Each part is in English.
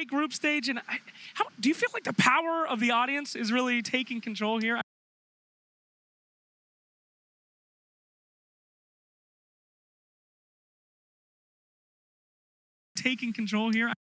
group stage, and how do you feel like the power of the audience is really taking control here? Taking control here.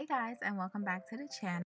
Hey guys, and welcome back to the channel.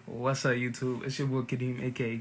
What's up, YouTube? It's your boy Kadeem, aka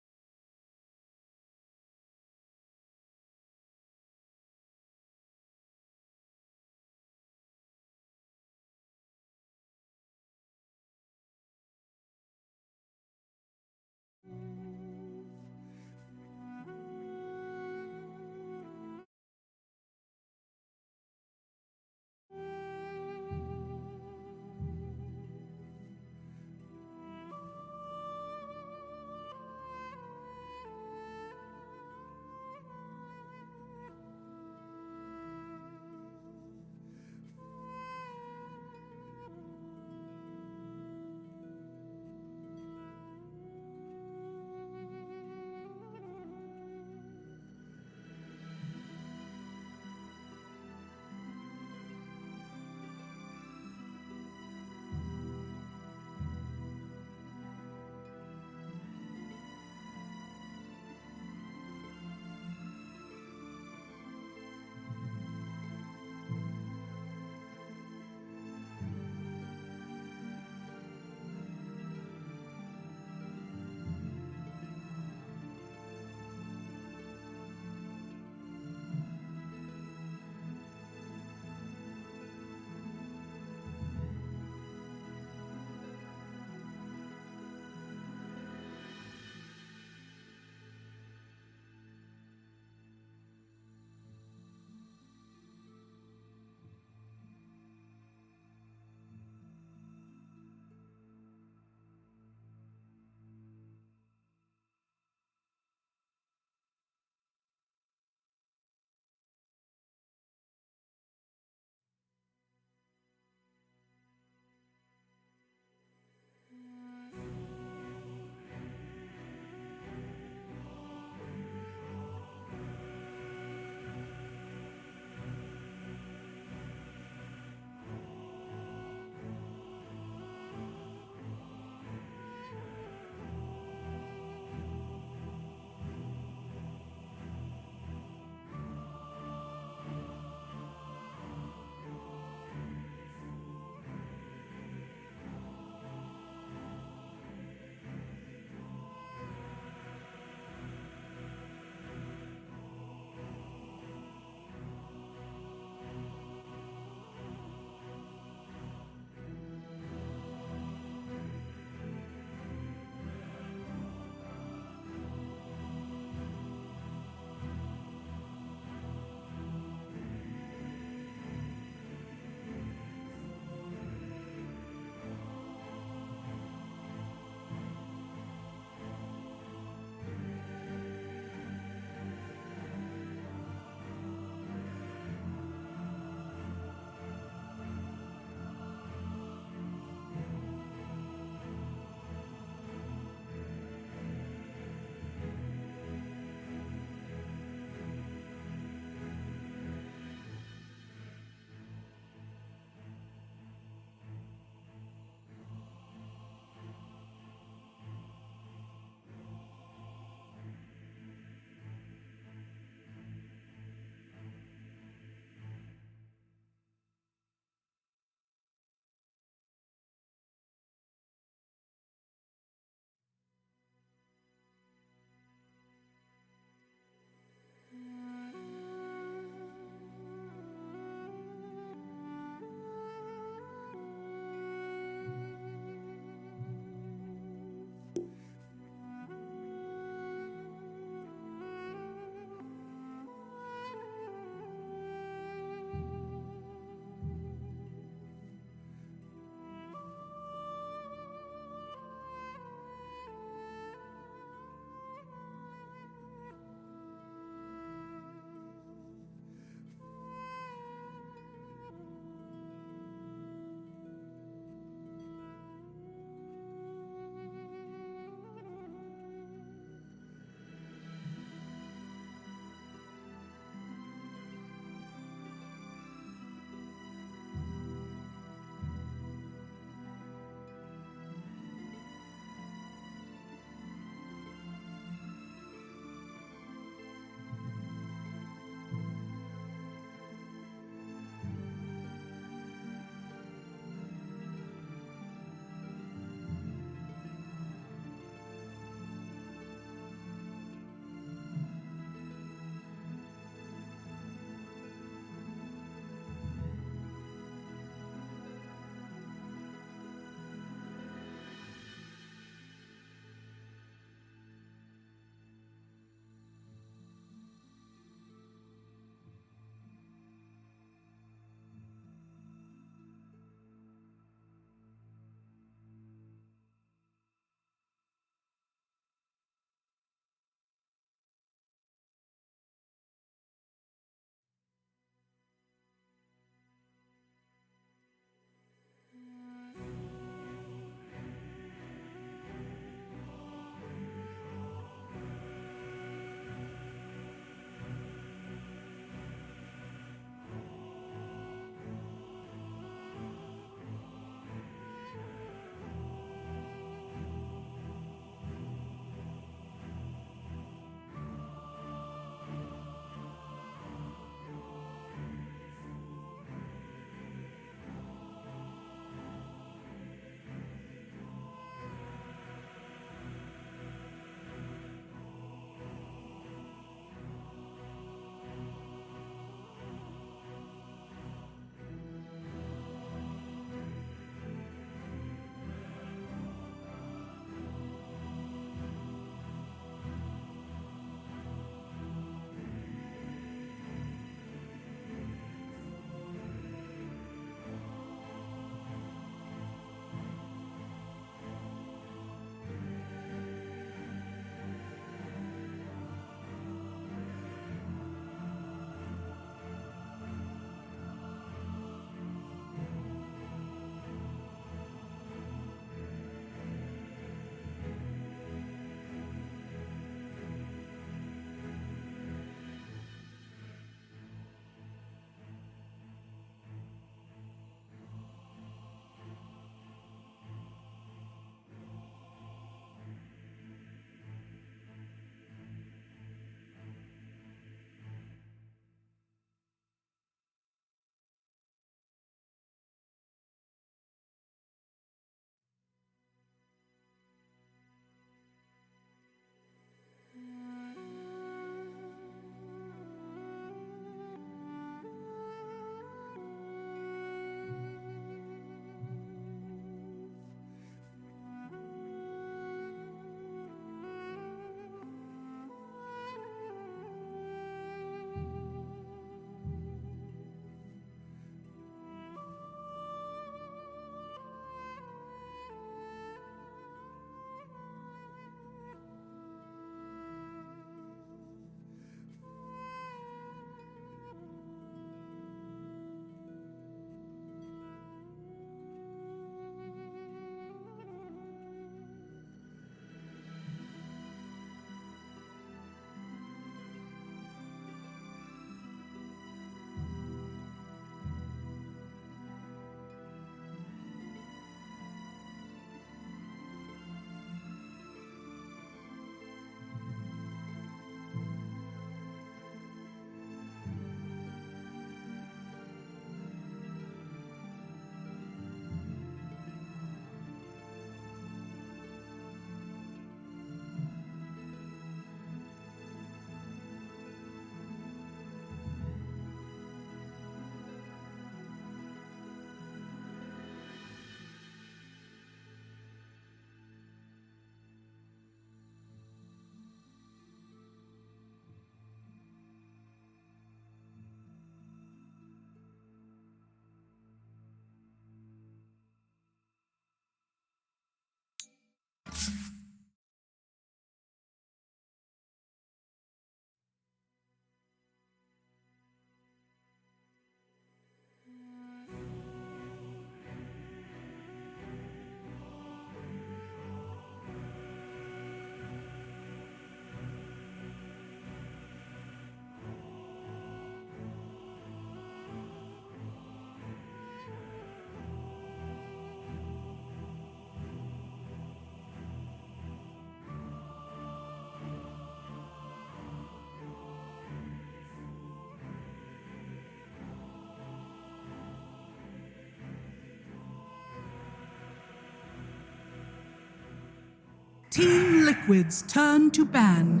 Team Liquid's turn to ban.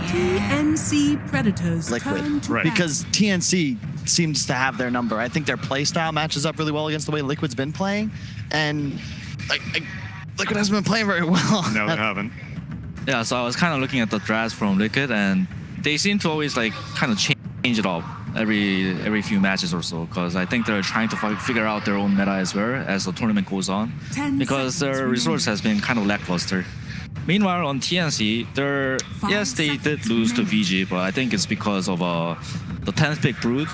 TNC Predators Liquid, turn to ban. because TNC seems to have their number. I think their play style matches up really well against the way Liquid's been playing, and Liquid hasn't been playing very well. No, they haven't. Yeah, so I was kind of looking at the drafts from Liquid, and they seem to always like kind of change it up every few matches or so, because I think they're trying to figure out their own meta as well as the tournament goes on, 10 because their seconds resource has been kind of lackluster. Meanwhile, on TNC, yes, they did lose to VG, but I think it's because of the 10th pick Brood,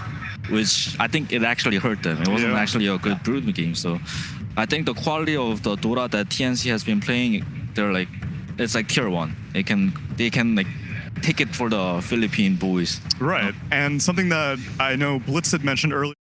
which I think it actually hurt them. It wasn't actually a good Brood game, so I think the quality of the Dota that TNC has been playing, it's like tier 1. They can like take it for the Philippine boys. Right, and something that I know Blitz had mentioned earlier.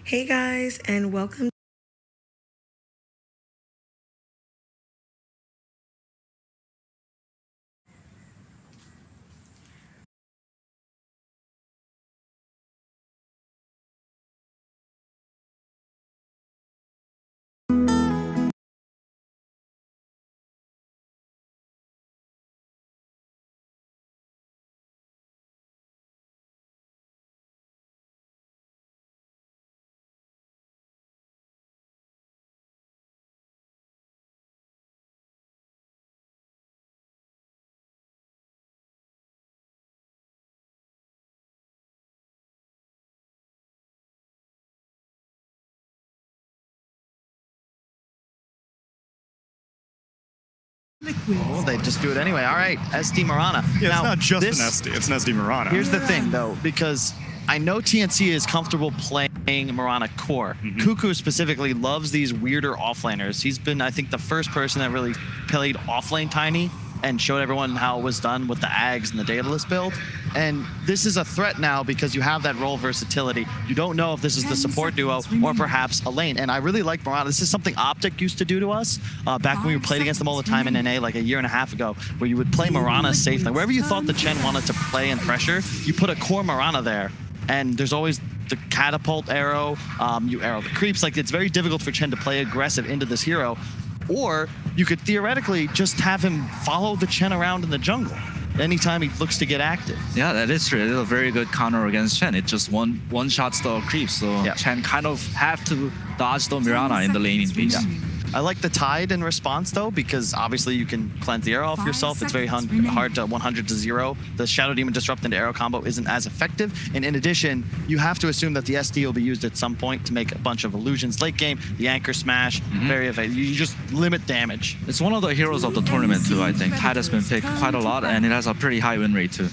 Hey guys, and welcome. Liquid. Oh, they just do it anyway. All right, SD Mirana. Yeah, now, it's not just this, an SD, it's an SD Mirana. Here's the thing, though, because I know TNC is comfortable playing Mirana core. Cuckoo specifically loves these weirder offlaners. He's been, I think, the first person that really played offlane Tiny and showed everyone how it was done with the Ags and the Daedalus build. And this is a threat now because you have that role versatility. You don't know if this is the support duo or perhaps a lane. And I really like Mirana. This is something Optic used to do to us back when we played against them all the time in NA like a year and a half ago, where you would play Mirana safe. Like wherever you thought the Chen wanted to play and pressure, you put a core Mirana there. And there's always the catapult arrow, you arrow the creeps. Like it's very difficult for Chen to play aggressive into this hero. Or you could theoretically just have him follow the Chen around in the jungle anytime he looks to get active. Yeah, that is true. It is a very good counter against Chen. It just one-shots the creeps, so Chen kind of have to dodge the Mirana in the laning phase. I like the Tide in response, though, because obviously you can cleanse the arrow off yourself. It's very hard to 100 to 0. The Shadow Demon Disrupt into arrow combo isn't as effective. And in addition, you have to assume that the SD will be used at some point to make a bunch of illusions late game. The Anchor Smash, very effective. You just limit damage. It's one of the heroes of the tournament, too, I think. Tide has been picked quite a lot, and it has a pretty high win rate, too.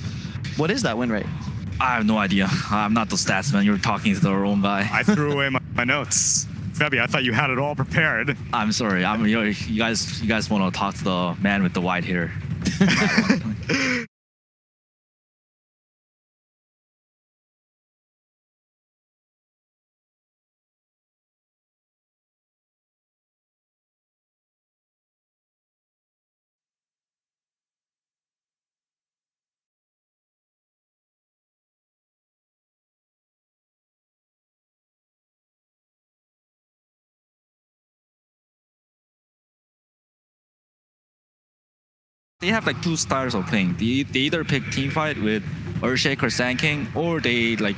What is that win rate? I have no idea. I'm not the stats man. You're talking to the wrong guy. I threw away my notes. Febby, I thought you had it all prepared. I'm sorry. You guys want to talk to the man with the white hair. They have like two styles of playing. They either pick teamfight with Earthshaker, Sand King, or they like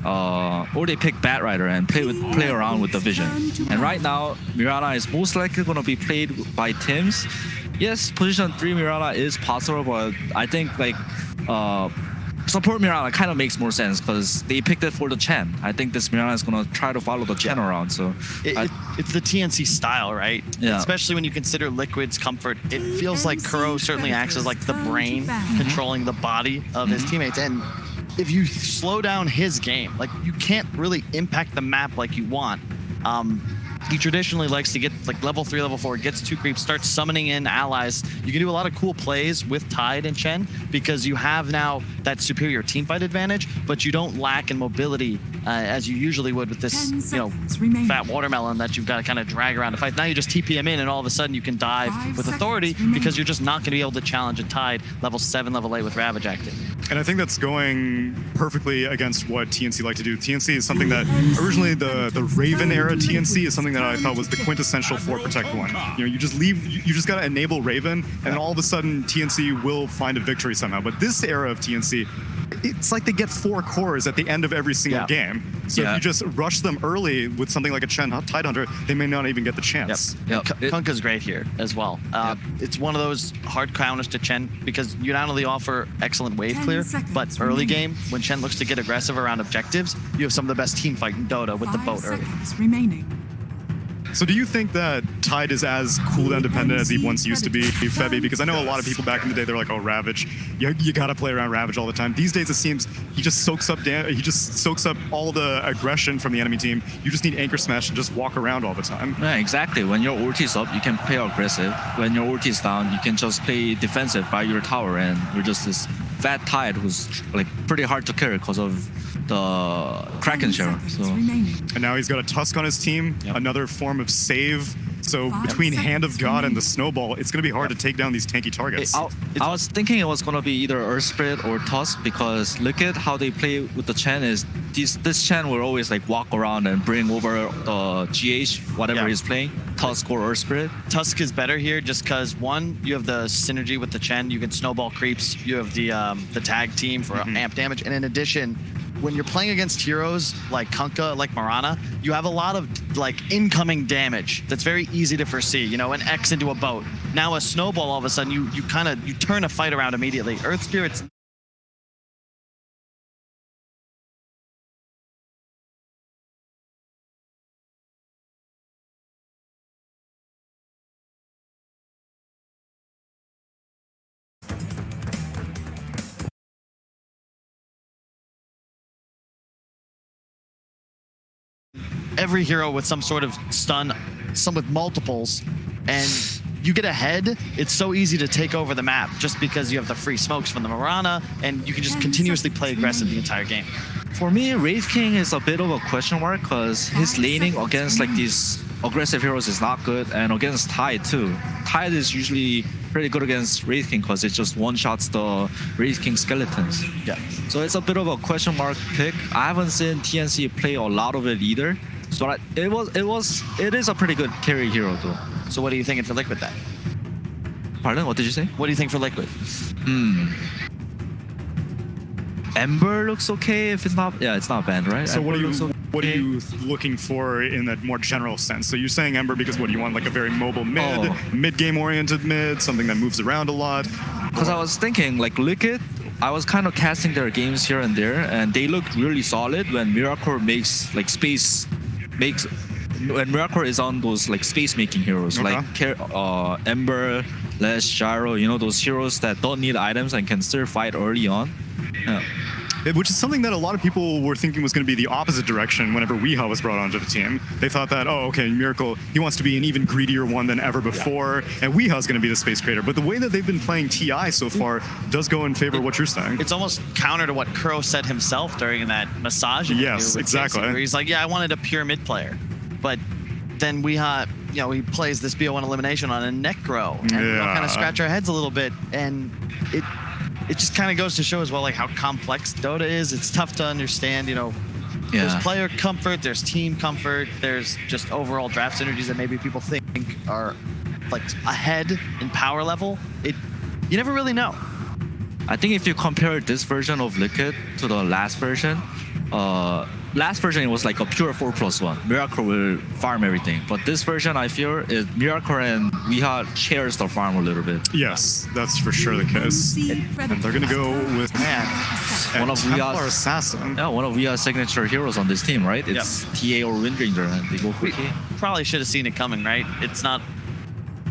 or they pick Bat Rider and play around with the vision. And right now, Mirana is most likely going to be played by Tims. Yes, position 3 Mirana is possible, but I think like support Mirana kind of makes more sense because they picked it for the Chen. I think this Mirana is going to try to follow the Chen around. So it's the TNC style, right? Yeah. Especially when you consider Liquid's comfort. It feels like Kuro certainly acts as like the brain controlling the body of his teammates. And if you slow down his game, like you can't really impact the map like you want. He traditionally likes to get like level 3, level 4, gets 2 creeps, starts summoning in allies. You can do a lot of cool plays with Tide and Chen because you have now that superior teamfight advantage, but you don't lack in mobility as you usually would with this, fat watermelon that you've got to kind of drag around to fight. Now you just TP him in and all of a sudden you can dive with authority because you're just not going to be able to challenge a Tide level 7, level 8 with Ravage active. And I think that's going perfectly against what TNC like to do. TNC is something that originally the Raven era TNC is something that I thought was the quintessential for Protect 1. You just leave, you just got to enable Raven, and then all of a sudden TNC will find a victory somehow. But this era of TNC, it's like they get 4 cores at the end of every single game. So if you just rush them early with something like a Chen Tidehunter, they may not even get the chance. Kunkka's great here as well. It's one of those hard counters to Chen because you not only offer excellent wave clear, but early game, when Chen looks to get aggressive around objectives, you have some of the best team fight in Dota with the boat early. Remaining. So do you think that Tide is as cooldown dependent as he once used to be, Febby? Because I know a lot of people back in the day, they're like, oh, Ravage, you gotta play around Ravage all the time. These days, it seems he just soaks up all the aggression from the enemy team. You just need Anchor Smash and just walk around all the time. yeah, exactly. When your ulti is up, you can play aggressive. When your ulti is down, you can just play defensive by your tower, and you're just this fat Tide who's like pretty hard to carry because of the Kraken share. So. And now he's got a Tusk on his team, another form of save. So between Hand of God and the Snowball, it's going to be hard to take down these tanky targets. I was thinking it was going to be either Earth Spirit or Tusk because look at how they play with the Chen is this Chen will always like walk around and bring over the GH, whatever he's playing, Tusk or Earth Spirit. Tusk is better here just because, one, you have the synergy with the Chen, you can snowball creeps, you have the tag team for amp damage, and in addition, when you're playing against heroes like Kunkka, like Mirana, you have a lot of like incoming damage that's very easy to foresee. An X into a boat. Now a snowball, all of a sudden, you turn a fight around immediately. Earth Spirit's every hero with some sort of stun, some with multiples, and you get ahead, it's so easy to take over the map just because you have the free smokes from the Mirana, and you can just continuously play aggressive the entire game. For me, Wraith King is a bit of a question mark because his laning against like these aggressive heroes is not good, and against Tide too. Tide is usually pretty good against Wraith King because it just one-shots the Wraith King skeletons. So it's a bit of a question mark pick. I haven't seen TNC play a lot of it either. So it is a pretty good carry hero though. So what are you thinking for Liquid then? Pardon? What did you say? What do you think for Liquid? Ember looks okay if it's not. Yeah, it's not banned, right? So Ember what are you looking for in that more general sense? So you're saying Ember because what do you want, like a very mobile mid game oriented mid, something that moves around a lot? Because I was thinking like Liquid, I was kind of casting their games here and there, and they looked really solid when Miracle makes like when Miracle is on those like space making heroes like Ember, Lash, Gyro, those heroes that don't need items and can still fight early on. Which is something that a lot of people were thinking was going to be the opposite direction whenever Weehaw was brought onto the team. They thought that, oh, okay, Miracle, he wants to be an even greedier one than ever before, and Weehaw's going to be the space creator. But the way that they've been playing TI so far does go in favor of what you're saying. It's almost counter to what Kuro said himself during that massage interview. Yes, exactly. Where he's like, yeah, I wanted a pure mid player. But then Weehaw, he plays this BO1 elimination on a Necro, and we'll kind of scratch our heads a little bit, and it just kind of goes to show as well like how complex Dota is. It's tough to understand, There's player comfort, there's team comfort, there's just overall draft synergies that maybe people think are like ahead in power level. You never really know. I think if you compare this version of Liquid to the last version, last version it was like a pure 4+1. Miracle will farm everything, but this version I feel is Miracle and Weeha shares the farm a little bit. Yes, that's for sure the case. And they're gonna go with One of Templar Weeha's Assassin. one of Weeha's signature heroes on this team, right? It's TA or Windringer, and they go for TA. Probably should have seen it coming, right? It's not.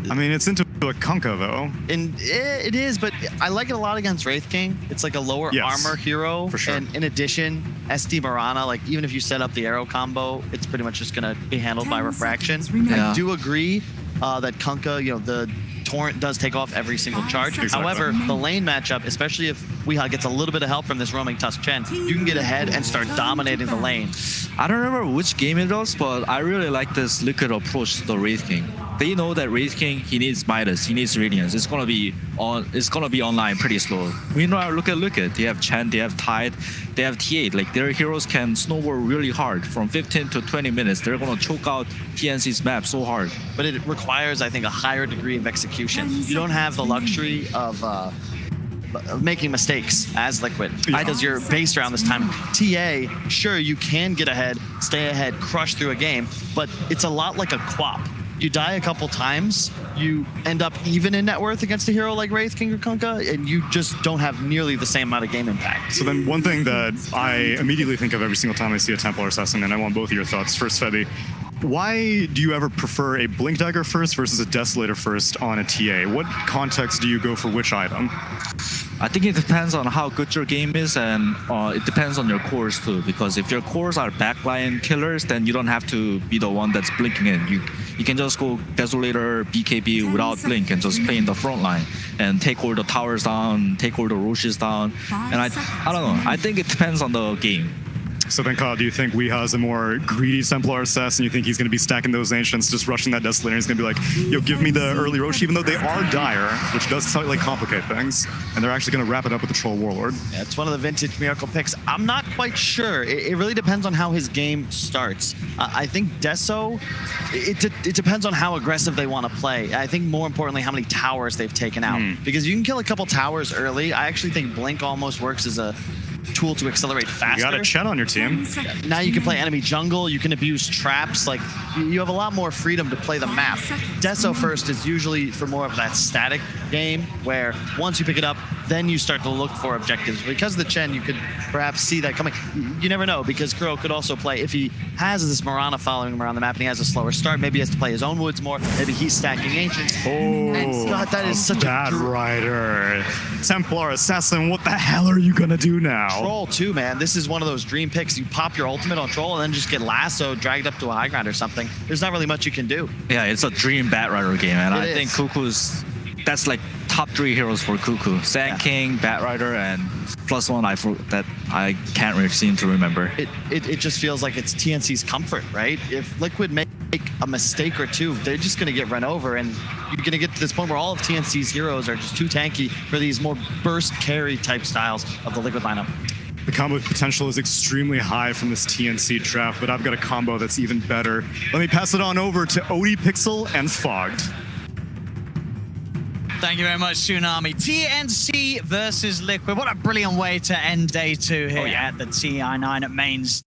I mean, it's into a Kunkka though. And it is, but I like it a lot against Wraith King. It's like a lower armor hero. For sure. And in addition, SD Mirana, like even if you set up the arrow combo, it's pretty much just gonna be handled by refraction. Yeah. I do agree that Kunkka, the torrent does take off every single charge. Exactly. However, the lane matchup, especially if Weeha gets a little bit of help from this roaming Tusk Chen, you can get ahead and start dominating the lane. I don't remember which game it was, but I really like this Liquid approach to the Wraith King. They know that Wraith King, he needs Midas, he needs Radiance. It's gonna be online pretty slow. Meanwhile, look at Liquid. They have Chen, they have Tide, they have T8. Like their heroes can snowball really hard. From 15 to 20 minutes, they're gonna choke out TNC's map so hard. But it requires, I think, a higher degree of execution. You don't have the luxury of making mistakes as Liquid. Because you're based around this time. TA, sure, you can get ahead, stay ahead, crush through a game, but it's a lot like a Quap. You die a couple times, you end up even in net worth against a hero like Wraith King or Kunkka, and you just don't have nearly the same amount of game impact. So then one thing that I immediately think of every single time I see a Templar Assassin, and I want both of your thoughts. First, Febby, why do you ever prefer a Blink Dagger first versus a Desolator first on a TA? What context do you go for which item? I think it depends on how good your game is, and it depends on your cores too. Because if your cores are backline killers, then you don't have to be the one that's blinking in. You can just go Desolator, BKB without blink and just play in the front line and take all the towers down, take all the Roches down. And I don't know. I think it depends on the game. So then, Kyle, do you think Weeha is a more greedy Templar Assassin? You think he's going to be stacking those Ancients, just rushing that Desolator? He's going to be like, yo, give me the early Roche, even though they are dire, which does slightly complicate things. And they're actually going to wrap it up with the Troll Warlord. Yeah, it's one of the vintage Miracle picks. I'm not quite sure. It really depends on how his game starts. I think Deso, it depends on how aggressive they want to play. I think more importantly, how many towers they've taken out. Because you can kill a couple towers early. I actually think Blink almost works as a tool to accelerate faster. You got a Chen on your team. Now you can play enemy jungle, you can abuse traps, like you have a lot more freedom to play the map. Deso first is usually for more of that static game where once you pick it up, then you start to look for objectives. Because of the Chen, you could perhaps see that coming. You never know, because Kuro could also play, if he has this Mirana following him around the map and he has a slower start, maybe he has to play his own woods more, maybe he's stacking Ancients. Oh, God, that is such Bad a Rider. Templar Assassin, what the hell are you gonna do now? Troll too, man. This is one of those dream picks. You pop your ultimate on Troll and then just get lassoed, dragged up to a high ground or something. There's not really much you can do. Yeah, it's a dream Bat Rider game, and I think Cuckoo's, that's like top 3 heroes for Cuckoo. Sand King, Bat Rider, and +1 that I can't really seem to remember. It just feels like it's TNC's comfort, right? If Liquid make a mistake or two, they're just going to get run over, and you're going to get to this point where all of TNC's heroes are just too tanky for these more burst carry type styles of the Liquid lineup. The combo potential is extremely high from this TNC draft, but I've got a combo that's even better. Let me pass it on over to Odie Pixel and Fogged. Thank you very much, Tsunami. TNC versus Liquid. What a brilliant way to end day 2 here at the TI9 at mains.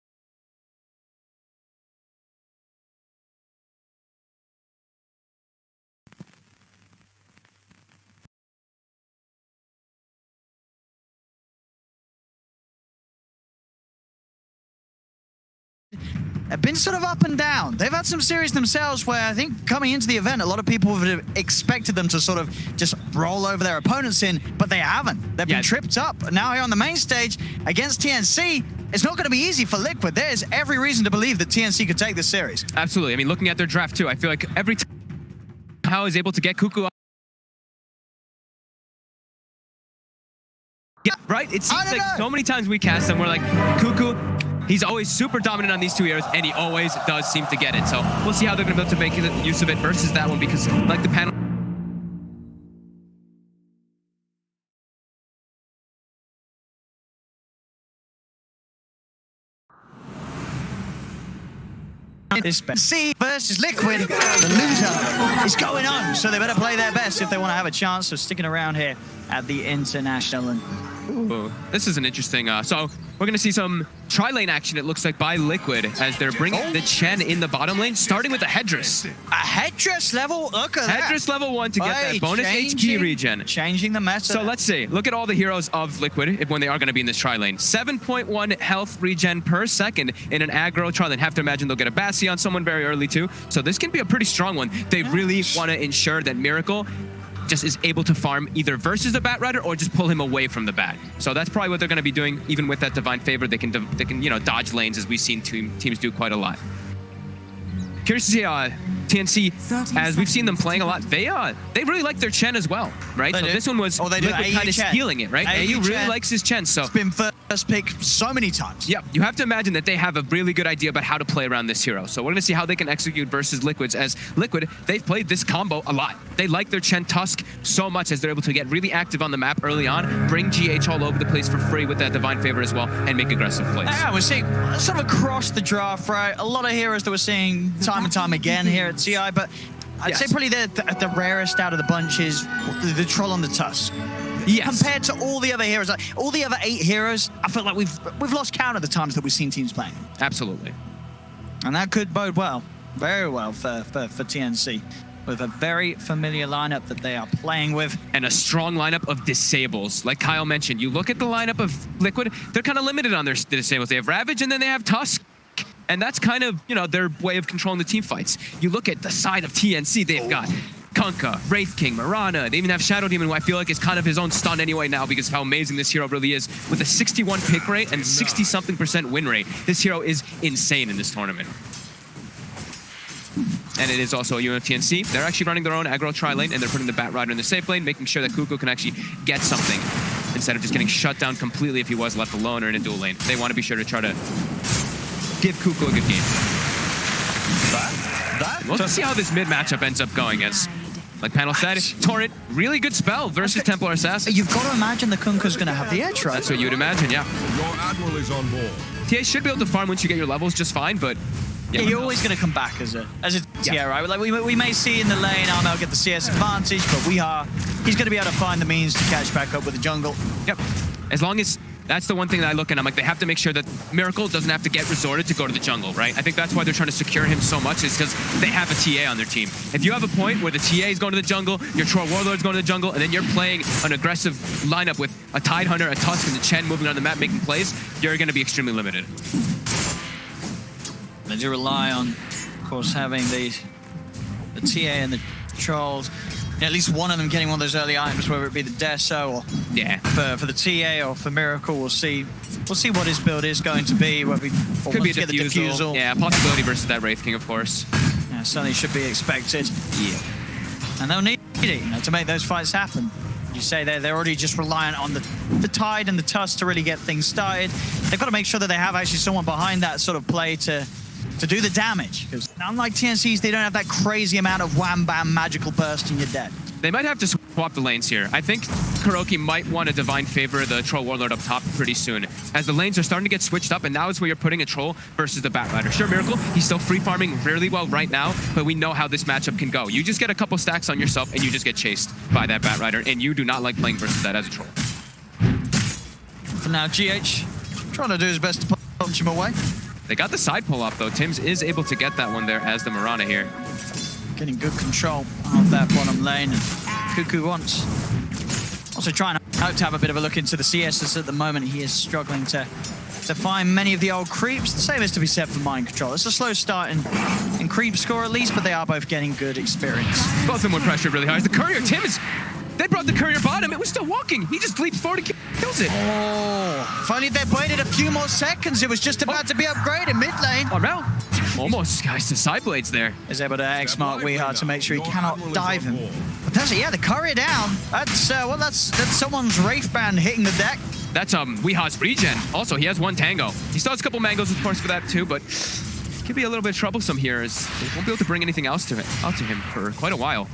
Have been sort of up and down. They've had some series themselves where I think coming into the event, a lot of people would have expected them to sort of just roll over their opponents in, but they haven't. They've been tripped up. Now here on the main stage against TNC, it's not going to be easy for Liquid. There's every reason to believe that TNC could take this series. Absolutely. I mean, looking at their draft too, I feel like every time How is able to get Cuckoo up. Yeah, right? It seems like so many times we cast them, we're like, Cuckoo, he's always super dominant on these 2 heroes, and he always does seem to get it. So we'll see how they're going to be able to make use of it versus that one, because like the panel. C versus Liquid. The loser is going on, so they better play their best if they want to have a chance of sticking around here at the International. Ooh, this is an interesting. So we're going to see some tri-lane action, it looks like, by Liquid as they're bringing the Chen in the bottom lane, starting with a Headdress. A Headdress level? Look at that. Headdress level 1 to get that bonus HP regen. Changing the meta. So let's see. Look at all the heroes of Liquid when they are going to be in this tri-lane. 7.1 health regen per second in an aggro tri-lane. Have to imagine they'll get a Bassi on someone very early too. So this can be a pretty strong one. They really want to ensure that Miracle just is able to farm either versus the Batrider or just pull him away from the bat. So that's probably what they're going to be doing. Even with that Divine Favor, they can dodge lanes, as we've seen teams do quite a lot. Curious to see TNC, as we've seen them playing a lot, they really like their Chen as well, right? They so do. this one was Liquid kind of stealing it, right? AU really likes his Chen, so it's been first pick so many times. Yeah, you have to imagine that they have a really good idea about how to play around this hero. So we're going to see how they can execute versus Liquids, as Liquid, they've played this combo a lot. They like their Chen Tusk so much as they're able to get really active on the map early on, bring GH all over the place for free with that Divine Favor as well, and make aggressive plays. Yeah, we're seeing sort of across the draft, right? A lot of heroes that we're seeing time and time again here at TI, but I'd say probably the rarest out of the bunch is the Troll on the Tusk. Yes. Compared to all the other heroes, like, all the other 8 heroes, I feel like we've lost count of the times that we've seen teams playing. Absolutely. And that could bode well, very well for TNC, with a very familiar lineup that they are playing with. And a strong lineup of disables. Like Kyle mentioned, you look at the lineup of Liquid, they're kind of limited on their disables. They have Ravage and then they have Tusk. And that's kind of, their way of controlling the team fights. You look at the side of TNC, they've got Kunkka, Wraith King, Mirana. They even have Shadow Demon, who I feel like is kind of his own stun anyway now because of how amazing this hero really is. With a 61 pick rate and 60-something% win rate, this hero is insane in this tournament. And it is also TNC. They're actually running their own aggro tri-lane, and they're putting the Batrider in the safe lane, making sure that Kuku can actually get something instead of just getting shut down completely if he was left alone or in a dual lane. They want to be sure to try to give Kuku a good game. We'll see how this mid matchup ends up going, as like Panel said, Torrent, really good spell versus Templar Assassin. You've got to imagine the Kunkka's going to have the edge, right? That's what you would imagine, yeah. Your Admiral is on board. TA should be able to farm once you get your levels just fine, but yeah, you're always going to come back as a TA, right? Like we may see in the lane Armel get the CS advantage, but he's going to be able to find the means to catch back up with the jungle. Yep. As long as that's the one thing that I look at. I'm like, they have to make sure that Miracle doesn't have to get resorted to go to the jungle, right? I think that's why they're trying to secure him so much, is because they have a TA on their team. If you have a point where the TA is going to the jungle, your Troll Warlord's going to the jungle, and then you're playing an aggressive lineup with a Tide Hunter, a Tusk, and the Chen moving on the map making plays, you're going to be extremely limited. They do rely on, of course, having the TA and the Trolls. At least one of them getting one of those early items, whether it be the Deso or for the TA or for Miracle. We'll see what his build is going to be. Whether could be a diffusal. Yeah, possibility versus that Wraith King, of course. Yeah, certainly should be expected. Yeah, and they'll need it to make those fights happen. You say they're already just reliant on the Tide and the Tusk to really get things started. They've got to make sure that they have actually someone behind that sort of play to do the damage, because unlike TNCs, they don't have that crazy amount of wham bam magical burst and you're dead. They might have to swap the lanes here. I think Kuroki might want to Divine Favor the Troll Warlord up top pretty soon, as the lanes are starting to get switched up, and now is where you're putting a Troll versus the Batrider. Sure, Miracle, he's still free farming really well right now, but we know how this matchup can go. You just get a couple stacks on yourself and you just get chased by that Batrider, and you do not like playing versus that as a Troll. For now, GH trying to do his best to punch him away. They got the side pull off though. Tims is able to get that one there as the Mirana here. Getting good control of that bottom lane. And Kuku wants also trying to have a bit of a look into the CSs at the moment. He is struggling to find many of the old creeps. The same is to be said for Mind Control. It's a slow start in creep score at least, but they are both getting good experience. Both of them were pressured really hard. The Courier, Tims, they brought the Courier bottom. It was still walking. He just leaps forward and kills it. Oh, if only they waited a few more seconds. It was just about to be upgraded mid lane. Armel almost guys to side blades there. Is able to X-Mark Weehard to make sure he cannot dive him. But that's it, yeah, the Courier down. That's that's someone's Wraith Band hitting the deck. That's Weehad's regen. Also, he has one Tango. He still has a couple Mangoes, of course, for that too, but could be a little bit troublesome here, as they won't be able to bring anything else out to him for quite a while.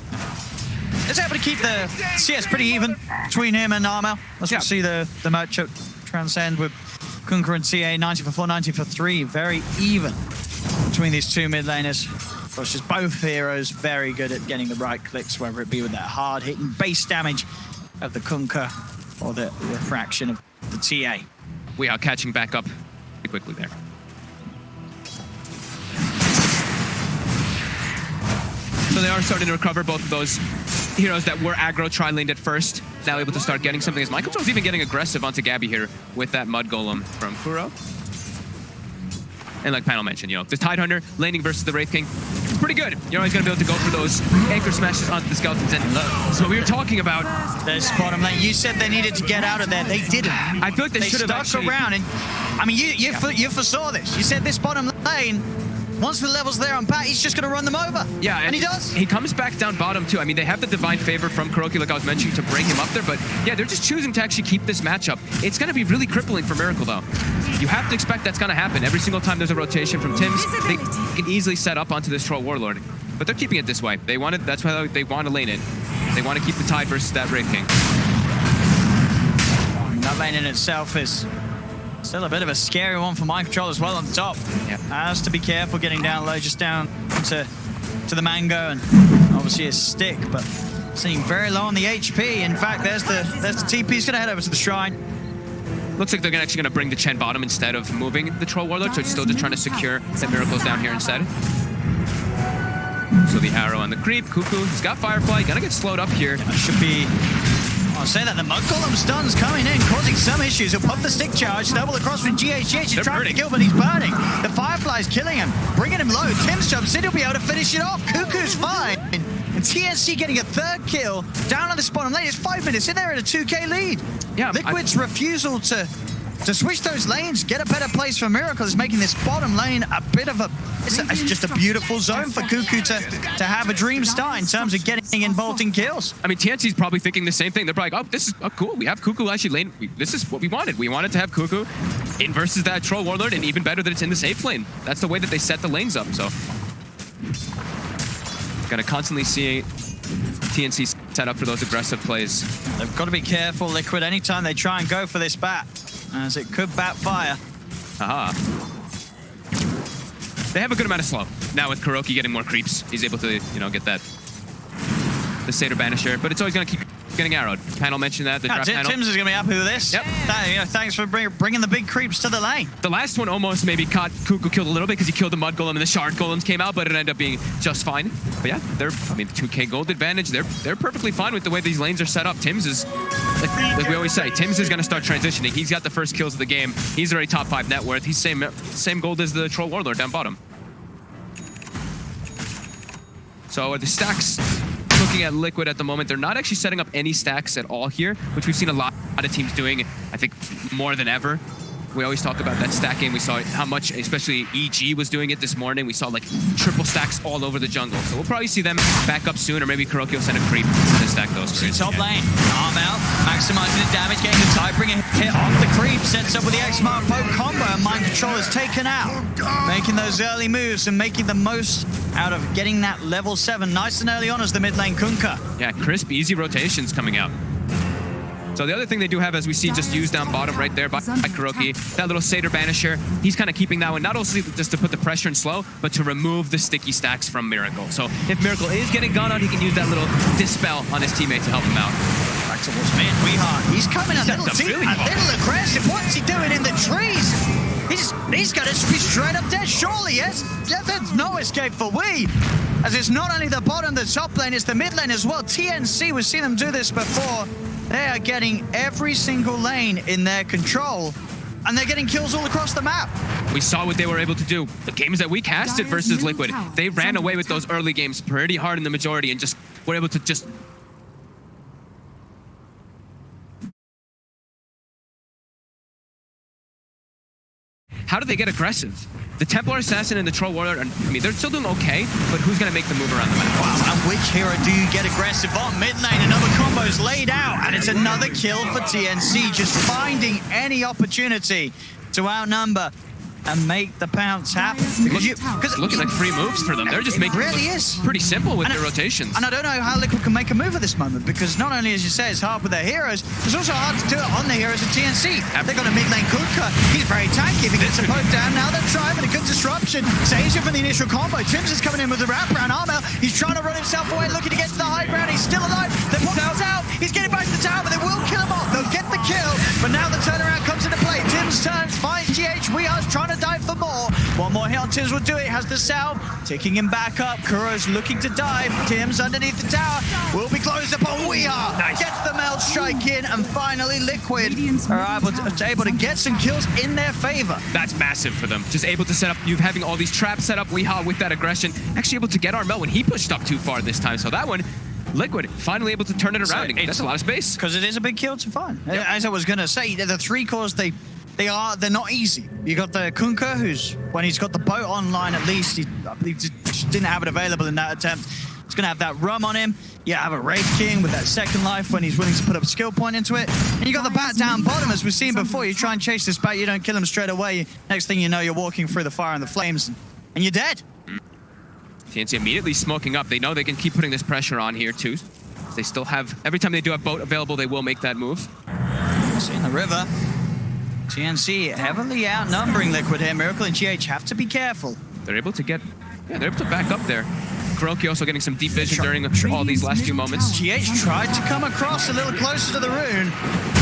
It's able to keep the CS pretty even between him and Armel. Let's see the matchup transcend with Kunkka and TA, 90 for 4, 90 for 3. Very even between these two mid laners. Of course, just both heroes very good at getting the right clicks, whether it be with that hard-hitting base damage of the Kunkka or the refraction of the TA. we are catching back up pretty quickly there. So they are starting to recover both of those heroes that were aggro tri-laned at first. Now able to start getting something, as Michael Jones even getting aggressive onto Gabby here with that Mud Golem from Kuro. And like Panel mentioned, you know, the Tide Hunter laning versus the Wraith King, it's pretty good. You're always going to be able to go for those anchor smashes onto the skeletons. And so we were talking about there's bottom lane. You said they needed to get out of there. They didn't. I feel like they should have stuck around. And I mean, you foresaw this. You said this bottom lane, once the level's there on Pat, he's just going to run them over. Yeah, and he does. He comes back down bottom, too. I mean, they have the Divine Favor from Kuroki, like I was mentioning, to bring him up there. But, yeah, they're just choosing to actually keep this matchup. It's going to be really crippling for Miracle, though. You have to expect that's going to happen. Every single time there's a rotation from Tims, they can easily set up onto this Troll Warlord. But they're keeping it this way. That's why they want to lane it. They want to keep the Tide versus that Wraith King. That lane in itself is still a bit of a scary one for Mind Control as well on the top. Yeah. Has to be careful getting down low, just down to the Mango, and obviously a stick, but seeing very low on the HP. In fact, there's the TP. He's going to head over to the Shrine. Looks like they're actually going to bring the Chen bottom instead of moving the Troll Warlord, so it's still just trying to secure that Miracle's down here instead. So the arrow on the creep. Cuckoo, he's got Firefly, gonna get slowed up here. That should be... I'll say that the Mud Golem stuns coming in, causing some issues. He'll pop the stick charge, double across from GHH. He's trying to kill, but he's burning. The Firefly's killing him, bringing him low. Tims jumps in, he'll be able to finish it off. Cuckoo's fine. And TNC getting a third kill down on the bottom lane. It's 5 minutes in there at a 2K lead. Yeah, Liquid's refusal to switch those lanes, get a better place for Miracle is making this bottom lane a bit of a... It's just a beautiful zone for Cuckoo to have a dream start in terms of getting involved in kills. I mean, TNC's probably thinking the same thing. They're probably like, oh, this is cool. We have Cuckoo actually lane. This is what we wanted. We wanted to have Cuckoo in versus that Troll Warlord, and even better that it's in the safe lane. That's the way that they set the lanes up, so... Gonna constantly see TNC set up for those aggressive plays. They've got to be careful, Liquid, anytime they try and go for this bat, as it could backfire. Aha. They have a good amount of slow. Now with Kuroki getting more creeps, he's able to, you know, get that the Satyr Banisher, but it's always going to keep getting arrowed. Panel mentioned that. The draft panel. Tims is going to be happy with this. Yep. Thanks for bringing the big creeps to the lane. The last one almost maybe caught Cuckoo killed a little bit because he killed the Mud Golem and the Shard Golems came out, but it ended up being just fine. But yeah, I mean, 2K gold advantage. They're perfectly fine with the way these lanes are set up. Tims is, like we always say, Tims is going to start transitioning. He's got the first kills of the game. He's already top 5 net worth. He's same gold as the Troll Warlord down bottom. So the stacks, looking at Liquid at the moment, they're not actually setting up any stacks at all here, which we've seen a lot of teams doing, I think, more than ever. We always talk about that stack game. We saw how much, especially EG was doing it this morning. We saw like triple stacks all over the jungle. So we'll probably see them back up soon, or maybe Kuroki will send a creep to stack those. Top lane, arm out, maximizing the damage, getting the tie, bringing a hit off the creep, sets up with the X-Mark poke combo, and Mind Control is taken out. Making those early moves and making the most out of getting that level 7 nice and early on as the mid lane Kunkka. Yeah, crisp, easy rotations coming out. So the other thing they do have, as we see just used down bottom right there by Kuroki, that little Satyr Banisher, he's kind of keeping that one, not only just to put the pressure in slow, but to remove the sticky stacks from Miracle. So if Miracle is getting gone on, he can use that little dispel on his teammate to help him out. Back towards mid, Weehart. He's coming a little aggressive. What's he doing in the trees? He's got to be straight up there, surely, yes? Yeah, there's no escape for Wee. As it's not only the bottom, the top lane, it's the mid lane as well. TNC, we've seen them do this before. They are getting every single lane in their control, and they're getting kills all across the map. We saw what they were able to do. The games that we casted versus Liquid, they ran away with those early games pretty hard in the majority and just were able to just... How do they get aggressive? The Templar Assassin and the Troll Warlord, I mean, they're still doing okay, but who's going to make the move around the map? Wow, and which hero do you get aggressive on? Mid lane, another combo's laid out, and it's another kill for TNC, just finding any opportunity to outnumber and make the pounce happen. Because looking like free moves for them. They're just making it pretty simple with their rotations. And I don't know how Liquid can make a move at this moment, because not only, as you say, it's hard with their heroes, it's also hard to do it on the heroes of TNC. They've got a mid lane Kunkka. He's very tanky. If he gets a poke down, now they're driving a good disruption. Saves him from the initial combo. Tims is coming in with the wraparound armor. He's trying to run himself away, looking to get to the high ground. He's still alive. They put him out. He's getting back to the tower, but they will kill him off. They'll get the kill, but now the turnaround comes into play. Tims Solutions will do it. Has the salve, ticking him back up. Kuro's looking to dive. Tim's underneath the tower. Will be closed upon. We are. Gets the meld strike in, and finally Liquid are able to get some kills in their favor. That's massive for them. Just able to set up, you having all these traps set up. Weehaw with that aggression, actually able to get Armel when he pushed up too far this time. So that one, Liquid finally able to turn it around. That's a lot of space. Because it is a big kill to find. Yep. As I was gonna say, the 3 cores they're not easy. You got the Kunkka, who's when he's got the boat online at least, I believe just didn't have it available in that attempt. He's gonna have that rum on him. You have a Wraith King with that second life when he's willing to put up a skill point into it. And you got the bat down bottom, as we've seen before. You try and chase this bat, you don't kill him straight away. Next thing you know, you're walking through the fire and the flames, and you're dead. TNC immediately smoking up. They know they can keep putting this pressure on here too. They still have, every time they do have boat available, they will make that move. See in the river. TNC heavily outnumbering Liquid here. Miracle and GH have to be careful. They're able to get, they're able to back up there. Kuroki also getting some deep vision during all these last few moments. GH tried to come across a little closer to the rune.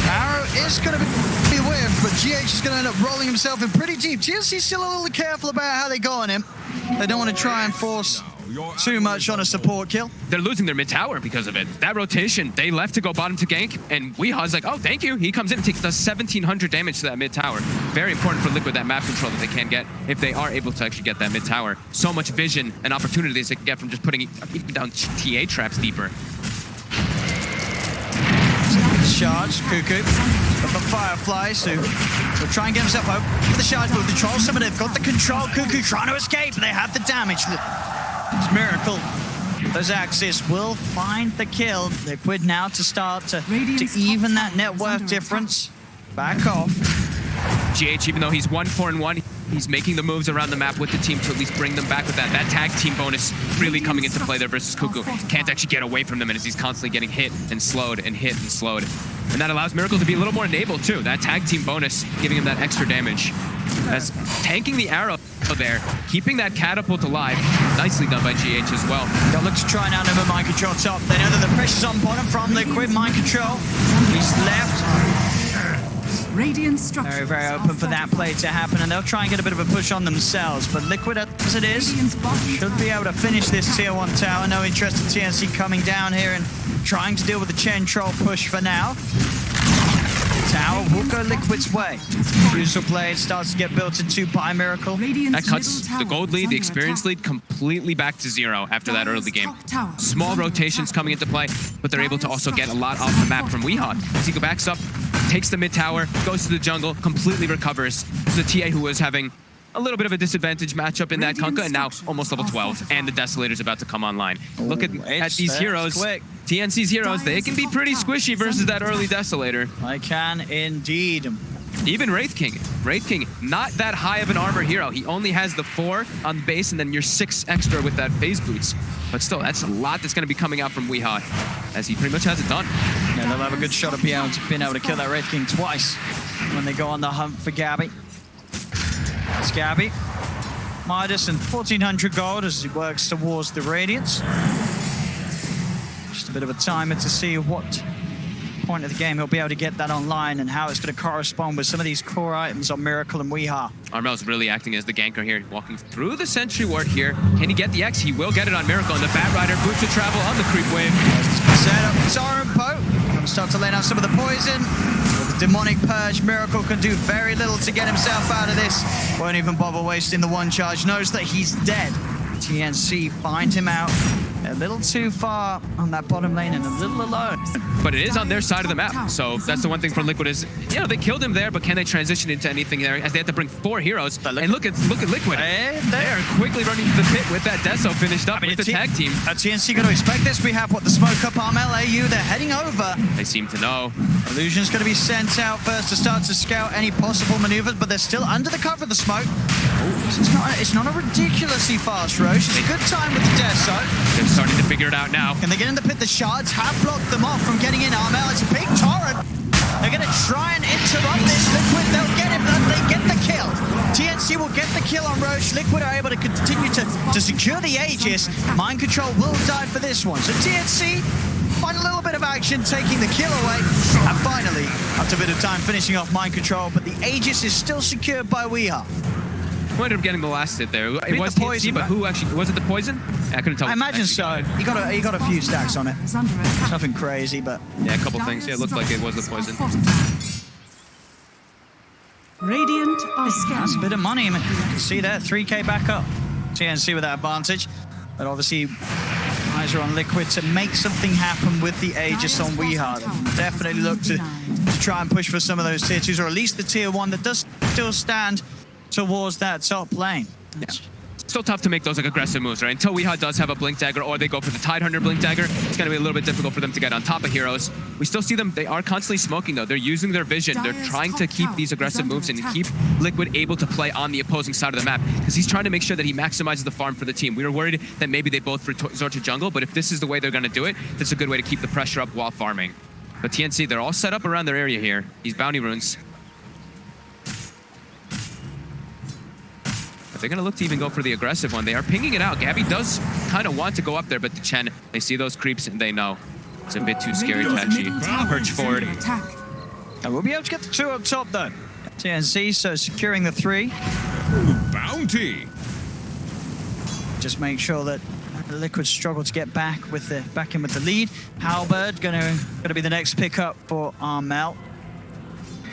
Arrow is going to be whiffed, but GH is going to end up rolling himself in pretty deep. TNC still a little careful about how they go on him. They don't want to try and force too much on a support kill. They're losing their mid tower because of it. That rotation, they left to go bottom to gank, and Weeha's like, oh, thank you. He comes in and takes the 1,700 damage to that mid tower. Very important for Liquid, that map control that they can get if they are able to actually get that mid tower. So much vision and opportunities they can get from just putting even down TA traps deeper. Charge, Cuckoo. Got the Fireflies, who will try and get himself out with the charge, but control some of it. They've got the control. Cuckoo trying to escape. They have the damage. It's Miracle. Those Axis will find the kill. Liquid now to start to even that net worth difference. Back off. GH, even though he's 1-4-1, he's making the moves around the map with the team to at least bring them back with that. That tag team bonus really coming into play there versus Cuckoo. Can't actually get away from them, and as he's constantly getting hit and slowed and hit and slowed. And that allows Miracle to be a little more enabled too. That tag team bonus giving him that extra damage. As tanking the arrow there, keeping that catapult alive. Nicely done by GH as well. They'll look to try and outnumber Mind Control top. They know that the pressure's on bottom from Liquid. Mind Control, he's left. Radiant structures Very, very open for that play to happen, and they'll try and get a bit of a push on themselves. But Liquid, as it is, should be able to finish this tier 1 tower. No interest in TNC coming down here and trying to deal with the chain troll push for now. Tower will go Liquid's way. Crucial Blade starts to get built into by Miracle. That cuts the gold lead, the experience lead, completely back to 0 after that early game. Small rotations coming into play, but they're able to also get a lot off the map from Weehaw. Zika backs up, takes the mid tower, goes to the jungle, completely recovers. This is a TA who was having a little bit of a disadvantage matchup in that Kunkka, and now almost level 12, and the Desolator's about to come online. Look at these heroes. Quick. TNC's heroes, they can be pretty squishy versus that early Desolator. I can indeed. Even Wraith King. Wraith King, not that high of an armor hero. He only has the 4 on the base, and then your 6 extra with that phase boots. But still, that's a lot that's going to be coming out from Weehaw, as he pretty much has it done. Yeah, they'll have a good shot at being able to kill that Wraith King twice when they go on the hunt for Gabby. That's Gabby. Midas and 1,400 gold as he works towards the Radiance. Just a bit of a timer to see what point of the game he'll be able to get that online and how it's going to correspond with some of these core items on Miracle and Weehaw. Armel's really acting as the ganker here, walking through the Sentry Ward here. Can he get the X? He will get it on Miracle, and the Bat Rider boots to travel on the creep wave. Set up Torrent Boat. Gonna start to lay down some of the poison. With the Demonic Purge, Miracle can do very little to get himself out of this. Won't even bother wasting the 1 charge. Knows that he's dead. TNC find him out. A little too far on that bottom lane and a little alone. But it is on their side of the map, so that's the one thing for Liquid is, you know, they killed him there, but can they transition into anything there as they have to bring 4 heroes? And look at Liquid. They are quickly running to the pit with that Deso finished up with the tag team. TNC going to expect this. We have, the smoke up Armel AU. They're heading over. They seem to know. Illusion's going to be sent out first to start to scout any possible maneuvers, but they're still under the cover of the smoke. It's not a ridiculously fast Roche. It's a good time with the Deso. They're starting to figure it out now. Can they get in the pit? The shards have blocked them off from getting in. Armel, it's a big torrent. They're going to try and interrupt this. Liquid, they'll get it, but they get the kill. TNC will get the kill on Roche. Liquid are able to continue to secure the Aegis. Mind Control will die for this one. So TNC find a little bit of action, taking the kill away. And finally, after a bit of time, finishing off Mind Control, but the Aegis is still secured by Weehaw. Who ended up getting the last hit there? It think was the TNC, poison, but right? who actually was it? The poison? I couldn't tell. I imagine so. He got a few stacks on it. Is under attack. Nothing crazy, but Yeah, a couple things. Yeah, it looked like it was the poison. Radiant are that's a scanning. bit of money. I mean, you can see there, 3K back up. TNC with that advantage. But obviously, eyes are on Liquid to make something happen with the Aegis on Weehard. Definitely look to try and push for some of those tier 2s, or at least the tier 1 that does still stand towards that top lane. Yeah. Still tough to make those like aggressive moves, right? Until Weehad does have a Blink Dagger or they go for the Tidehunter Blink Dagger, it's going to be a little bit difficult for them to get on top of heroes. We still see them, they are constantly smoking though. They're using their vision. They're trying to keep these aggressive moves and keep Liquid able to play on the opposing side of the map because he's trying to make sure that he maximizes the farm for the team. We were worried that maybe they both resort to jungle, but if this is the way they're going to do it, that's a good way to keep the pressure up while farming. But TNC, they're all set up around their area here. These bounty runes. They're going to look to even go for the aggressive one. They are pinging it out. Gabby does kind of want to go up there, but the Chen, they see those creeps and they know it's a bit too scary to actually perch forward. And we'll be able to get the 2 up top though. TNC, so securing the 3. Bounty. Just make sure that Liquid struggle to get back in with the lead. Halberd gonna be the next pickup for Armel.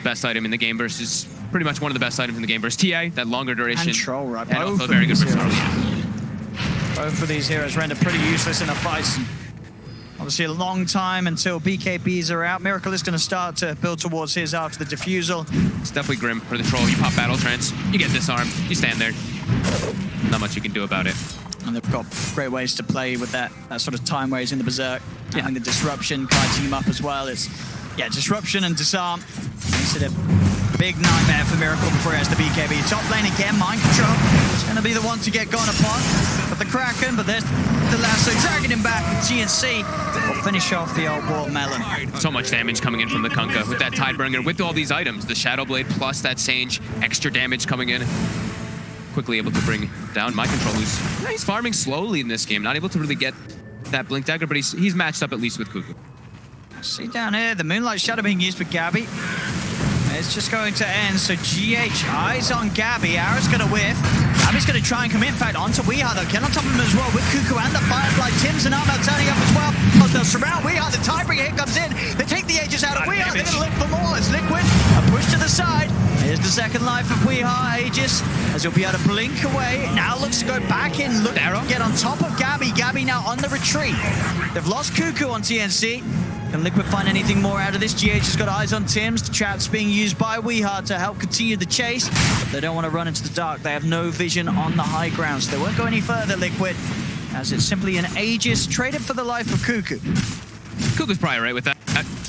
Best item in the game versus pretty much one of the best items in the game versus TI, that longer duration. And Troll, right? And also very good for Troll, yeah. Both of these heroes render pretty useless in the fights. Obviously a long time until BKBs are out. Miracle is going to start to build towards his after the defusal. It's definitely grim for the Troll. You pop Battle Trance, you get disarmed, you stand there. Not much you can do about it. And they've got great ways to play with that sort of time where he's in the Berserk. And the disruption, kiting him up as well. It's, yeah, disruption and disarm. Makes it a big nightmare for Miracle before he has the BKB. Top lane again, Mind Control. It's going to be the one to get gone upon. But the Kraken, but there's the lasso dragging him back. TNC will finish off the old Watermelon. So much damage coming in from the Kunkka with that Tidebringer, with all these items. The Shadow Blade plus that Sage, extra damage coming in. Quickly able to bring down Mind Control, he's farming slowly in this game. Not able to really get that Blink Dagger, but he's matched up at least with Cuckoo. See down here, the Moonlight Shadow being used for Gabby. It's just going to end, so GH eyes on Gabby. Ara's going to whiff. Gabby's going to try and come in fact onto Weehard. They'll get on top of him as well with Cuckoo and the Firefly. Tim's and Armel turning up as well. They'll surround Weehard. The Tidebringer hit comes in. They take the Aegis out of Weehard. They're going to look for more. It's Liquid. A push to the side. Here's the second life of Weehard Aegis, as he'll be able to blink away. Now looks to go back in. Look, get on top of Gabby. Gabby now on the retreat. They've lost Cuckoo on TNC. Can Liquid find anything more out of this? GH has got eyes on Tim's. The trap's being used by Weehard to help continue the chase. But they don't want to run into the dark. They have no vision on the high ground, so they won't go any further, Liquid, as it's simply an Aegis traded for the life of Cuckoo. Cuckoo's probably right with that.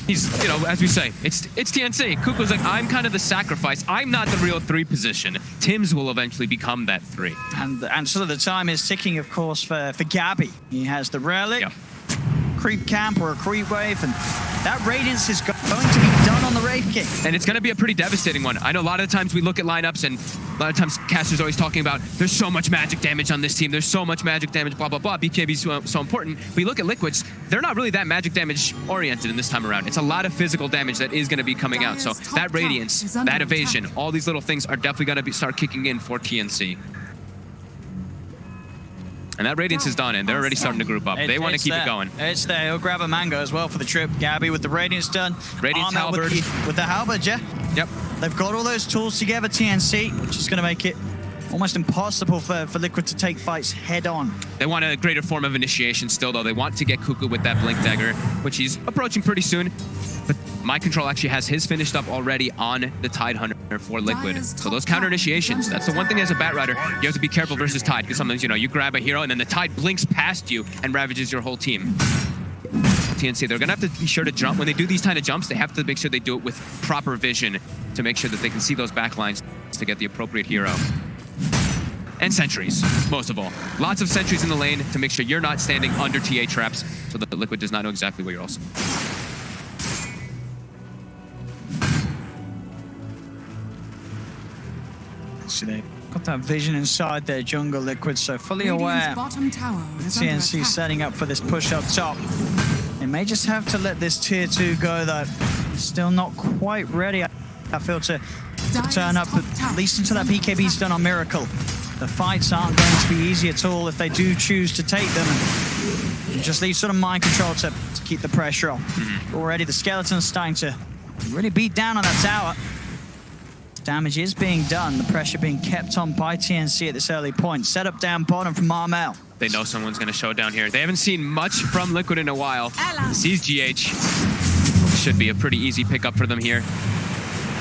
He's, you know, as we say, it's TNC. Cuckoo's like, I'm kind of the sacrifice. I'm not the real 3 position. Tim's will eventually become that 3. And sort of the time is ticking, of course, for Gabby. He has the Relic. Yep. Creep camp or a creep wave, and that Radiance is going to be done on the Wraith King. And it's going to be a pretty devastating one. I know a lot of the times we look at lineups and a lot of times casters always talking about there's so much magic damage on this team, there's so much magic damage, blah, blah, blah. BKB is so important. But you look at Liquids, they're not really that magic damage oriented in this time around. It's a lot of physical damage that is going to be coming out. So that Radiance, that evasion, all these little things are definitely going to start kicking in for TNC. And that Radiance is done, and they're already starting to group up. They want to keep it going. It's there. He'll grab a mango as well for the trip. Gabby with the Radiance done. Radiance Halberd. With the Halberd, yeah. Yep. They've got all those tools together, TNC, which is going to make it almost impossible for Liquid to take fights head on. They want a greater form of initiation still, though. They want to get Cuckoo with that Blink Dagger, which he's approaching pretty soon. But Mind Control actually has his finished up already on the Tidehunter for Liquid. So those counter initiations, that's the one thing as a Bat Rider, you have to be careful versus Tide, because sometimes, you know, you grab a hero and then the Tide blinks past you and ravages your whole team. TNC, they're going to have to be sure to jump. When they do these kind of jumps, they have to make sure they do it with proper vision to make sure that they can see those backlines to get the appropriate hero. And sentries, most of all. Lots of sentries in the lane to make sure you're not standing under TA traps so that the Liquid does not know exactly where you're also. So they've got that vision inside their jungle, Liquid, so fully aware. Bottom tower is under TNC attack. setting up for this push up top. They may just have to let this tier 2 go, though. Still not quite ready, I feel, to to turn up, at least until that BKB's done on Miracle. The fights aren't going to be easy at all if they do choose to take them. And just leave sort of mind control to keep the pressure off. Already the skeleton's starting to really beat down on that tower. Damage is being done, the pressure being kept on by TNC at this early point. Set up down bottom from Armel. They know someone's going to show down here. They haven't seen much from Liquid in a while. Sees GH. Should be a pretty easy pickup for them here.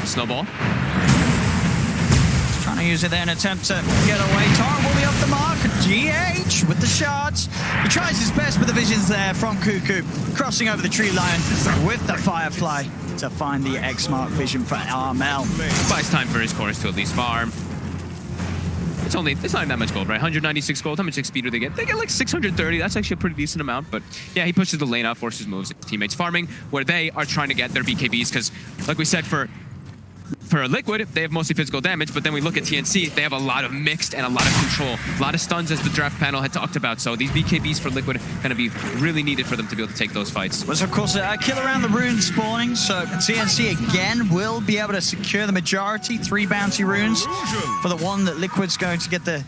Snowball. Just trying to use it there in an attempt to get away. Tar will be off the mark. GH with the shards. He tries his best, but the vision's there from Cuckoo. Crossing over the tree line with the Firefly to find the X-Mark vision for Armel. Buys time for his cores to at least farm. It's not even that much gold, right? 196 gold. How much XP do they get? They get like 630. That's actually a pretty decent amount. But yeah, he pushes the lane out, forces moves, teammates farming, where they are trying to get their BKBs. Because like we said, for Liquid, they have mostly physical damage, but then we look at TNC, they have a lot of mixed and a lot of control. A lot of stuns, as the draft panel had talked about. So these BKBs for Liquid are going to be really needed for them to be able to take those fights. Was of course a kill around the runes spawning, so TNC again will be able to secure the majority. 3 bounty runes for the one that Liquid's going to get the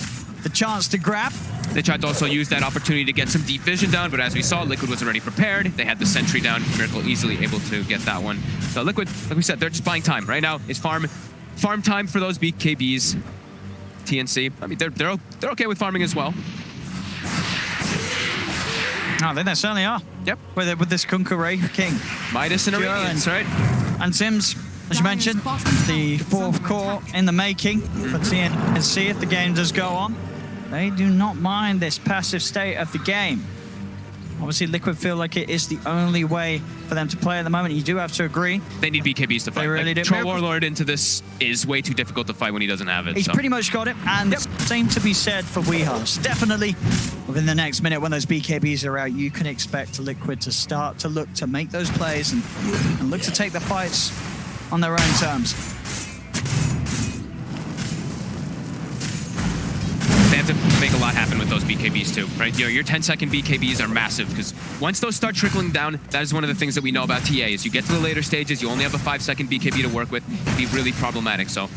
chance to grab. They tried to also use that opportunity to get some deep vision down, but as we saw, Liquid was already prepared. They had the sentry down. Miracle easily able to get that one. So Liquid, like we said, they're just buying time. Right now, it's farm time for those BKBs. TNC, I mean, they're okay with farming as well. I think they certainly are. Yep. With this Kunkka Ray King. Midas and Iranians, right? And Sims, as you mentioned, the 4th core in the making for TNC if the game does go on. They do not mind this passive state of the game. Obviously, Liquid feel like it is the only way for them to play at the moment. You do have to agree. They need BKBs to fight. They really do. Troll Warlord into this is way too difficult to fight when he doesn't have it. He's pretty much got it, and same to be said for Weehouse. Definitely, within the next minute when those BKBs are out, you can expect Liquid to start to look to make those plays and look to take the fights on their own terms. They have to make a lot happen with those BKBs too, right? Your 10-second BKBs are massive because once those start trickling down, that is one of the things that we know about TA is you get to the later stages, you only have a 5-second BKB to work with, it'd be really problematic. So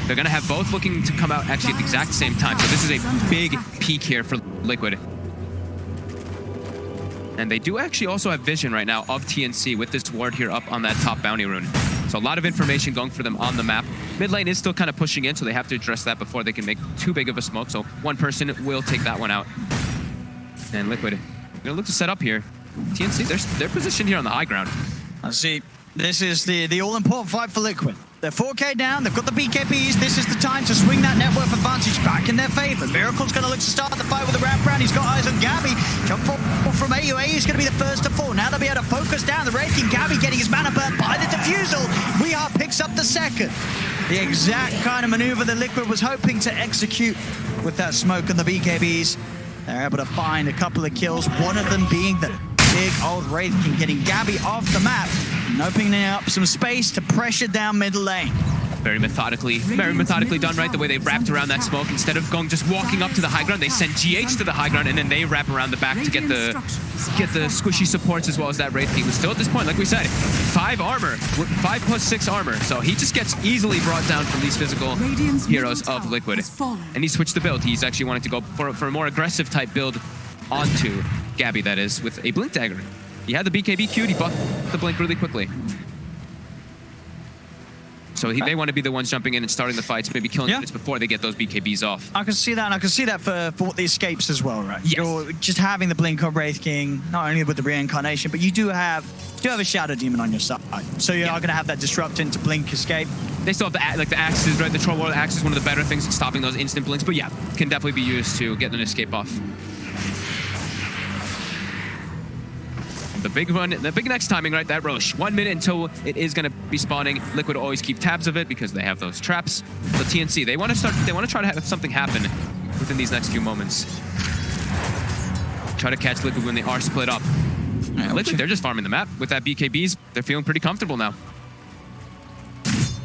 they're going to have both looking to come out actually at the exact same time. So this is a big peak here for Liquid. And they do actually also have vision right now of TNC with this ward here up on that top bounty rune. So a lot of information going for them on the map. Mid lane is still kind of pushing in, so they have to address that before they can make too big of a smoke. So one person will take that one out. And Liquid, gonna look to set up here. TNC, they're positioned here on the high ground. I see. This is the all-important fight for Liquid. They're 4K down, they've got the BKBs. This is the time to swing that net worth advantage back in their favor. Miracle's going to look to start the fight with a wrap round. He's got eyes on Gabby. Jump from AUA, he's going to be the first to fall. Now they'll be able to focus down the Wraith King. Gabby getting his mana burnt by the defusal. Weehaw picks up the second. The exact kind of maneuver that Liquid was hoping to execute with that smoke and the BKBs. They're able to find a couple of kills, one of them being the big old Wraith King, getting Gabby off the map and opening up some space to pressure down middle lane. Very methodically done, right? The way they wrapped around that smoke. Instead of just walking up to the high ground, they sent GH to the high ground, and then they wrap around the back to get the squishy supports as well as that Wraith King. But still at this point, like we said, 5 armor, 5 plus 6 armor. So he just gets easily brought down from these physical heroes of Liquid. And he switched the build. He's actually wanting to go for a more aggressive type build onto Gabby, that is, with a Blink Dagger. He had the BKB queued, he buffed the Blink really quickly. So they want to be the ones jumping in and starting the fights, maybe killing units before they get those BKBs off. I can see that, and I can see that for the escapes as well, right? Yes. You're just having the Blink on Wraith King, not only with the reincarnation, but you do have a Shadow Demon on your side. So you are going to have that disrupt into Blink escape. They still have the axes, right? The Troll Warlord axe is one of the better things at stopping those instant blinks, but yeah, can definitely be used to get an escape off. The big next timing, right? That Roche. 1 minute until it is going to be spawning. Liquid always keep tabs of it because they have those traps. So TNC, they want to try to have something happen within these next few moments. Try to catch Liquid when they are split up. Yeah, Liquid, they're just farming the map. With that BKBs, they're feeling pretty comfortable now.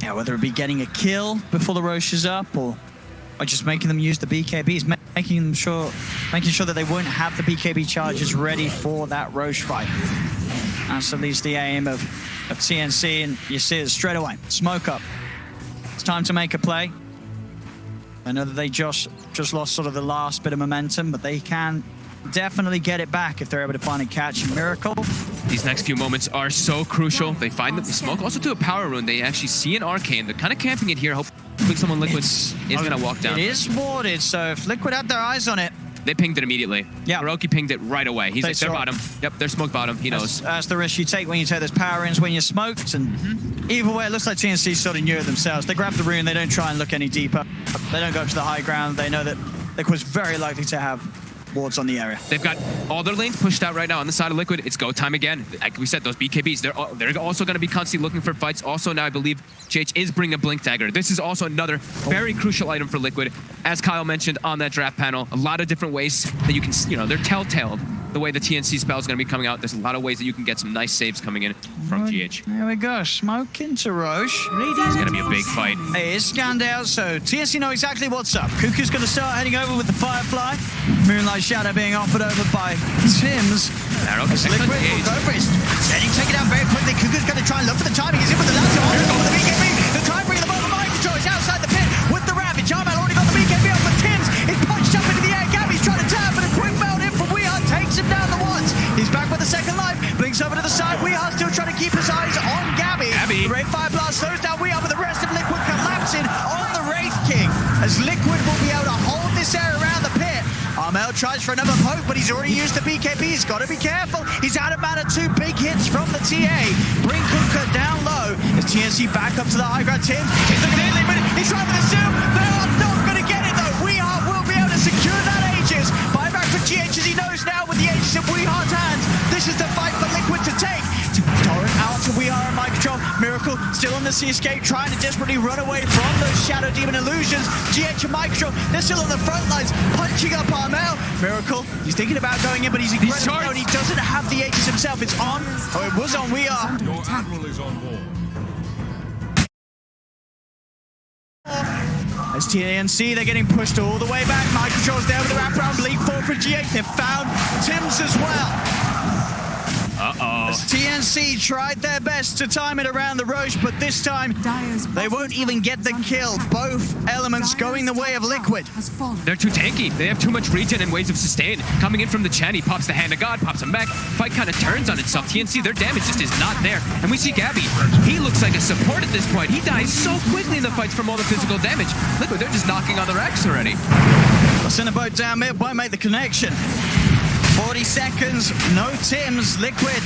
Yeah, whether it be getting a kill before the Roche is up or just making them use the BKBs, making sure that they won't have the BKB charges ready for that Roche fight. That's at least the aim of TNC, and you see it straight away. Smoke up. It's time to make a play. I know that they just lost sort of the last bit of momentum, but they can definitely get it back if they're able to find a catch. Miracle. These next few moments are so crucial. They find the smoke also to a power rune. They actually see an arcane. They're kind of camping it here. Hopefully someone Liquid is going to walk down. It is warded, so if Liquid had their eyes on it. They pinged it immediately. Yeah. Hiroki pinged it right away. He's like, they're bottom. Yep, they're smoke bottom. He knows. That's the risk you take when you take those power runes when you're smoked. And either way, it looks like TNC sort of knew it themselves. They grab the rune. They don't try and look any deeper. They don't go up to the high ground. They know that Liquid's very likely to have wards on the area. They've got all their lanes pushed out right now on the side of Liquid. It's go time again. Like we said, those BKBs, they're also going to be constantly looking for fights. Also now I believe GH is bringing a Blink Dagger. This is also another very crucial item for Liquid. As Kyle mentioned on that draft panel, a lot of different ways that you can, they're telltale. The way the TNC spell is going to be coming out, there's a lot of ways that you can get some nice saves coming in from GH. There we go. Smoke into Roche. It's going to be a big fight. It is scanned out, so TNC know exactly what's up. Cuckoo's going to start heading over with the Firefly. Moonlight Shadow being offered over by Tims. As Liquid will go for it. Getting taken out very quickly. Cuckoo's going to try and look for the timing. He's in with the lasso. With the BKB. The time bringing the ball. Mind control is outside the pit with the Ravage. Armel already got the BKB up, but Tims is punched up into the air. Gabby's trying to tap, but a quick melt in from Weehaw takes him down the ones. He's back with a second life. Blinks over to the side. Weehaw still trying to keep his eyes on Gabby. The Ray Fire Blast slows down Weehaw, but the rest of Liquid collapsing on the Wraith King. As Liquid will be able to hold this area around the pit. Armel tries for another poke, but he's already used the BKB. He's got to be careful. He's out of mana. 2 big hits from the TA. Bring Kuka down low. As TNC back up to the high ground. Tim is looking in, but he's trying for the zoom. They are not going to get it though. Weehaw will be able to secure that Aegis. Buyback for GH as he knows now with the Aegis in Weehaw's hands. This is the fight for Liquid to take. Torrent out to Weehaw and Mind Control. Miracle still on the sea escape, trying to desperately run away from those Shadow Demon illusions. GH and Mind Control, they're still on the front lines, punching up Armel. Miracle, he's thinking about going in, but he's incredibly low. He doesn't have the Aegis himself. It's on, or it was on Weehaw. Your admiral is on board. As TNC, they're getting pushed all the way back. Mind Control's there with the wraparound. Bleak forward for GH. They've found Tims as well. As TNC tried their best to time it around the Roche, but this time they won't even get the kill. Both elements going the way of Liquid. They're too tanky. They have too much regen and waves of sustain. Coming in from the Chen, he pops the Hand of God, pops him back. Fight kind of turns on itself. TNC, their damage just is not there. And we see Gabby. He looks like a support at this point. He dies so quickly in the fights from all the physical damage. Liquid, they're just knocking on the racks already. They'll send a boat down mid, won't make the connection. 40 seconds, no Tims. Liquid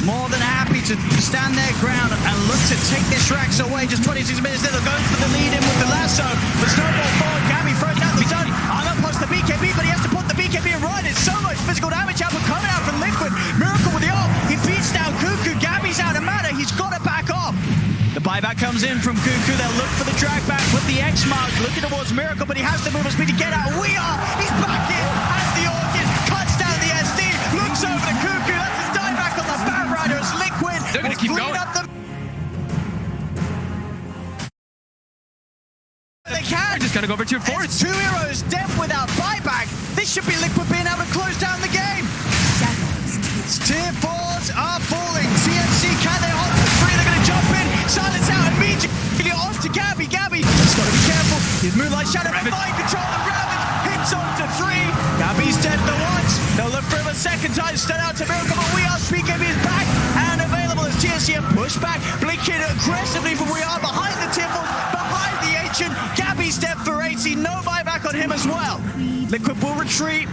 more than happy to stand their ground and look to take this Rax away. Just 26 minutes there, they'll go for the lead in with the lasso. The snowball forward, Gabby throws down the zone. Armel posts the BKB, but he has to put the BKB in right. It's so much physical damage output coming out from Liquid. Miracle with the ult. He beats down Cuckoo. Gabby's out of mana. He's got to back off. The buyback comes in from Cuckoo. They'll look for the drag back with the X mark, looking towards Miracle, but he has to move at speed to get out. He's back in as the Orchid cuts down the SD, looks over to Cuckoo. That's a dive back on the Bat Rider as Liquid. They're going to keep going. They can. They're just going to go over to your forwards. 2 heroes dead without buyback. This should be Liquid being able to close down the game. Tier 4s are falling. TNC, can they hold the 3? They're going to jump in. Silence out immediately off to Gabby. Gabby has got to be careful. His Moonlight Shadow with Mind Control. The Ravage hits on to 3. Gabby's dead the once. They'll look for him a second time. Start out to Miracle, but Weehaw BKB is back and available as TNC have pushed back. Blinking aggressively from Weehaw behind the tier 4s, behind the ancient. Gabby's dead for 80. No buyback on him as well. Liquid will retreat.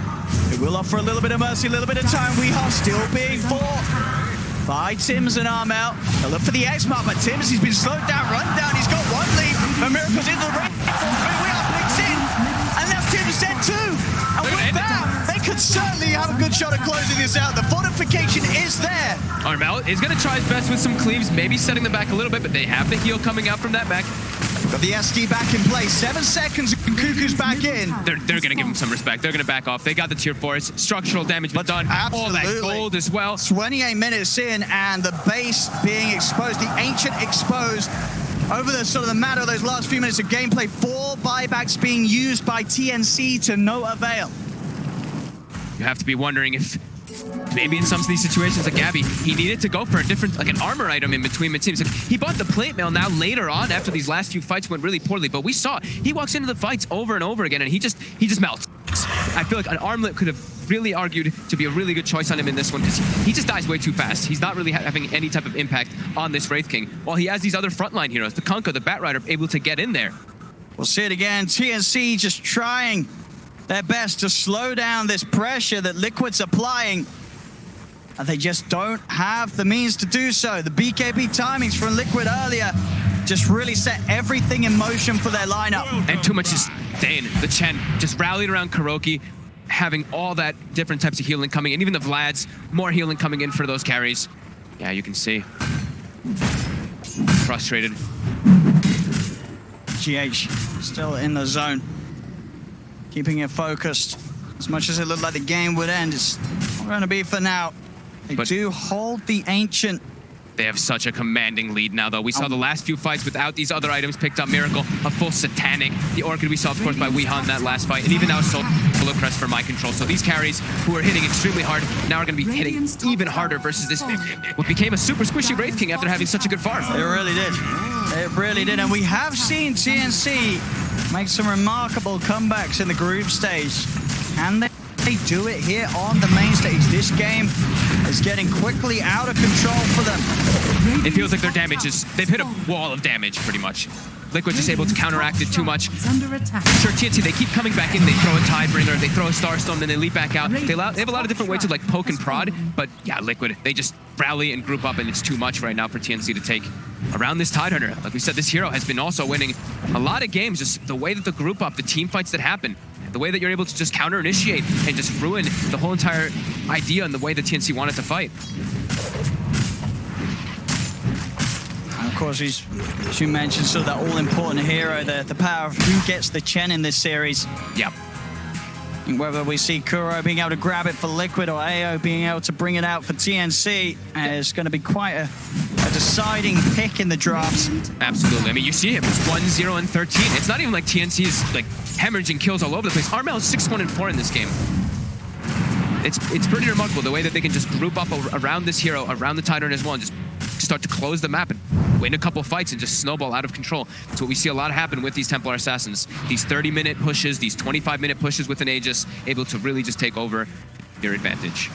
It will offer a little bit of mercy, a little bit of time. Weehaw still being fought by Tims and Armel. They'll look for the X mark, but Tims, he's been slowed down, run down. He's got one lead, but Miracle's into the ring. Weehaw blinks in, and that's Tims dead too. And with that, they could certainly have a good shot at closing this out. The fortification is there. Armel is going to try his best with some cleaves, maybe setting them back a little bit, but they have the heal coming out from that back. Got the SD back in place. 7 seconds and Cuckoo's back in. They're going to give him some respect. They're going to back off. They got the tier 4s. Structural damage was done. Absolutely. All that gold as well. 28 minutes in and the base being exposed. The Ancient exposed. Over the sort of the matter of those last few minutes of gameplay, 4 buybacks being used by TNC to no avail. You have to be wondering if maybe in some of these situations like Gabby, he needed to go for a different, like an armor item in between mid-teams. And he bought the plate mail now later on after these last few fights went really poorly. But we saw he walks into the fights over and over again and he just melts. I feel like an armlet could have really argued to be a really good choice on him in this one because he just dies way too fast. He's not really having any type of impact on this Wraith King. While he has these other frontline heroes, the Kunkka, the Batrider, able to get in there. We'll see it again. TNC just trying their best to slow down this pressure that Liquid's applying. And they just don't have the means to do so. The BKB timings from Liquid earlier just really set everything in motion for their lineup. And too much is staying. The Chen just rallied around Kuroki, having all that different types of healing coming in. Even the Vlads, more healing coming in for those carries. Yeah, you can see. Frustrated. GH still in the zone. Keeping it focused. As much as it looked like the game would end, it's not going to be for now. They do hold the Ancient. They have such a commanding lead now, though. We saw the last few fights without these other items picked up. Miracle, a full Satanic. The Orchid we saw, of course, by Weehan that last fight. And even now, Solo Crest for Mind Control. So these carries, who are hitting extremely hard, now are going to be hitting even harder versus this what became a super squishy Wraith King after having such a good farm. It really did. It really did. And we have seen TNC make some remarkable comebacks in the group stage. And they do it here on the main stage. This game is getting quickly out of control for them. It feels like their damage is... They've hit a wall of damage, pretty much. Liquid just able to counteract it too much. Sure, TNT, they keep coming back in. They throw a Tidebringer, they throw a Starstone, then they leap back out. They have a lot of different ways to like poke and prod, but yeah, Liquid, they just rally and group up, and it's too much right now for TNC to take around this Tidehunter. Like we said, this hero has been also winning a lot of games. Just the way that the group up, the team fights that happen, the way that you're able to just counter-initiate and just ruin the whole entire idea and the way that TNC wanted to fight. And of course, as you mentioned, still that all-important hero, the power of who gets the Chen in this series. Yep. And whether we see Kuro being able to grab it for Liquid or AO being able to bring it out for TNC is going to be quite a deciding pick in the drafts. Absolutely. I mean, you see him. It's 1-0 and 13. It's not even like TNC is like hemorrhaging kills all over the place. Armel is 6-1 and 4 in this game. It's pretty remarkable the way that they can just group up around this hero, around the Tidehunter as well, and just start to close the map and win a couple fights and just snowball out of control. That's what we see a lot happen with these Templar Assassins. These 30-minute pushes, these 25-minute pushes with an Aegis, able to really just take over your advantage.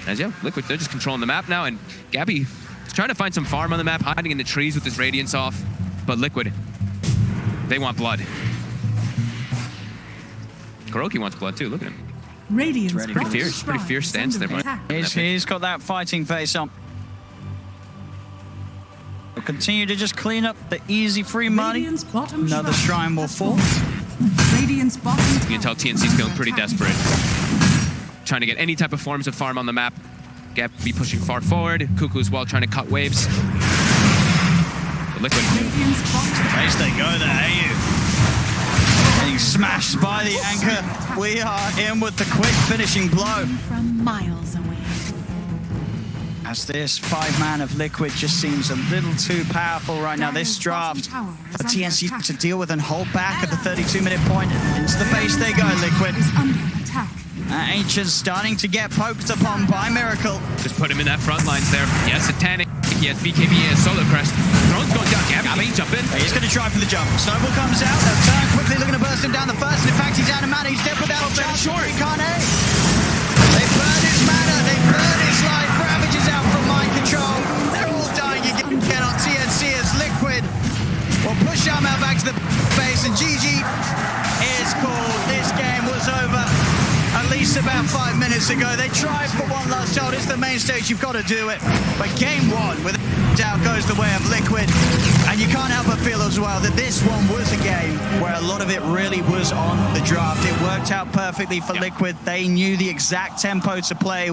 As yeah, Liquid, they're just controlling the map now, and Gabby is trying to find some farm on the map, hiding in the trees with his Radiance off, but Liquid, they want blood. Kuroki wants blood too, look at him. Radiance Pretty fierce stance there, but He's got that fighting face on. We'll continue to just clean up the easy free money. Another shrine will fall. Radiance bottom. You can tell TNC's feeling pretty desperate. Trying to get any type of forms of farm on the map. Gabby pushing far forward. Cuckoo as well, trying to cut waves. But Liquid. Nice they go there, AU. Getting smashed by the anchor. We are in with the quick finishing blow. From miles away. As this 5-man of Liquid just seems a little too powerful right now. This draft for TNC to deal with and hold back at the 32-minute point. Into the face they go, Liquid. Ancient's starting to get poked upon by Miracle. Just put him in that front lines there. He has Satanic, he has BKB, he has Solar Crest. Throne's going down. Gabby, jump in. He's going to try for the jump. Snowball comes out. They'll turn quickly, looking to burst him down the first. And in fact, he's out of mana. He's dead without a chance. He can't aim. They burn his mana. They burn his life. Ravages out from Mind Control. They're all dying again on TNC as Liquid will push Armel back to the base. And GG is called. This game was over at least about 5 minutes ago. They tried for one last shot. It's the main stage. You've got to do it. But game one, without doubt, goes the way of Liquid. And you can't help but feel as well that this one was a game where a lot of it really was on the draft. It worked out perfectly for Liquid. They knew the exact tempo to play.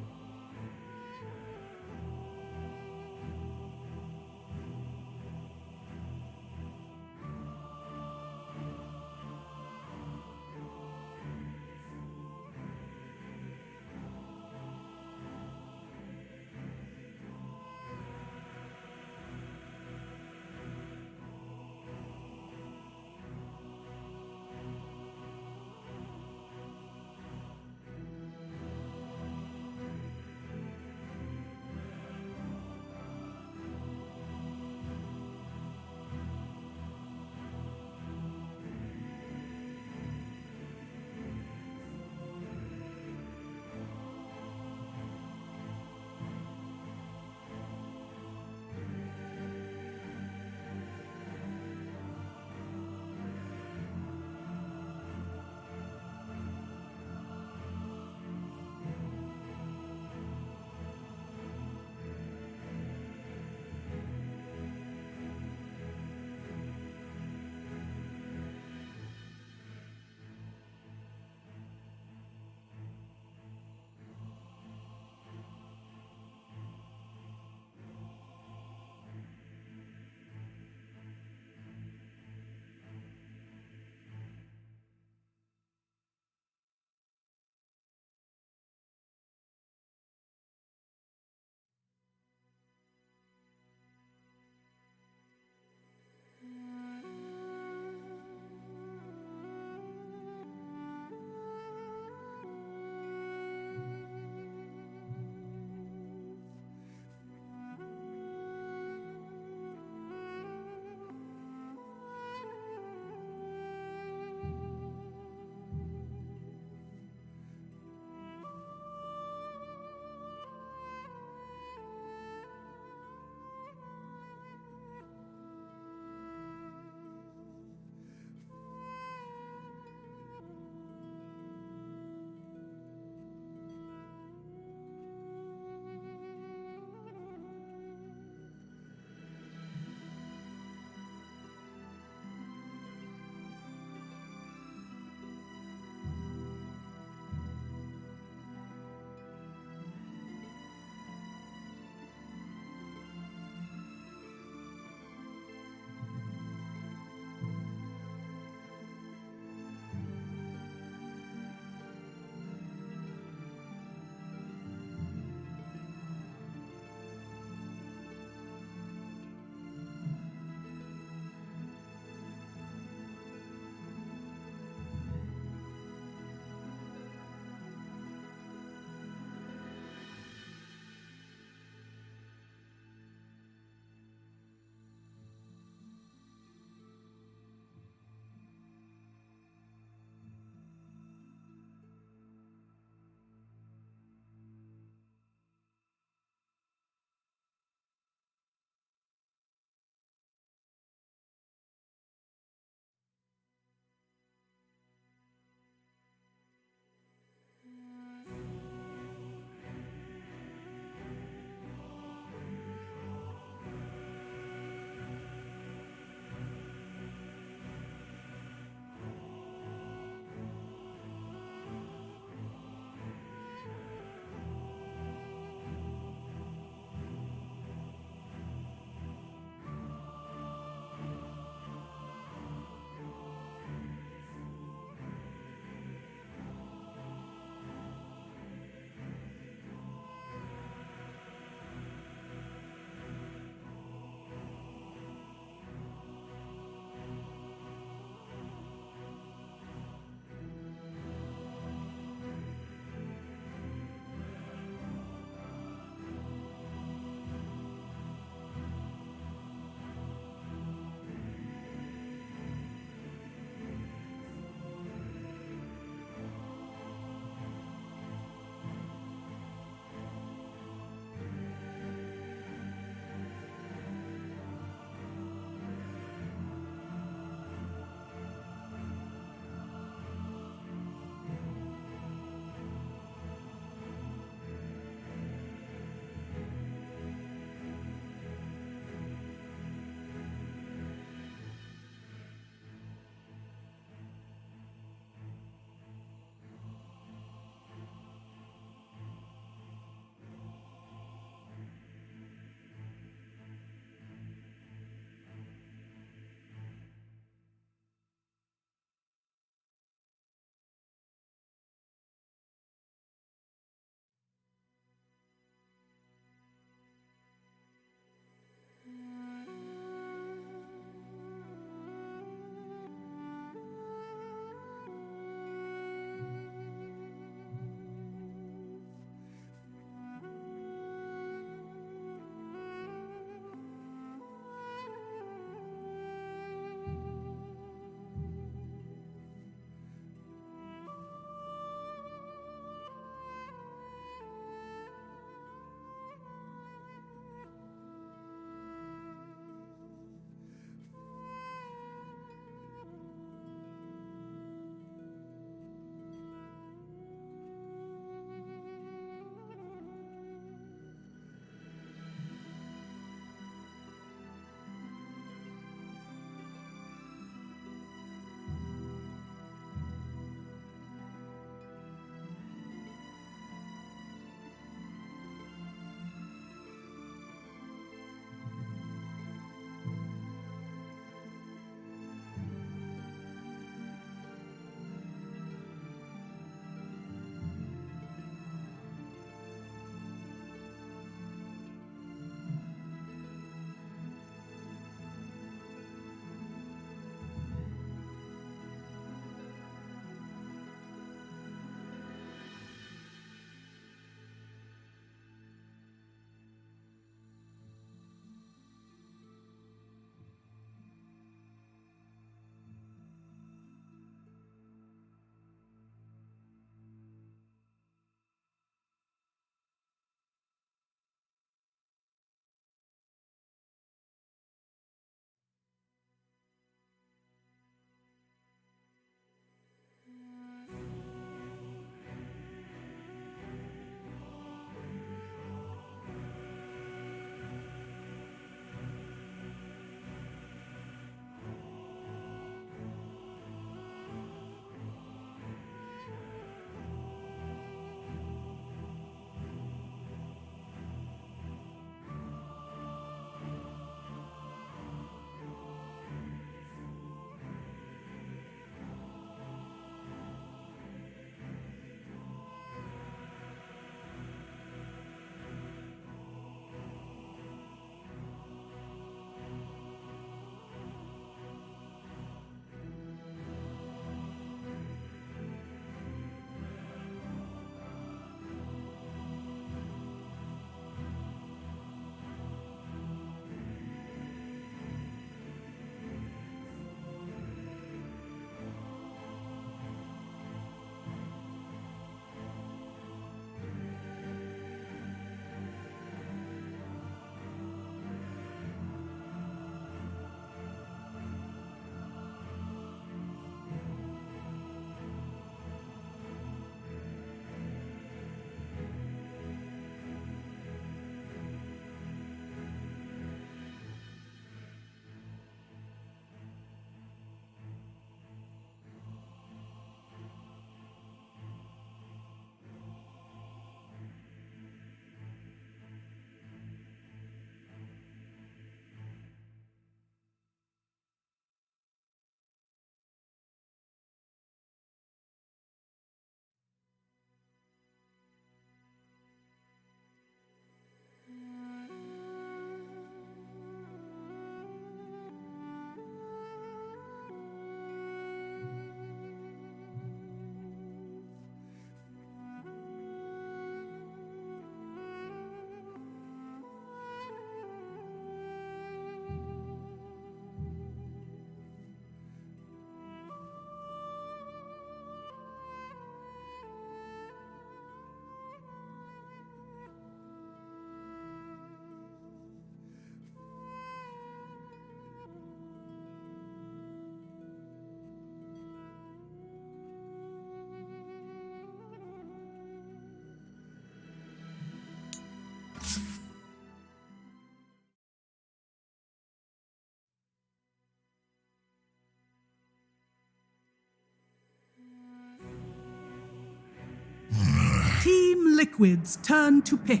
Liquid's turn to pick.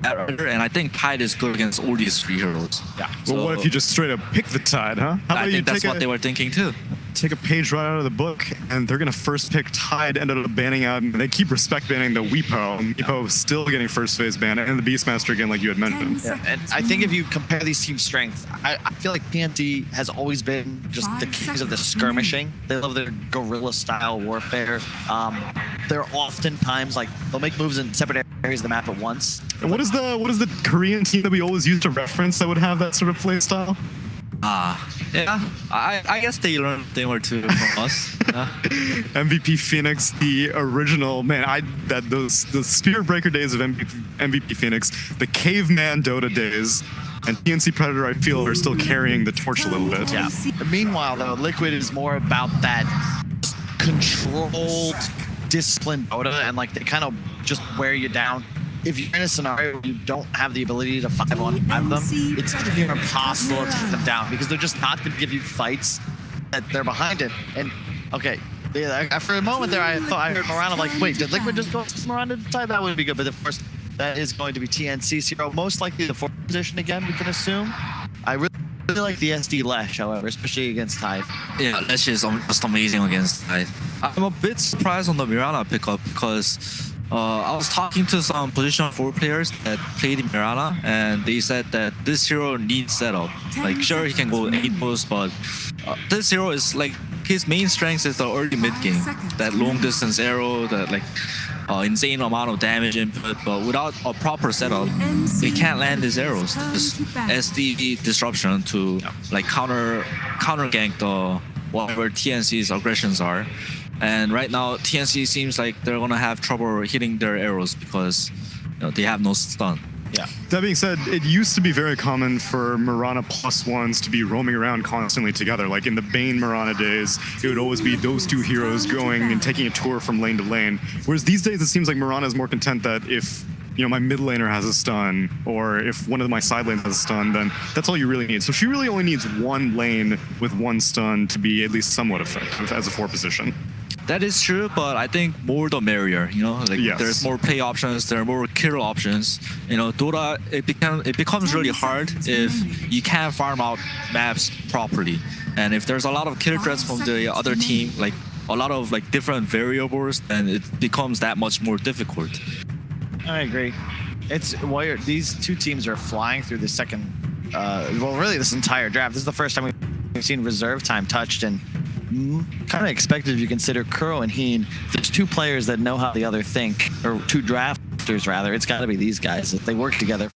And I think Tide is good against all these three heroes. Yeah. Well, what if you just straight up pick the Tide, huh? How I about you think that's take what they were thinking too. take a page right out of the book, and they're gonna first pick Tide, ended up banning out, and they keep respect banning the Weepo, and Weepo is still getting first phase ban, and the Beastmaster again, like you had mentioned. Yeah, and I think if you compare these team strengths, I feel like TNT has always been just the kings of the skirmishing. They love their guerrilla style warfare. They're oftentimes like they'll make moves in separate areas of the map at once. And what is the Korean team that we always used to reference that would have that sort of play style? Yeah, I guess they learned a thing or two from us. Yeah. MVP Phoenix, the original man. The Spirit Breaker days of MVP Phoenix, the Caveman Dota days, and TNC Predator, I feel, are still carrying the torch a little bit. Yeah. Meanwhile, though, Liquid is more about that controlled, disciplined Dota, and like they kind of just wear you down. If you're in a scenario where you don't have the ability to 5-on-5 them, it's near impossible to take them down because they're just not going to give you fights that they're behind it. And okay, yeah, for a moment there, I thought I heard Mirana like, wait, did Liquid just go to Mirana side? That would be good, but of course, that is going to be TNC 0. Most likely the 4th position again, we can assume. I really like the SD Lash, however, especially against Tide. Yeah, Lash is just amazing against Tide. I'm a bit surprised on the Mirana pickup because I was talking to some position 4 players that played in Mirana, and they said that this hero needs setup. Like, sure, he can go 8 post, but this hero is like, his main strength is the early mid game. That long distance arrow, that like insane amount of damage input, but without a proper setup, they can't land these arrows. Just SD disruption to like counter gank the whatever TNC's aggressions are. And right now, TNC seems like they're gonna have trouble hitting their arrows because they have no stun. Yeah. That being said, it used to be very common for Mirana +1s to be roaming around constantly together. Like in the Bane Mirana days, it would always be those two heroes going and taking a tour from lane to lane. Whereas these days, it seems like Mirana is more content that if my mid laner has a stun, or if one of my side lanes has a stun, then that's all you really need. So she really only needs one lane with one stun to be at least somewhat effective as a 4 position. That is true, but I think more the merrier. Like yes. There's more play options, there are more kill options. Dota it becomes really hard if you can't farm out maps properly, and if there's a lot of kill threats from the other team, like a lot of like different variables, then it becomes that much more difficult. I agree. These two teams are flying through the second, well, really this entire draft. This is the first time we've seen reserve time touched, and kind of expected if you consider Kuro and Heen. There's 2 players that know how the other think, or 2 drafters rather. It's got to be these guys. If they work together.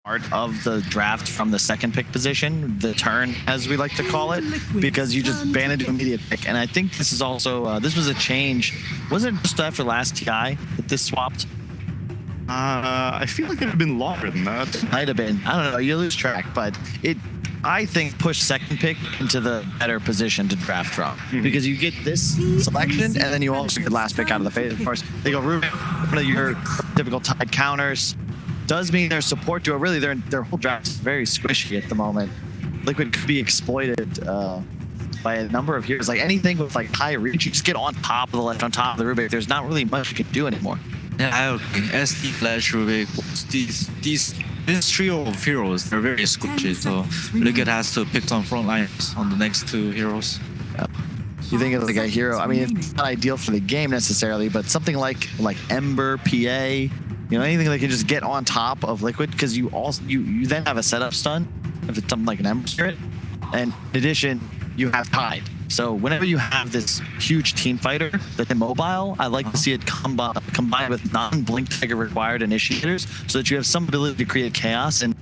Part of the draft from the second pick position, the turn as we like to call it, because you just ban into immediate pick. And I think this is also this was a change. Wasn't it just after last TI that this swapped? I feel like it had been longer than that. Might have been. I don't know. You lose track, but it, I think, pushed second pick into the better position to draft from, because you get this selection, and then you also get last pick out of the phase. Of course, they go Ruben, one of your typical Tide counters. Does mean their support duo, really their whole draft is very squishy at the moment. Liquid could be exploited by a number of heroes. Like anything with like high reach, you just get on top of the ledge, on top of the Rubik. There's not really much you can do anymore. Yeah, I agree. SD Flash, Rubik, this trio of heroes, they're very squishy, so Liquid has to pick some front lines on the next 2 heroes. You think of like a hero, I mean, it's not ideal for the game necessarily, but something like Ember, PA, anything that can just get on top of Liquid, because you then have a setup stun if it's something like an Ember Spirit, and in addition you have Tide. So whenever you have this huge team fighter that's immobile, I like to see it combined with non-blink trigger required initiators, so that you have some ability to create chaos. And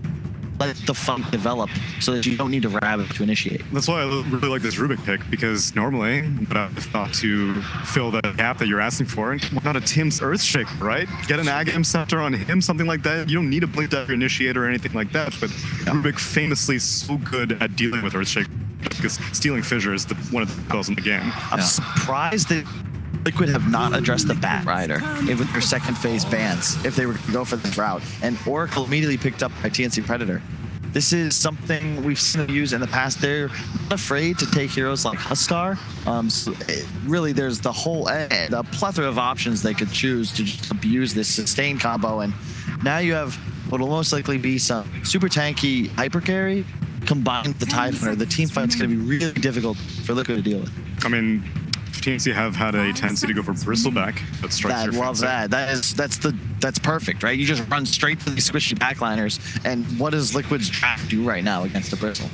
let the fight develop so that you don't need to Rabbit to initiate. That's why I really like this Rubik pick, because normally what I've thought to fill the gap that you're asking for, why not a Tim's Earthshaker, right? Get an Aghanim Scepter on him, something like that. You don't need a Blink Dagger Initiator or anything like that, but Rubik famously so good at dealing with Earthshaker, because stealing Fissure is one of the spells in the game. I'm surprised that Liquid have not addressed the Bat Rider with their second phase bans if they were to go for this route. And Oracle immediately picked up by TNC Predator. This is something we've seen them use in the past. They're not afraid to take heroes like Huskar. Really, there's the whole a plethora of options they could choose to just abuse this sustain combo. And now you have what will most likely be some super tanky hyper carry combined with the Tide Hunter. The team fight's going to be really difficult for Liquid to deal with. I mean, TNC have had a tendency to go for Bristleback. That strikes I your love fancy. that's perfect, right? You just run straight to these squishy backliners. And what does Liquid's draft do right now against the Bristle?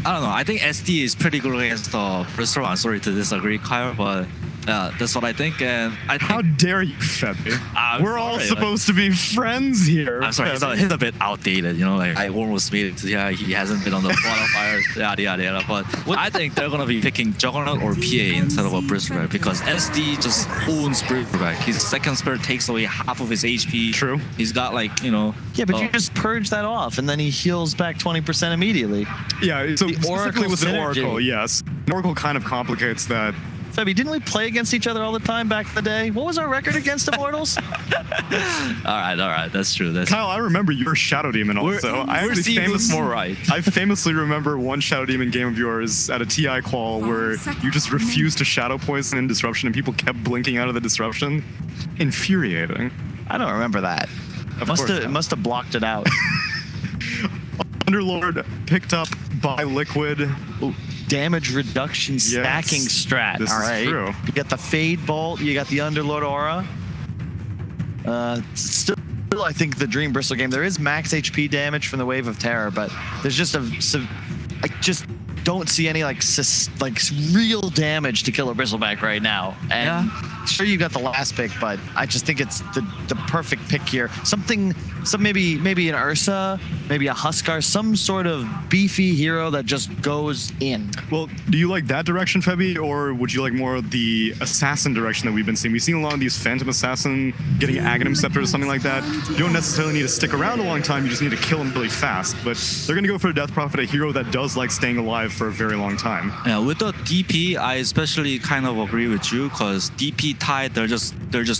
I don't know. I think SD is pretty good against the Bristol. I'm sorry to disagree, Kyle, but that's what I think. And I think, how dare you, Febby? We're all supposed to be friends here. I'm sorry, he's a bit outdated. You know, like I almost made it to he hasn't been on the qualifiers, yada yada yada. But I think they're gonna be picking Juggernaut or PA instead of a Bristleback, because SD just owns Bristleback. His second spirit takes away half of his HP. True. He's got like, you know. Yeah, but you just purge that off, and then he heals back 20% immediately. Yeah, so specifically with the synergy. Oracle, yes. Oracle kind of complicates that. Febby, didn't we play against each other all the time back in the day? What was our record against Immortals? All right, that's true. Kyle, I remember your Shadow Demon also. I famously remember one Shadow Demon game of yours at a TI call where you just refused to Shadow Poison in Disruption and people kept blinking out of the Disruption. Infuriating. I don't remember that. Must have blocked it out. Underlord picked up by Liquid. Ooh, damage reduction stacking strat. This is true. You got the Fade Bolt, you got the Underlord Aura. Still, I think the Dream Bristle game, there is max HP damage from the Wave of Terror, but there's just I just don't see any like real damage to kill a Bristleback right now. And sure, you got the last pick, but I just think it's the perfect pick here. Maybe an Ursa, maybe a Huskar, some sort of beefy hero that just goes in. Well, do you like that direction, Febby, or would you like more of the assassin direction that we've been seeing? We've seen a lot of these Phantom Assassin getting Aghanim Scepter or something like that. You don't necessarily need to stick around a long time, you just need to kill him really fast. But they're going to go for a Death Prophet, a hero that does like staying alive for a very long time. Yeah, with the DP, I especially kind of agree with you, because DP Tide, they're just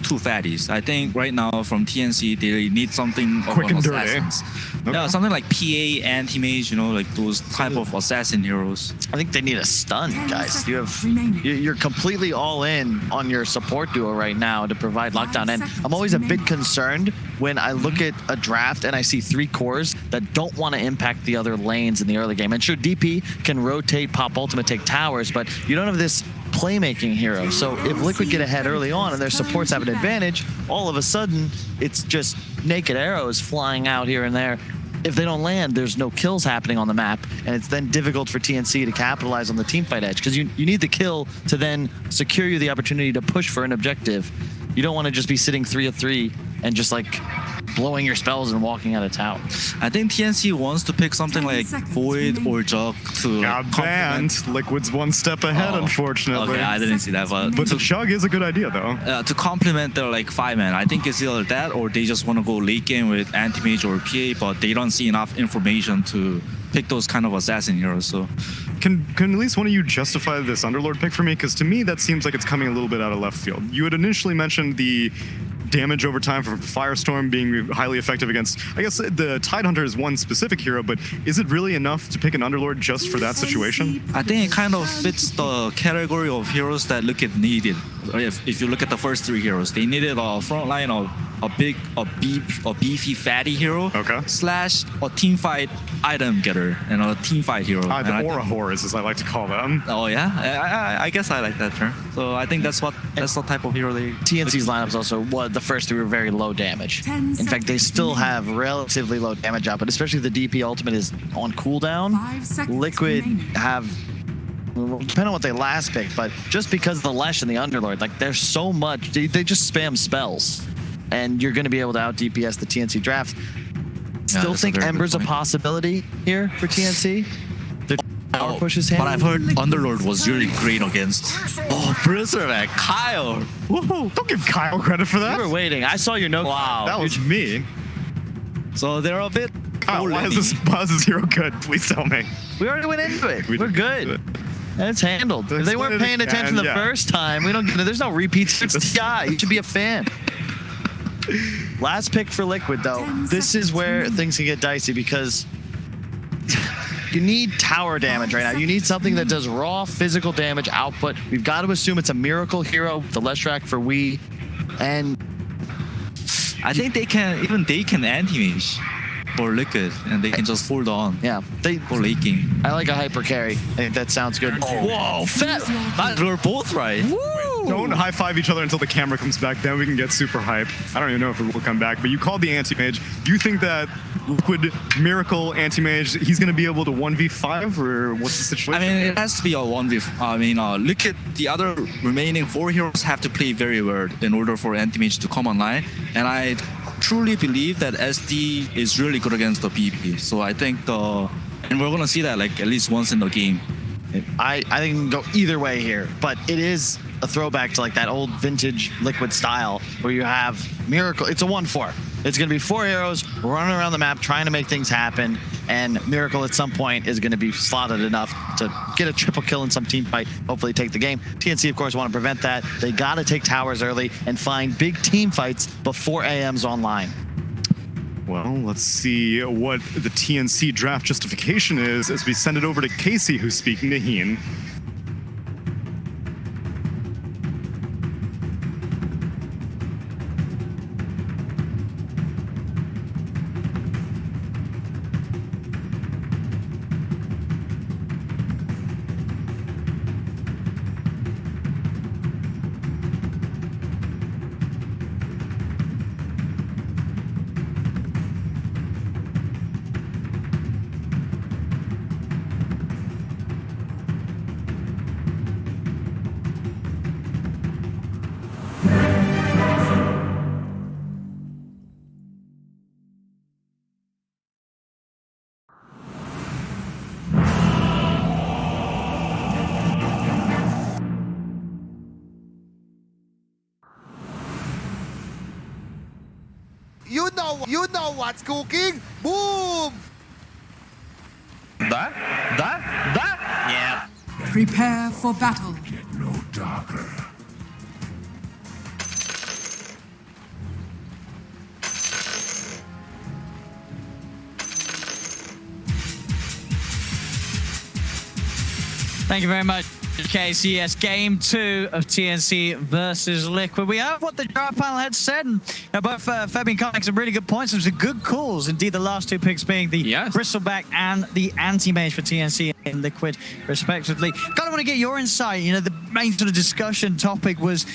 too fatties. I think right now from TNC, they need something quick and dirty. Assassins. Okay. Yeah, something like PA, Anti-Mage, you know, like those type of assassin heroes. I think they need a stun, guys. You're completely all in on your support duo right now to provide lockdown. And I'm always a bit concerned when I look at a draft and I see 3 cores that don't want to impact the other lanes in the early game. And sure, DP can rotate, pop ultimate, take towers, but you don't have this playmaking hero. So if Liquid get ahead early on and their supports have an advantage, all of a sudden it's just naked arrows flying out here and there. If they don't land, there's no kills happening on the map, and it's then difficult for TNC to capitalize on the teamfight edge, because you need the kill to then secure you the opportunity to push for an objective. You don't want to just be sitting 3 of 3 and just like blowing your spells and walking out of town. I think TNC wants to pick something like Void or Jug to got banned. Liquid's one step ahead, unfortunately. Okay, I didn't see that, but the Jug is a good idea though. To complement their like 5-man, I think it's either that or they just want to go late game with Anti-Mage or PA, but they don't see enough information to pick those kind of assassin heroes. So can at least one of you justify this Underlord pick for me? Because to me that seems like it's coming a little bit out of left field. You had initially mentioned the damage over time from Firestorm being highly effective against, I guess the Tide Hunter is one specific hero, but is it really enough to pick an Underlord just for that situation? I think it kind of fits the category of heroes that Liquid needed. If you look at the first 3 heroes, they needed a frontline of a beefy fatty hero slash a teamfight item getter and a teamfight hero. The Aura Whores, as I like to call them. Oh yeah, I guess I like that term. So I think that's the type of hero they. TNC's lineups also, the first 3 were very low damage. In fact, they still have relatively low damage output, especially if the DP ultimate is on cooldown. Liquid have, depending on what they last picked, but just because of the Lesh and the Underlord, like there's so much, they just spam spells, and you're going to be able to out DPS the TNC draft. still that's a think very good Ember's a point. possibility here for TNC. The power pushes him. But I've heard Underlord was really great against. Oh, Bristleback, Kyle. Woohoo! Don't give Kyle credit for that. You were waiting. I saw your note. Wow. That was me. So they're a bit. Kyle, why is this hero good? Please tell me. We already went into it. We're good. It's handled. If they weren't Explain it paying attention again, the yeah. first time, we don't. There's no repeats. It's TI. You should be a fan. Last pick for Liquid, though. This is where things can get dicey because you need tower damage right now. You need something that does raw physical damage output. We've got to assume it's a miracle hero, the Leshrac for we, and I think they can anti-mage for Liquid, and they can just hold on. yeah, For laking. I like a hyper carry. I think that sounds good. Whoa, fat! We're both right. Don't high five each other until the camera comes back. Then we can get super hype. I don't even know if it will come back. But you called the anti-mage. Do you think that Liquid Miracle anti-mage, he's going to be able to 1v5, or what's the I situation? mean, it has to be a 1v. I mean, Liquid, the other remaining 4 heroes have to play very well in order for anti-mage to come online. And I truly believe that SD is really good against the PvP. So I think and we're gonna see that like at least once in the game. I think it can go either way here, but it is a throwback to like that old vintage Liquid style where you have Miracle. It's a 1-4. It's going to be 4 heroes running around the map trying to make things happen, and Miracle at some point is going to be slotted enough to get a triple kill in some team fight, hopefully take the game. TNC, of course, want to prevent that. They got to take towers early and find big team fights before AM's online. Well, let's see what the TNC draft justification is as we send it over to Casey, who's speaking to Heen. You know what's cooking? Boom! Yeah. Prepare for battle. No darker. Thank you very much, Casey. Yes, game 2 of TNC versus Liquid. We have what the draft panel had said, and both Fabi and Kyle make some really good points. Some good calls. Indeed, the last 2 picks being the Bristleback and the anti-mage for TNC and Liquid, respectively. Kind of want to get your insight. You know, the main sort of discussion topic was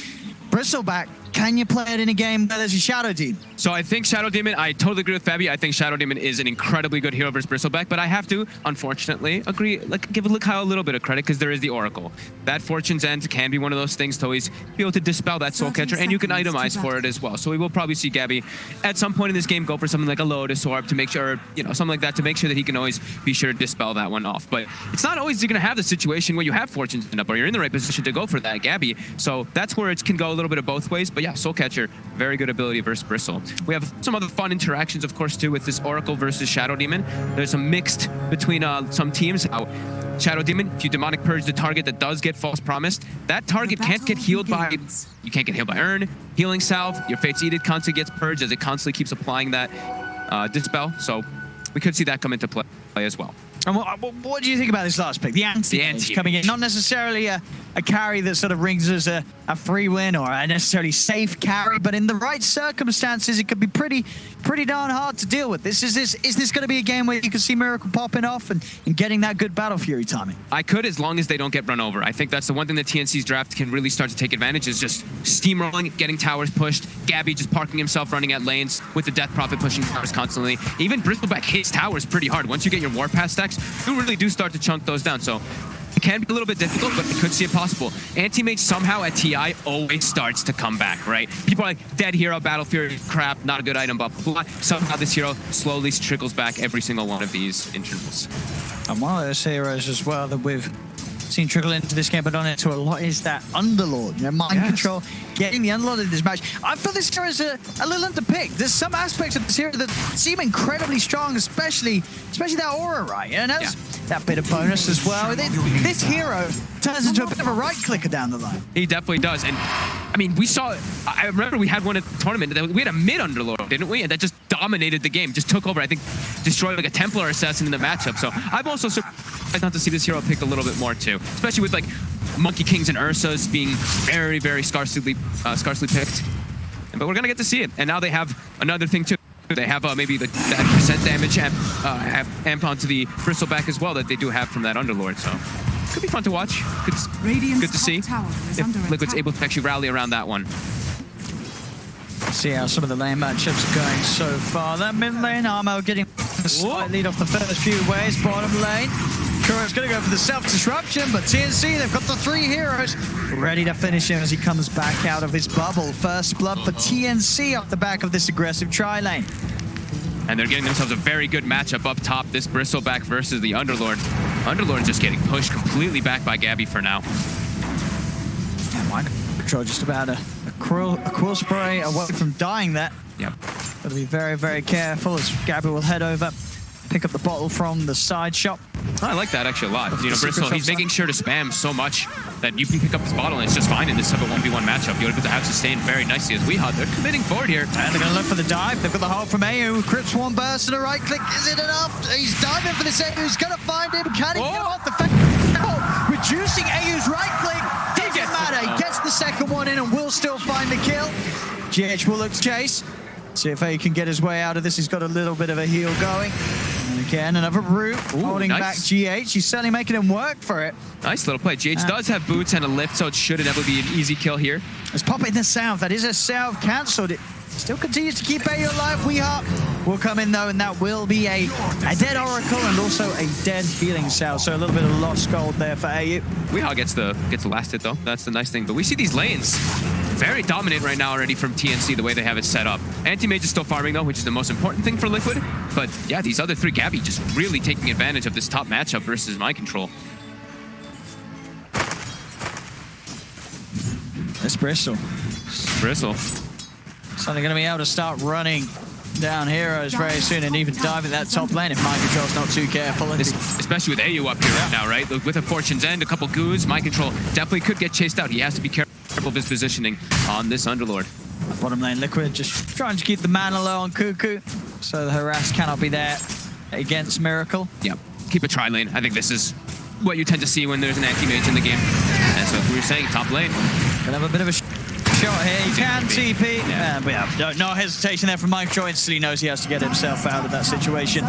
Bristleback. Can you play it in a game where there's a Shadow Demon? So I think Shadow Demon, I totally agree with Fabi. I think Shadow Demon is an incredibly good hero versus Bristleback, but I have to, unfortunately, agree, give Kyle a little bit of credit because there is the Oracle. That Fortune's End can be one of those things to always be able to dispel that Soul Catcher, and you can itemize for it as well. So we will probably see Gabby at some point in this game go for something like a Lotus Orb to make sure, you know, something like that to make sure that he can always be sure to dispel that one off. But it's not always you're going to have the situation where you have Fortune's End up or you're in the right position to go for that Gabby. So that's where it can go a little bit of both ways. But yeah, Soul Catcher, very good ability versus Bristle. We have some other fun interactions, of course, too, with this Oracle versus Shadow Demon. There's some mixed between some teams. How Shadow Demon, if you demonic purge the target that does get false promised, that target can't get healed by, you can't get healed by Urn, Healing Salve, your Fate's Edict constantly gets purged as it constantly keeps applying that dispel. So we could see that come into play as well. And what do you think about this last pick? The anti coming in, not necessarily a carry that sort of rings us a free win or a necessarily safe carry, but in the right circumstances, it could be pretty darn hard to deal with. Is this going to be a game where you can see Miracle popping off and getting that good Battle Fury timing? I could, as long as they don't get run over. I think that's the one thing that TNC's draft can really start to take advantage is just steamrolling, getting towers pushed, Gabby just parking himself, running at lanes with the Death Prophet pushing towers constantly. Even Bristleback hits towers pretty hard. Once you get your Warpath stacks, you really do start to chunk those down. So It can be a little bit difficult, but I could see it possible. Anti-Mage somehow at TI always starts to come back, right? People are like, dead hero, Battle Fury, crap, not a good item, blah, blah, blah. Somehow this hero slowly trickles back every single one of these intervals. And one of those heroes as well that we've seen trickle into this game, but on into a lot, is that Underlord. You know, mind control, getting the Underlord in this match. I feel this hero is a little underpicked. There's some aspects of this hero that seem incredibly strong, especially that aura, right? And that's that bit of bonus as well. This hero turns into a bit of a right clicker down the line. He definitely does. And I mean, I remember we had one at the tournament. We had a mid Underlord, didn't we? And that just dominated the game, just took over. I think destroyed like a Templar assassin in the matchup. So I'm also surprised not to see this hero picked a little bit more too, especially with like Monkey Kings and Ursas being very, very scarcely picked. But we're gonna get to see it. And now they have another thing too. They have maybe that percent damage amp onto the Bristleback as well that they do have from that Underlord. So could be fun to watch. Good to see if Liquid's able to actually rally around that one. See how some of the lane matchups are going so far. That mid lane, Armo getting a slight lead off the first few waves. Bottom lane, Kuro's going to go for the self-disruption, but TNC, they've got the 3 heroes ready to finish him as he comes back out of his bubble. First blood for TNC off the back of this aggressive tri-lane. And they're getting themselves a very good matchup up top, this Bristleback versus the Underlord. Underlord just getting pushed completely back by Gabby for now. Yeah, mind control just about a quill spray away from dying there. Yep. Got to be very, very careful as Gabby will head over, pick up the bottle from the side shop. I like that actually a lot. You know, Bristol, he's making sure to spam so much that you can pick up this bottle and it's just fine in this type of 1v1 matchup. You're able to have sustained very nicely as Weehawk. They're committing forward here. And they're going to look for the dive. They've got the hold from AU. Crypt Swarm burst and a right click. Is it enough? He's diving for this AU. He's going to find him. Can he get off the fence? Reducing AU's right click. Doesn't matter. He gets the second one in and will still find the kill. GH will look to chase. See if he can get his way out of this. He's got a little bit of a heal going. And again, another root holding back GH. He's certainly making him work for it. Nice little play. GH does have boots and a lift, so it should inevitably be an easy kill here. Let's pop it in the south. That is a south cancelled. It still continues to keep AU alive. Weehawk will come in though, and that will be a dead Oracle and also a dead healing cell. So a little bit of lost gold there for AU. Weehawk gets the last hit though. That's the nice thing. But we see these lanes very dominant right now already from TNC, the way they have it set up. Anti-Mage is still farming though, which is the most important thing for Liquid. But yeah, these other 3, Gabby just really taking advantage of this top matchup versus mind control. That's Bristol. Suddenly going to be able to start running down heroes very soon and even diving that top lane if mind control's not too careful. Especially with AU up here right now, right? With a Fortune's End, a couple goos, mind control definitely could get chased out. He has to be careful of his positioning on this Underlord. Bottom lane Liquid just trying to keep the mana low on Cuckoo so the harass cannot be there against Miracle. Yep, keep a tri-lane. I think this is what you tend to see when there's an anti-mage in the game. And so we were saying, top lane. Gonna have a bit of a shot here. He can TP. Yeah. But yeah, no hesitation there from Mike Joy. Instantly knows he has to get himself out of that situation.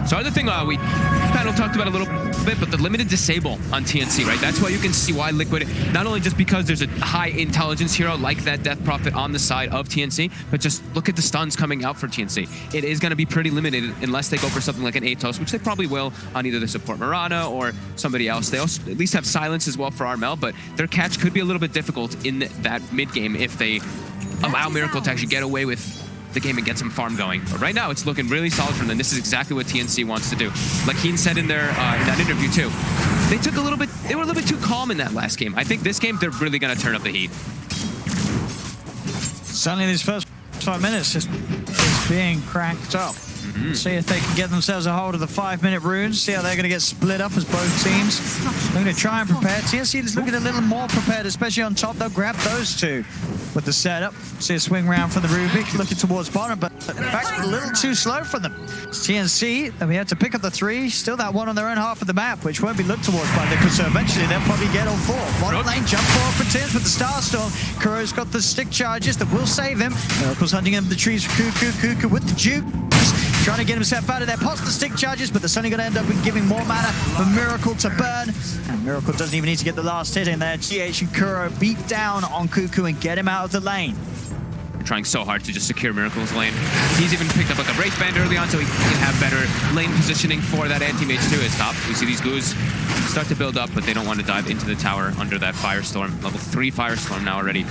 So other thing we panel talked about a little bit, but the limited disable on TNC, right? That's why you can see why Liquid, not only just because there's a high intelligence hero like that Death Prophet on the side of TNC, but just look at the stuns coming out for TNC. It is going to be pretty limited unless they go for something like an Atos, which they probably will on either the support Mirana or somebody else. They also at least have silence as well for Armel, but their catch could be a little bit difficult in that mid game if they allow Miracle to actually get away with the game and get some farm going. But right now, it's looking really solid for them. This is exactly what TNC wants to do. Like Keen said in their in that interview too, they were a little bit too calm in that last game. I think this game, they're really going to turn up the heat. Suddenly, these first 5 minutes is being cranked up. See if they can get themselves a hold of the 5-minute runes. See how they're going to get split up as both teams. They're going to try and prepare. TNC is looking a little more prepared, especially on top. They'll grab those two with the setup. See a swing round for the Rubik, looking towards bottom, but in fact, a little too slow for them. It's TNC, and we had to pick up the 3. Still that one on their own half of the map, which won't be looked towards by Liquid, so eventually they'll probably get all 4. Bottom lane, jump forward for Tims with the Starstorm. Kuro's got the stick charges that will save him. Miracle's hunting him the trees for Cuckoo with the juke. Trying to get himself out of there, pops the stick charges, but they're suddenly going to end up giving more mana for Miracle to burn. And Miracle doesn't even need to get the last hit in there. GH and Kuro beat down on Cuckoo and get him out of the lane. trying so hard to just secure Miracle's lane. He's even picked up like a Wraith Band early on so he can have better lane positioning for that anti-mage too. His top, we see these goos start to build up, but they don't want to dive into the tower under that Firestorm. Level 3 Firestorm now already.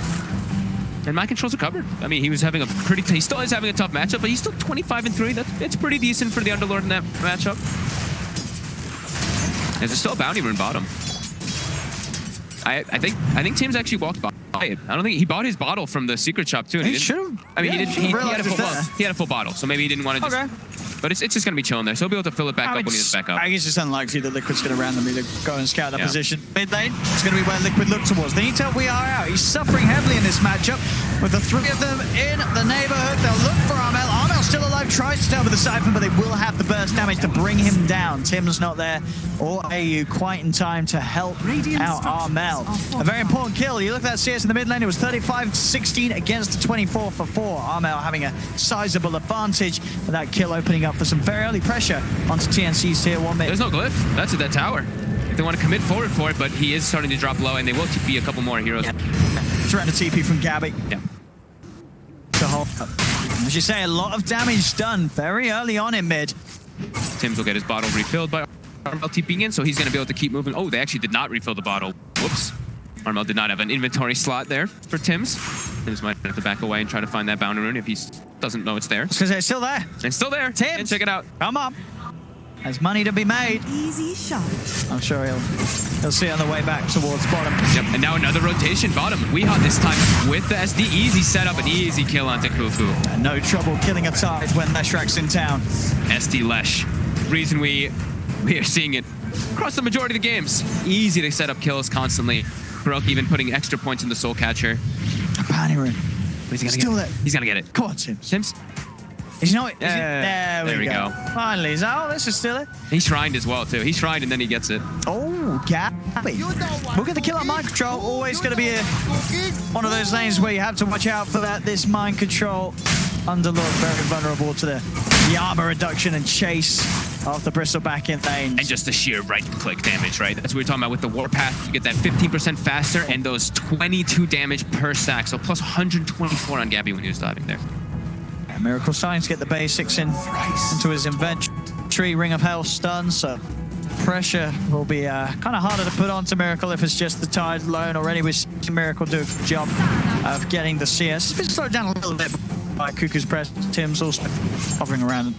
And mind controls are covered. I mean, he was having a he still is having a tough matchup, but he's still 25-3. That's pretty decent for the Underlord in that matchup. There's still a bounty rune bottom. I think Tim's actually walked by it. I don't think he bought his bottle from the secret shop too. And he should. I mean, Yeah, he had a full bottle, so maybe he didn't want to just. But it's just gonna be chilling there, so he'll be able to fill it back up when he gets back up. I guess it's unlikely that Liquid's gonna randomly go and scout that position. Mid lane, it's gonna be where Liquid look towards. They need to help We Are out. He's suffering heavily in this matchup. With the 3 of them in the neighborhood, they'll look for Armel. Armel's still alive, tries to stay with the Siphon, but they will have the burst damage to bring him down. Tim's not there, or AU quite in time to help out Armel. A very important kill. You look at that CS in the mid lane, it was 35-16 against the 24-4. Armel having a sizable advantage, with that kill opening up for some very early pressure onto TNC's tier 1 mid. There's no glyph. That's at that tower. If they want to commit forward for it, but he is starting to drop low, and they will TP a couple more heroes. Trying to TP from Gabby. Yeah. To hold up. As you say, a lot of damage done very early on in mid. Tims will get his bottle refilled by Armel TPing in, so he's going to be able to keep moving. Oh, they actually did not refill the bottle. Whoops. Armel did not have an inventory slot there for Tims. Tims might have to back away and try to find that bounty rune if he doesn't know it's there. Because it's still there. It's still there. Tims, check it out. Come on. There's money to be made. Easy shot. I'm sure he'll see it on the way back towards bottom. Yep, and now another rotation bottom. Weehaw this time with the SD. Easy setup, an easy kill onto Kufu. And no trouble killing a target when Leshrak's in town. SD Lesh. Reason we are seeing it across the majority of the games. Easy to set up kills constantly. Baroque even putting extra points in the Soul Catcher. Bounty rune. He's gonna Still get it. there. He's gonna get it. Come on, Tims. Tims? He's not. There we go. Finally, he's out. This is still it. He shrined as well too. He shrined and then he gets it. Oh, Gabby. Look at the kill on mind control. Always going to be one of those lanes where you have to watch out for that. This mind control Underlord very vulnerable to the armor reduction and chase of the Bristleback in lanes. And just the sheer right-click damage, right? That's what we're talking about with the Warpath. You get that 15% faster and those 22 damage per stack. So plus 124 on Gabby when he was diving there. Miracle starting to get the basics into his inventory. Ring of Hell stun, so pressure will be kind of harder to put onto Miracle if it's just the Tide alone. Already we've seen Miracle do a good job of getting the CS. It's been slowed down a little bit by Cuckoo's press. Tim's also hovering around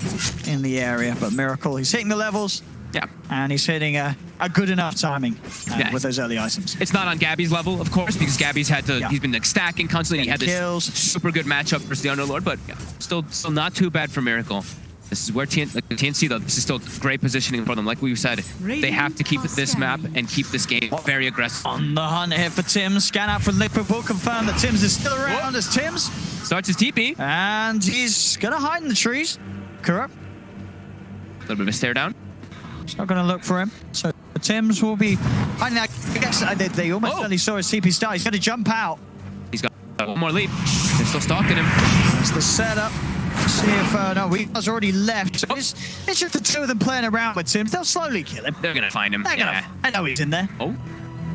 in the area, but Miracle, he's hitting the levels. Yeah. And he's hitting a good enough timing with those early items. It's not on Gabby's level, of course, because Gabby's had to, he's been like stacking constantly. He had this super good matchup versus the Underlord, but still not too bad for Miracle. This is where TNC, though, this is still great positioning for them. Like we said, they have to keep this map and keep this game very aggressive. On the hunt here for Tims. Scan out for Liquid will confirm that Tims is still around as Tims starts his TP. And he's going to hide in the trees. Corrupt. A little bit of a stare down. He's not going to look for him. So Tims will be hiding. I guess they almost certainly saw his TP start. He's going to jump out. He's got one more leap. They're still stalking him. That's the setup. See if no, Weehar's already left. So it's just the 2 of them playing around with Tims. They'll slowly kill him. They're gonna find him. I know he's in there. Oh,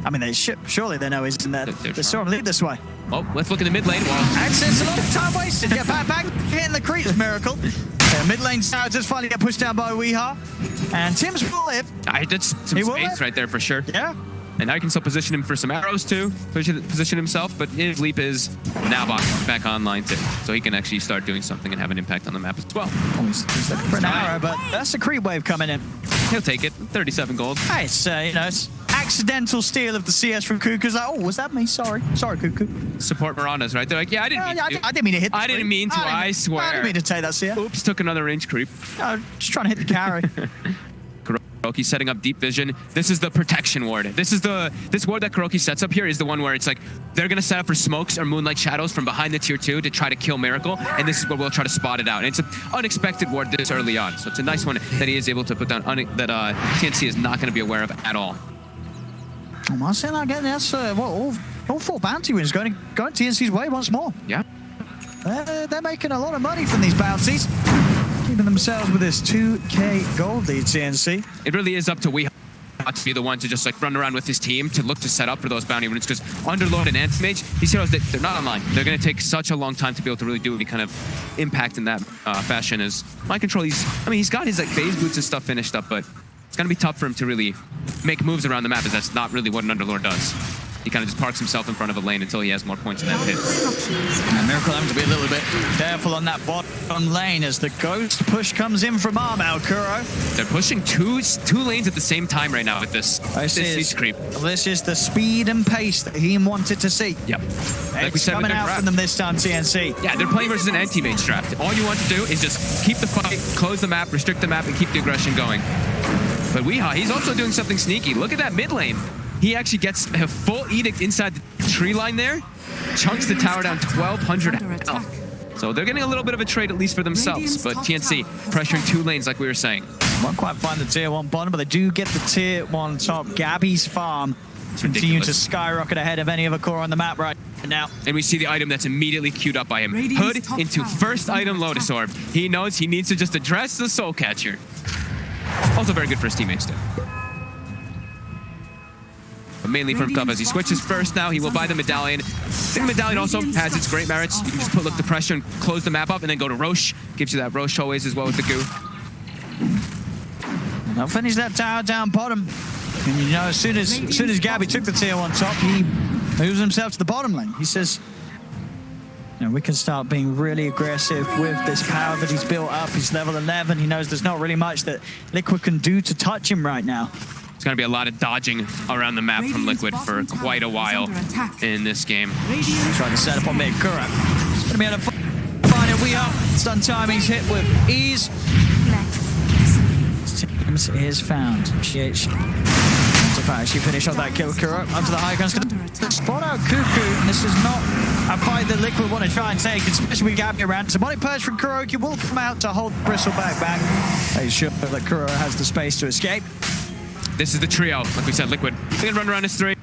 I mean, surely they know he's in there. They saw him lead this way. Oh, let's look in the mid lane. It's a lot of time wasted. Yeah, back hitting the creeps, Miracle. Mid lane tower just finally get pushed down by Weehar, and Tims will live. That's some space right there for sure. Yeah. And now he can still position him for some arrows too, position himself, but his leap is now back online too. So he can actually start doing something and have an impact on the map as well. He's looking for an arrow, but that's the creep wave coming in. He'll take it, 37 gold. Hey, it's, it's accidental steal of the CS from Cuckoo's like, oh, was that me? Sorry, Cuckoo. Support Miranda's right. They're like, yeah, I didn't mean to hit the I didn't mean to, I swear. I didn't mean to take that CS. Oops, took another range creep. No, just trying to hit the carry. Kuroki's setting up deep vision. This is the protection ward. This ward that Kuroki sets up here is the one where it's like they're gonna set up for smokes or moonlight shadows from behind the tier 2 to try to kill Miracle, and this is where we'll try to spot it out. And it's an unexpected ward this early on, so it's a nice one that he is able to put down that TNC is not gonna be aware of at all. I'm not saying that again. That's all 4 bounty wins going TNC's way once more. Yeah. They're making a lot of money from these bounties. Keeping themselves with this 2K gold lead, TNC. It really is up to Weehaw to be the one to just like run around with his team to look to set up for those bounty runes, because Underlord and Anti-Mage, these heroes, they're not online. They're going to take such a long time to be able to really do any kind of impact in that fashion. As Mind Control, he's got his like phase boots and stuff finished up, but it's going to be tough for him to really make moves around the map, as that's not really what an Underlord does. He kind of just parks himself in front of a lane until he has more points in that pit. And Miracle having to be a little bit careful on that bottom lane as the ghost push comes in from Armel, Kuro. They're pushing two lanes at the same time right now with this creep. This is the speed and pace that he wanted to see. Yep. Like it's coming out from them this time, TNC. Yeah, they're playing versus an anti-mage draft. All you want to do is just keep the fight, close the map, restrict the map, and keep the aggression going. But Weehaw, he's also doing something sneaky. Look at that mid lane. He actually gets a full edict inside the tree line there, chunks the tower down 1,200 health. So they're getting a little bit of a trade, at least for themselves, but TNC pressuring 2 lanes like we were saying. Won't quite find the tier 1 bottom, but they do get the tier 1 top. Gabby's farm continue to skyrocket ahead of any other core on the map right now. And we see the item that's immediately queued up by him. Hood into first item Lotus Orb. He knows he needs to just address the Soul Catcher. Also very good for his teammates too. But mainly for himself as he switches first now, he will buy the medallion. I think the medallion also has its great merits. You can just look the pressure and close the map up and then go to Roche. Gives you that Roche always as well with the goo. They'll finish that tower down bottom. And you know, as soon as Gabby took the tier 1 top, he moves himself to the bottom lane. He says, you know, we can start being really aggressive with this power that he's built up. He's level 11. He knows there's not really much that Liquid can do to touch him right now. It's going to be a lot of dodging around the map from Liquid for quite a while in this game. Trying to set up on mid. Kuro. He's going to be able to find it. We are. Stun timing's hit with ease. Tims is found. GH. Actually finish off that kill. Kuro up to the high ground. Spot out Cuckoo. This is not a fight that Liquid want to try and take, especially with Gabby around. Symbolic Purge from Kuroki will come out to hold Bristleback back. He's sure that Kuro has the space to escape. This is the trio, like we said, Liquid. They're going to run around as 3,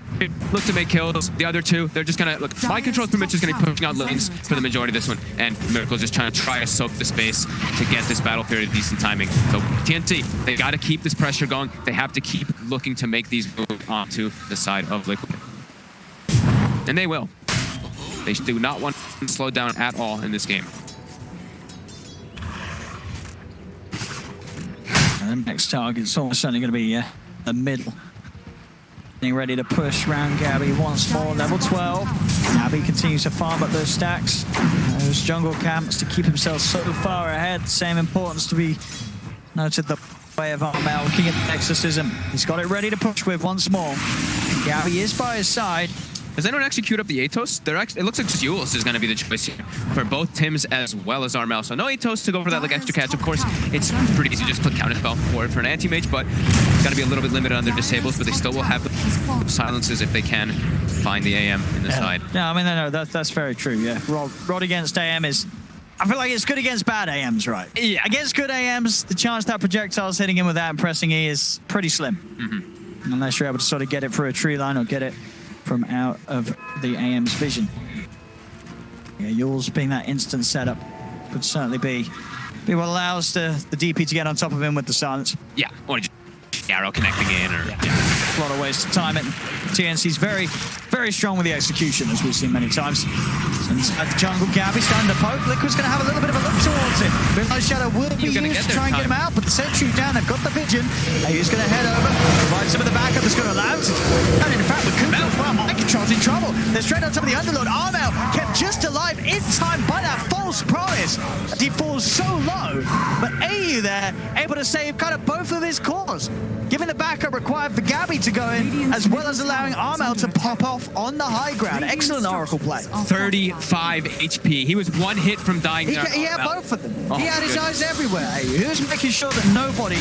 look to make kills. The other 2, they're just going to, look, Mind Control pretty much is going to be pushing out lanes for the majority of this one. And Miracle's just trying to soak the space to get this battle period decent timing. So TNT, they got to keep this pressure going. They have to keep looking to make these moves onto the side of Liquid. And they will. They do not want to slow down at all in this game. And the next target's almost certainly going to be the middle. Getting ready to push round Gabby once more, level 12. Gabby continues to farm up those stacks, those jungle camps to keep himself so far ahead. Same importance to be noted the way of Armel looking at Exorcism. He's got it ready to push with once more. Gabby is by his side. Has anyone actually queued up the Atos? It looks like Jules is going to be the choice here for both Tims as well as Armel. So no Atos to go for that like extra catch. Of course, it's pretty easy to just click counterspell for an anti-mage, but it's got to be a little bit limited on their disables, but they still will have silences if they can find the AM in the side. Yeah, I mean, no, that's very true, yeah. Rod against AM is... I feel like it's good against bad AMs, right? Yeah. Against good AMs, the chance that projectile's hitting him without and pressing E is pretty slim. Unless you're able to sort of get it through a tree line or get it from out of the AM's vision. Yeah, yours being that instant setup could certainly be what allows the DP to get on top of him with the silence. Yeah, or just arrow connecting in, or a lot of ways to time it. TNC's very, very strong with the execution, as we've seen many times. Inside the jungle, Gabby starting to poke. Liquid's going to have a little bit of a look towards it. Midnight Shadow will be used to try and get him out, but the sentry down, they've got the vision. He's going to head over, provide some of the backup that's going to allow him to. And in fact, with Kuko as well, Mind Control's in trouble. They're straight on top of the Underlord. Armel kept just alive in time by that false promise. And he falls so low, but AU there, able to save kind of both of his cores. Giving the backup required for Gabby to go in, as well as allowing Armel to pop off on the high ground. Excellent Oracle play. 35 HP. He was 1 hit from dying there. He had both of them. He had his eyes everywhere. He was making sure that nobody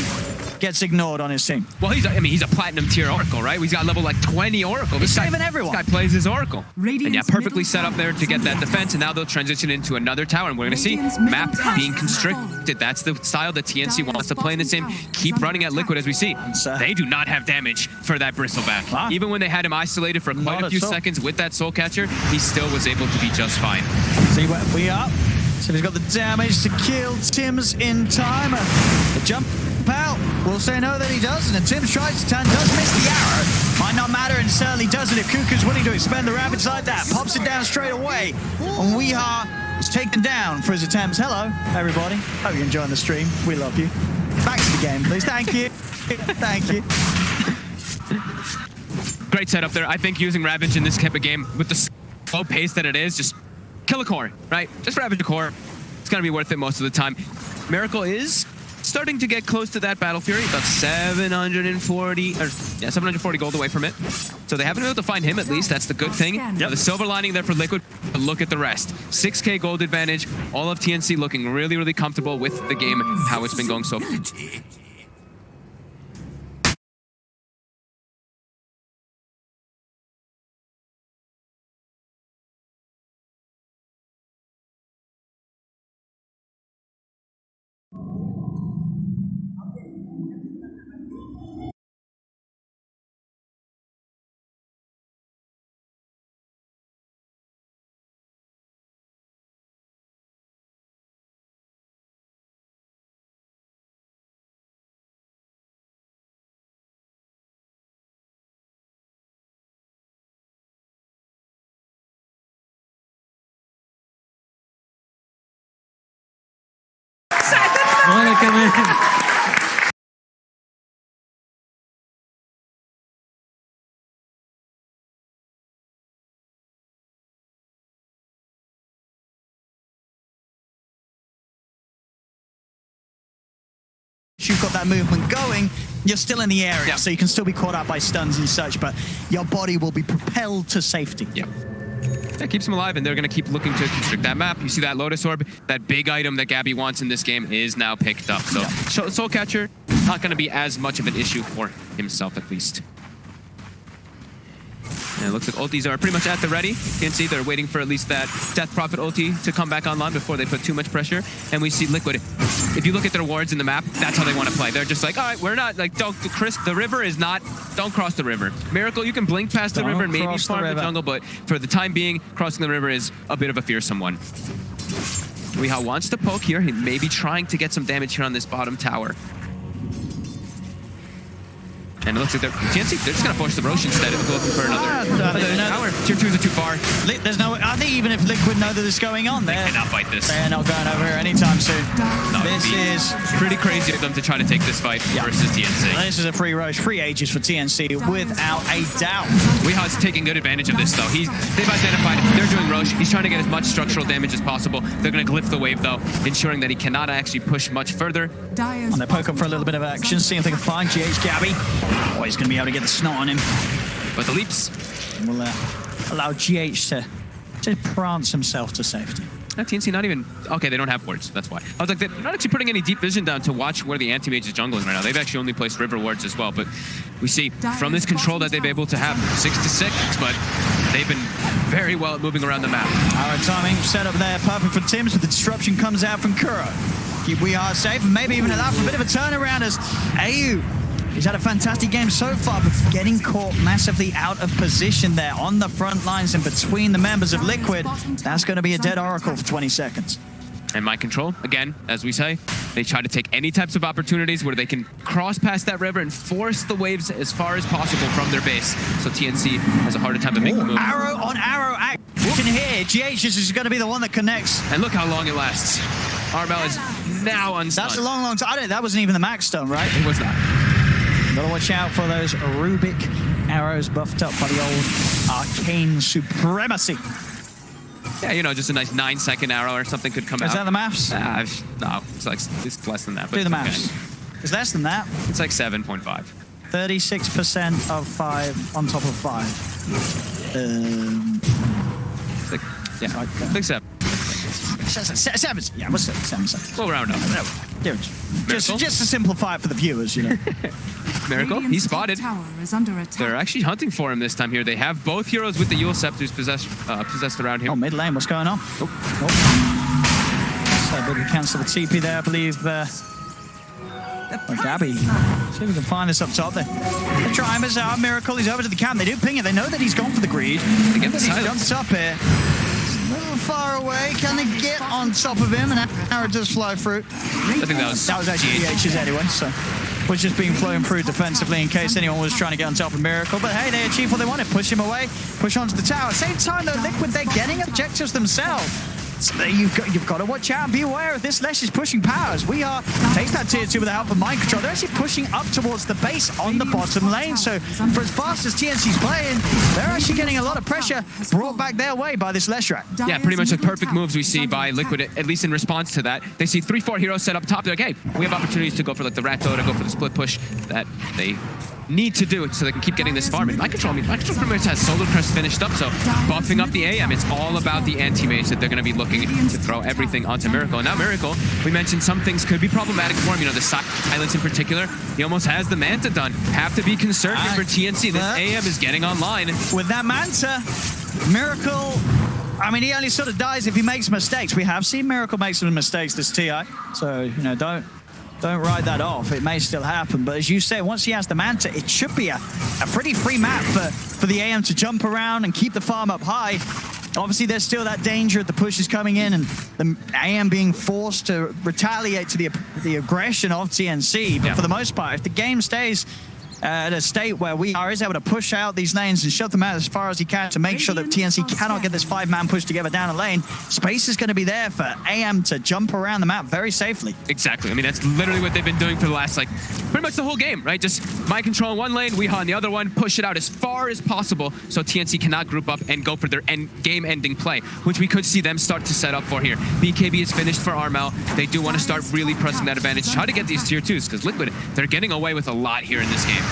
gets ignored on his team. Well, he's a platinum tier Oracle, right? He's got level like 20 Oracle. He's saving everyone. This guy plays his Oracle. And yeah, perfectly set up there to get that defense, and now they'll transition into another tower, and we're going to see map being constricted. That's the style that TNC wants to play in this game. Keep running at Liquid as we see. They do not have damage for that Bristleback. Wow. Even when they had him isolated for quite a few seconds with that Soul Catcher, he still was able to be just fine. See where we are. So he's got the damage to kill Tims in time. The jump out. We'll say no that he does, and Tim's tries to turn, does miss the arrow. Might not matter, and certainly doesn't if Cuckoo's willing to expend the Ravage like that. Pops it down straight away, and Weehaw is taken down for his attempts. Hello, everybody. Hope you're enjoying the stream. We love you. Back to the game, please. Thank you. Thank you. Great setup there. I think using Ravage in this type of game with the slow pace that it is, just kill a core, right? Just Ravage a core. It's going to be worth it most of the time. Miracle is starting to get close to that Battle Fury, about 740 gold away from it. So they haven't been able to find him, at least. That's the good thing. Yep. The silver lining there for Liquid, but look at the rest. 6K gold advantage. All of TNC looking really, really comfortable with the game, how it's been going so far. You've got that movement going, you're still in the area, so you can still be caught out by stuns and such, but your body will be propelled to safety. Yeah. That keeps them alive, and they're going to keep looking to constrict that map. You see that Lotus Orb, that big item that Gabby wants in this game is now picked up. So Soul Catcher, not going to be as much of an issue for himself, at least. And it looks like ultis are pretty much at the ready. You can see they're waiting for at least that Death Prophet ulti to come back online before they put too much pressure. And we see Liquid. If you look at their wards in the map, that's how they want to play. They're just like, all right, we're not, like, don't cross the river. Miracle, you can blink past the river and maybe farm the jungle, but for the time being, crossing the river is a bit of a fearsome one. Weehaw wants to poke here. He may be trying to get some damage here on this bottom tower. And it looks like they're TNC. They're just gonna push the Rosh instead of looking for another tower. Tier 2s are too far. There's no. I think even if Liquid know that this is going on, they cannot fight this. They're not going over here anytime soon. No, this is pretty crazy of them to try to take this fight versus TNC. This is a free Rosh, free ages for TNC without a doubt. Weehaw's taking good advantage of this though. They've identified they're doing Rosh. He's trying to get as much structural damage as possible. They're gonna glyph the wave though, ensuring that he cannot actually push much further. And they poke up for a little bit of action, see if they can find GH Gabby. Oh, he's going to be able to get the snot on him. But the leaps will allow GH to prance himself to safety. TNC not even... Okay, they don't have wards. That's why. I was like, they're not actually putting any deep vision down to watch where the anti-mage is jungling right now. They've actually only placed river wards as well. But we see from this control that they've been able to have 6-6, but they've been very well at moving around the map. Our timing set up there, perfect for Tims, but the disruption comes out from Kuro. We are safe, and maybe even allow for a bit of a turnaround as AU. He's had a fantastic game so far, but getting caught massively out of position there on the front lines and between the members of Liquid. That's going to be a dead Oracle for 20 seconds. And mind control, again, as we say, they try to take any types of opportunities where they can cross past that river and force the waves as far as possible from their base. So TNC has a harder time of making the move. Arrow on arrow act. You can hear GH is going to be the one that connects. And look how long it lasts. Armel is now unstunned. That's a long, long time. That wasn't even the max stun, right? It was not. Gotta watch out for those Rubik arrows buffed up by the old arcane supremacy. Yeah, you know, just a nice 9-second arrow or something could come out. Is that the maths? No, it's less than that. But do the maths. Okay. It's less than that. It's like 7.5. 36% of 5 on top of 5. Like 7. 7. Yeah, what's 7? We'll round up. Just to simplify it for the viewers, you know. Miracle, he's spotted. They're actually hunting for him this time here. They have both heroes with the Yule Scepters possessed around here. Oh, mid lane, what's going on? So we can cancel the TP there, I believe. Gabby. See if we can find this up top there. They try him as our Miracle. He's over to the camp. They do ping it. They know that he's gone for the greed. He's on top here. A little far away. Can they get on top of him? And arrow does fly through. I think that was actually GH's anyway, so. was just being flown through defensively in case anyone was trying to get on top of Miracle. But hey, they achieved what they wanted. Push him away, push onto the tower. Same time, though, Liquid, they're getting objectives themselves. So you've got to watch out and be aware of this. Lesh is pushing powers. We are takes that tier 2 with the help of mind control. They're actually pushing up towards the base on the bottom lane. So for as fast as TNC's playing, they're actually getting a lot of pressure brought back their way by this Leshrac. Yeah, pretty much the perfect moves we see by Liquid, at least in response to that. They see 3-4 heroes set up top. They're like, hey, we have opportunities to go for like the Rat Dota, go for the split push that they need to do it so they can keep getting this farm. And Mind Control pretty much has Solar Crest finished up, so buffing up the AM, it's all about the anti-mage that they're going to be looking to throw everything onto Miracle. And now Miracle, we mentioned some things could be problematic for him, you know, the silence in particular. He almost has the Manta done. Have to be conservative for TNC. This AM is getting online. With that Manta, Miracle, I mean, he only sort of dies if he makes mistakes. We have seen Miracle make some mistakes this TI, so, you know, don't write that off. It may still happen, but as you say, once he has the Manta, it should be a pretty free map for the AM to jump around and keep the farm up high. Obviously, there's still that danger of the pushes coming in and the AM being forced to retaliate to the aggression of TNC. But for the most part, if the game stays at a state where we are able to push out these lanes and shove them out as far as he can to make sure that TNC cannot get this 5-man push together down a lane, space is going to be there for AM to jump around the map very safely. Exactly. I mean, that's literally what they've been doing for the last, like, pretty much the whole game, right? Just Mind Control in one lane, Weehaw in the other one, push it out as far as possible so TNC cannot group up and go for their game-ending play, which we could see them start to set up for here. BKB is finished for Armel. They do want to start really pressing that advantage, try to get these tier 2s, because Liquid, they're getting away with a lot here in this game.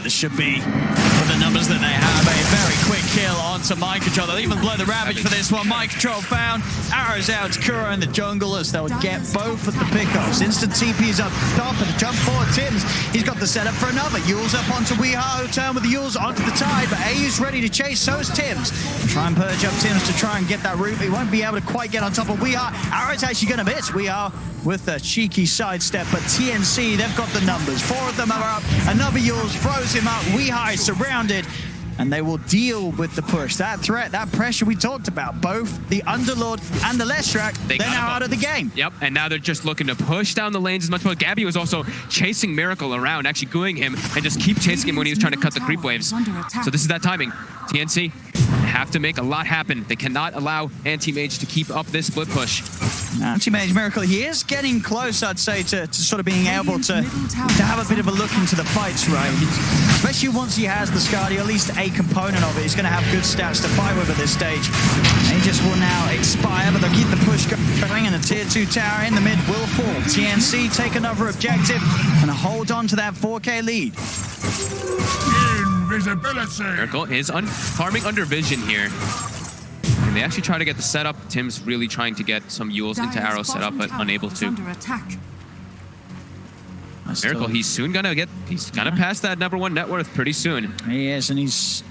This should be, for the numbers that they have, a very quick kill onto Mind Control. They'll even blow the Ravage for this one. Mind Control found. Arrows out to Kuro in the jungle as they'll get both of the pickups. Instant TP is up top and a jump forward. Tims, he's got the setup for another. Yule's up onto Weehaw, who turn with the Yules onto the tide, but AU's ready to chase, so is Tims. Try and purge up Tims to try and get that root. He won't be able to quite get on top of Weehaw. Arrow's actually going to miss Weehaw with a cheeky sidestep, but TNC, they've got the numbers. 4 of them are up. Another Yules throws him up. Weehaw is surrounded, and they will deal with the push. That threat, that pressure we talked about, both the Underlord and the Leshrac, they're now out of the game. Yep, and now they're just looking to push down the lanes as much more. Gabby was also chasing Miracle around, actually gooing him, and just keep chasing him when he was trying to cut the creep waves. So this is that timing. TNC have to make a lot happen. They cannot allow Anti-Mage to keep up this split push. Anti-Mage Miracle, he is getting close, I'd say, to sort of being able to have a bit of a look into the fights, right? Especially once he has the Skadi, at least a component of it. He's going to have good stats to fight with at this stage. And he just will now expire, but they'll keep the push going, and a tier 2 tower in the mid will fall. TNC take another objective and hold on to that 4K lead. Invisibility. Miracle is farming under vision here. And they actually try to get the setup. Tim's really trying to get some Yules into Arrow set up, but unable to. Miracle, he's soon gonna pass that #1 net worth pretty soon. He is, and he's,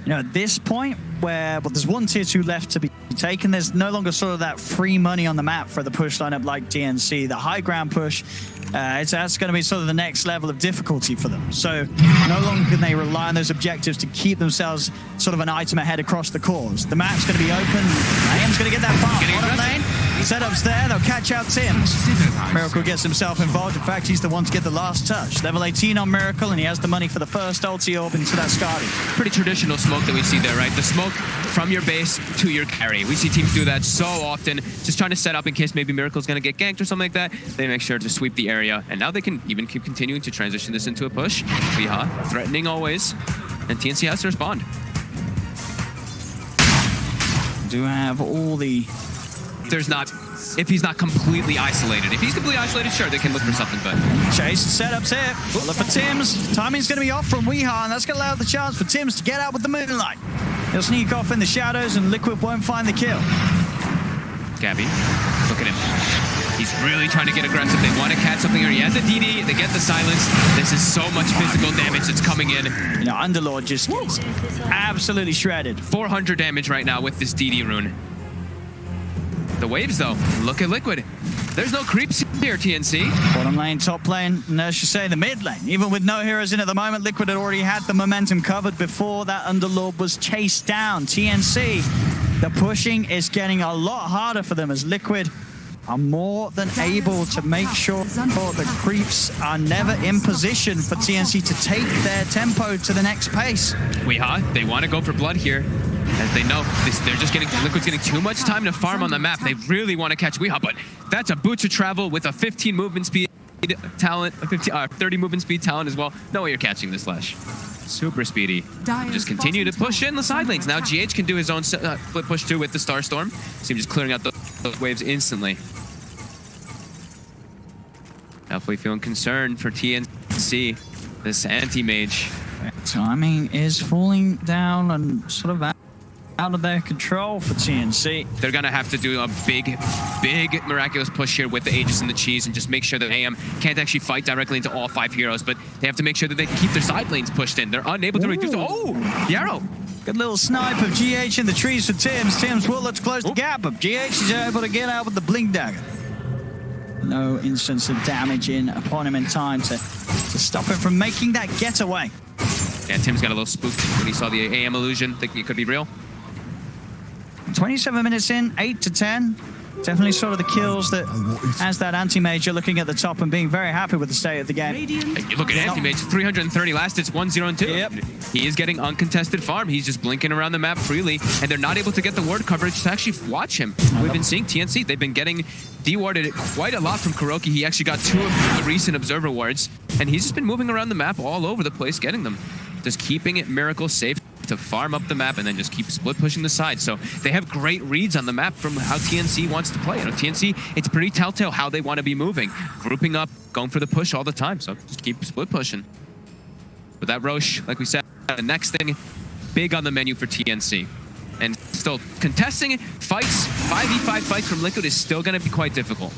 you know, at this point where there's 1 tier 2 left to be taken, there's no longer sort of that free money on the map for the push lineup like TNC. The high ground push, that's going to be sort of the next level of difficulty for them. So no longer can they rely on those objectives to keep themselves sort of an item ahead across the cores. The map's going to be open. AM's going to get that farm. Bottom lane, setups there. They'll catch out Tims. Miracle gets himself involved. In fact, he's the one to get the last touch. Level 18 on Miracle, and he has the money for the first ulti orb into that Skadi. Pretty traditional smoke that we see there, right? The smoke from your base to your carry. We see teams do that so often, just trying to set up in case maybe Miracle's going to get ganked or something like that. They make sure to sweep the area, and now they can even keep continuing to transition this into a push. Weehaw, threatening always, and TNC has to respond. Do have all the... If he's not completely isolated. If he's completely isolated, sure, they can look for something, but... Chase setups here. Look for Tims. Timing's going to be off from Weehaw, and that's going to allow the chance for Tims to get out with the moonlight. He'll sneak off in the shadows, and Liquid won't find the kill. Gabby, look at him. He's really trying to get aggressive. They want to catch something here. He has a DD. They get the silence. This is so much physical damage that's coming in. You know, Underlord just gets absolutely shredded. 400 damage right now with this DD rune. The waves, though. Look at Liquid. There's no creeps here, TNC. Bottom lane, top lane, and as you say, the mid lane. Even with no heroes in at the moment, Liquid had already had the momentum covered before that Underlord was chased down. TNC, the pushing is getting a lot harder for them as Liquid are more than able to make sure the creeps are never in position for TNC to take their tempo to the next pace. Weehaw, they want to go for blood here. As they know, they're just getting, Liquid's getting too much time to farm on the map. They really want to catch Weehaw, but that's a boot to travel with a 15 movement speed talent, a 30 movement speed talent as well. No way you're catching this Lash. Super speedy. Just continue to push in the side lanes. Now GH can do his own flip push too with the Starstorm. So he's just clearing out those waves instantly. Definitely feeling concerned for TNC, this anti-mage. Timing is falling down and sort of out of their control for TNC. They're gonna have to do a big miraculous push here with the Aegis and the Cheese and just make sure that AM can't actually fight directly into all 5 heroes, but they have to make sure that they can keep their side lanes pushed in. They're unable to reduce. Oh, the arrow. Good little snipe of GH in the trees for Tims. Tims will let's close the gap, but GH is able to get out with the Blink Dagger. No instance of damage in upon him in time to stop him from making that getaway. Yeah, Tim's got a little spooked when he saw the AM illusion, thinking it could be real. 27 minutes in, 8 to 10. Definitely sort of the kills that, as that anti-major looking at the top and being very happy with the state of the game. Hey, look at anti-mage, 330 last hits, 1-0 and 2. Yep. He is getting uncontested farm. He's just blinking around the map freely, and they're not able to get the ward coverage to actually watch him. We've been seeing TNC, they've been getting de-warded quite a lot from Kuroki. He actually got 2 of the recent observer wards, and he's just been moving around the map all over the place, getting them. Just keeping it Miracle safe to farm up the map and then just keep split pushing the side. So they have great reads on the map from how TNC wants to play. You know, TNC, it's pretty telltale how they want to be moving. Grouping up, going for the push all the time. So just keep split pushing. But that Roche, like we said, the next thing, big on the menu for TNC. And still contesting fights, 5v5 fights from Liquid is still going to be quite difficult.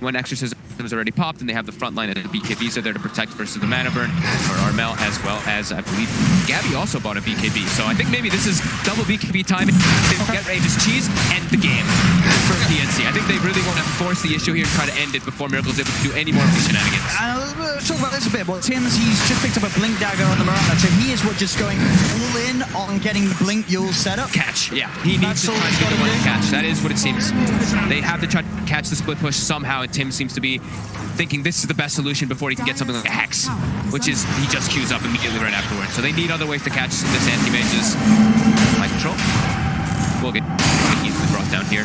When Exorcism is already popped and they have the front line of the BKBs are there to protect versus the Mana Burn for Armel, as well as, I believe, Gabby also bought a BKB. So I think maybe this is double BKB time. Get Aegis Cheese, end the game for TNC. I think they really want to force the issue here and try to end it before Miracle's able to do any more of the shenanigans. Let's talk about this a bit. Well, He's just picked up a Blink Dagger on the Mirana, so he is just going all in on getting the Blink Yule set up. Catch, yeah. He needs to try to get the one catch. That is what it seems. They have to try to catch the split push somehow, and Tim seems to be thinking this is the best solution before he can get something like a Hex, which is he just queues up immediately right afterwards. So they need other ways to catch this anti-mage's high control. We'll get easily brought down here.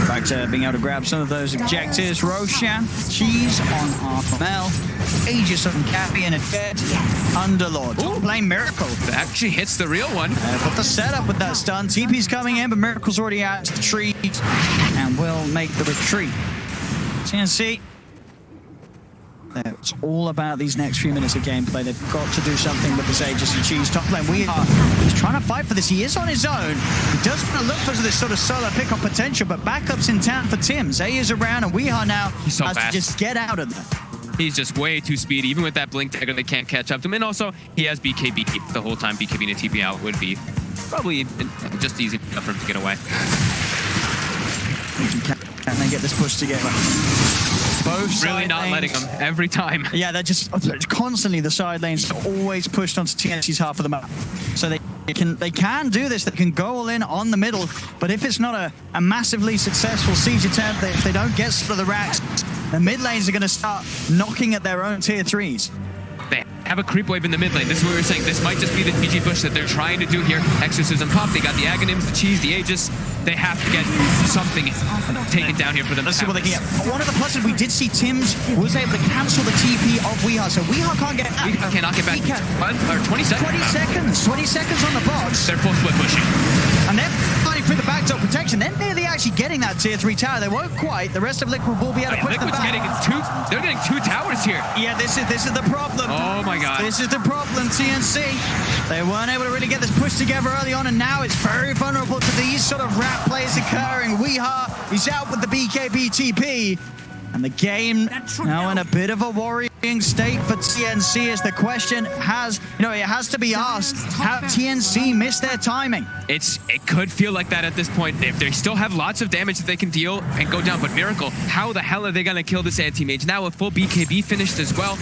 Back to being able to grab some of those objectives. Roshan, Cheese on Armel, Aegis on Cappy, and a dead Underlord. Blame Miracle. That actually hits the real one. But the setup with that stun. TP's coming in, but Miracle's already out to the trees and will make the retreat. TNC. It's all about these next few minutes of gameplay. They've got to do something with this Aegis and Cheese top lane. He's trying to fight for this. He is on his own. He does want to look for this sort of solo pick-up potential, but backups in town for Tim. Zay is around, and Weehaw now has to just get out of there. He's just way too speedy. Even with that Blink Dagger, they can't catch up to him. And also, he has BKB the whole time. BKB and TP out would be probably just easy enough for him to get away. Can they get this push together? Both really not letting them every time. Yeah, they're just constantly the side lanes are always pushed onto TNC's half of the map. So they can do this. They can go all in on the middle. But if it's not a massively successful siege attempt, if they don't get sort of the racks, the mid lanes are going to start knocking at their own tier 3s. They have a creep wave in the mid lane. This is what we were saying. This might just be the PG push that they're trying to do here. Exorcism pop. They got the Aghanims, the Cheese, the Aegis. They have to get something taken down here for them. Let's see what they can get. One of the pluses, we did see Tims was able to cancel the TP of Weehaw, so Weehaw can't get out. Weehaw cannot get back. 20 seconds. 20 seconds on the box. They're full split pushing. And they're fighting through the backdoor protection. They're nearly actually getting that tier 3 tower. They won't quite. The rest of Liquid will be able to push them back. They're getting 2 towers here. Yeah, this is the problem. Oh my god. This is the problem, TNC. They weren't able to really get this push together early on, and now it's very vulnerable to these sort of rat plays occurring. Weehaw, he's out with the BKB TP. And the game now in a bit of a worrying state for TNC as the question has, it has to be asked, how TNC missed their timing? It could feel like that at this point. They still have lots of damage that they can deal and go down, but Miracle, how the hell are they going to kill this anti-mage? Now a full BKB finished as well.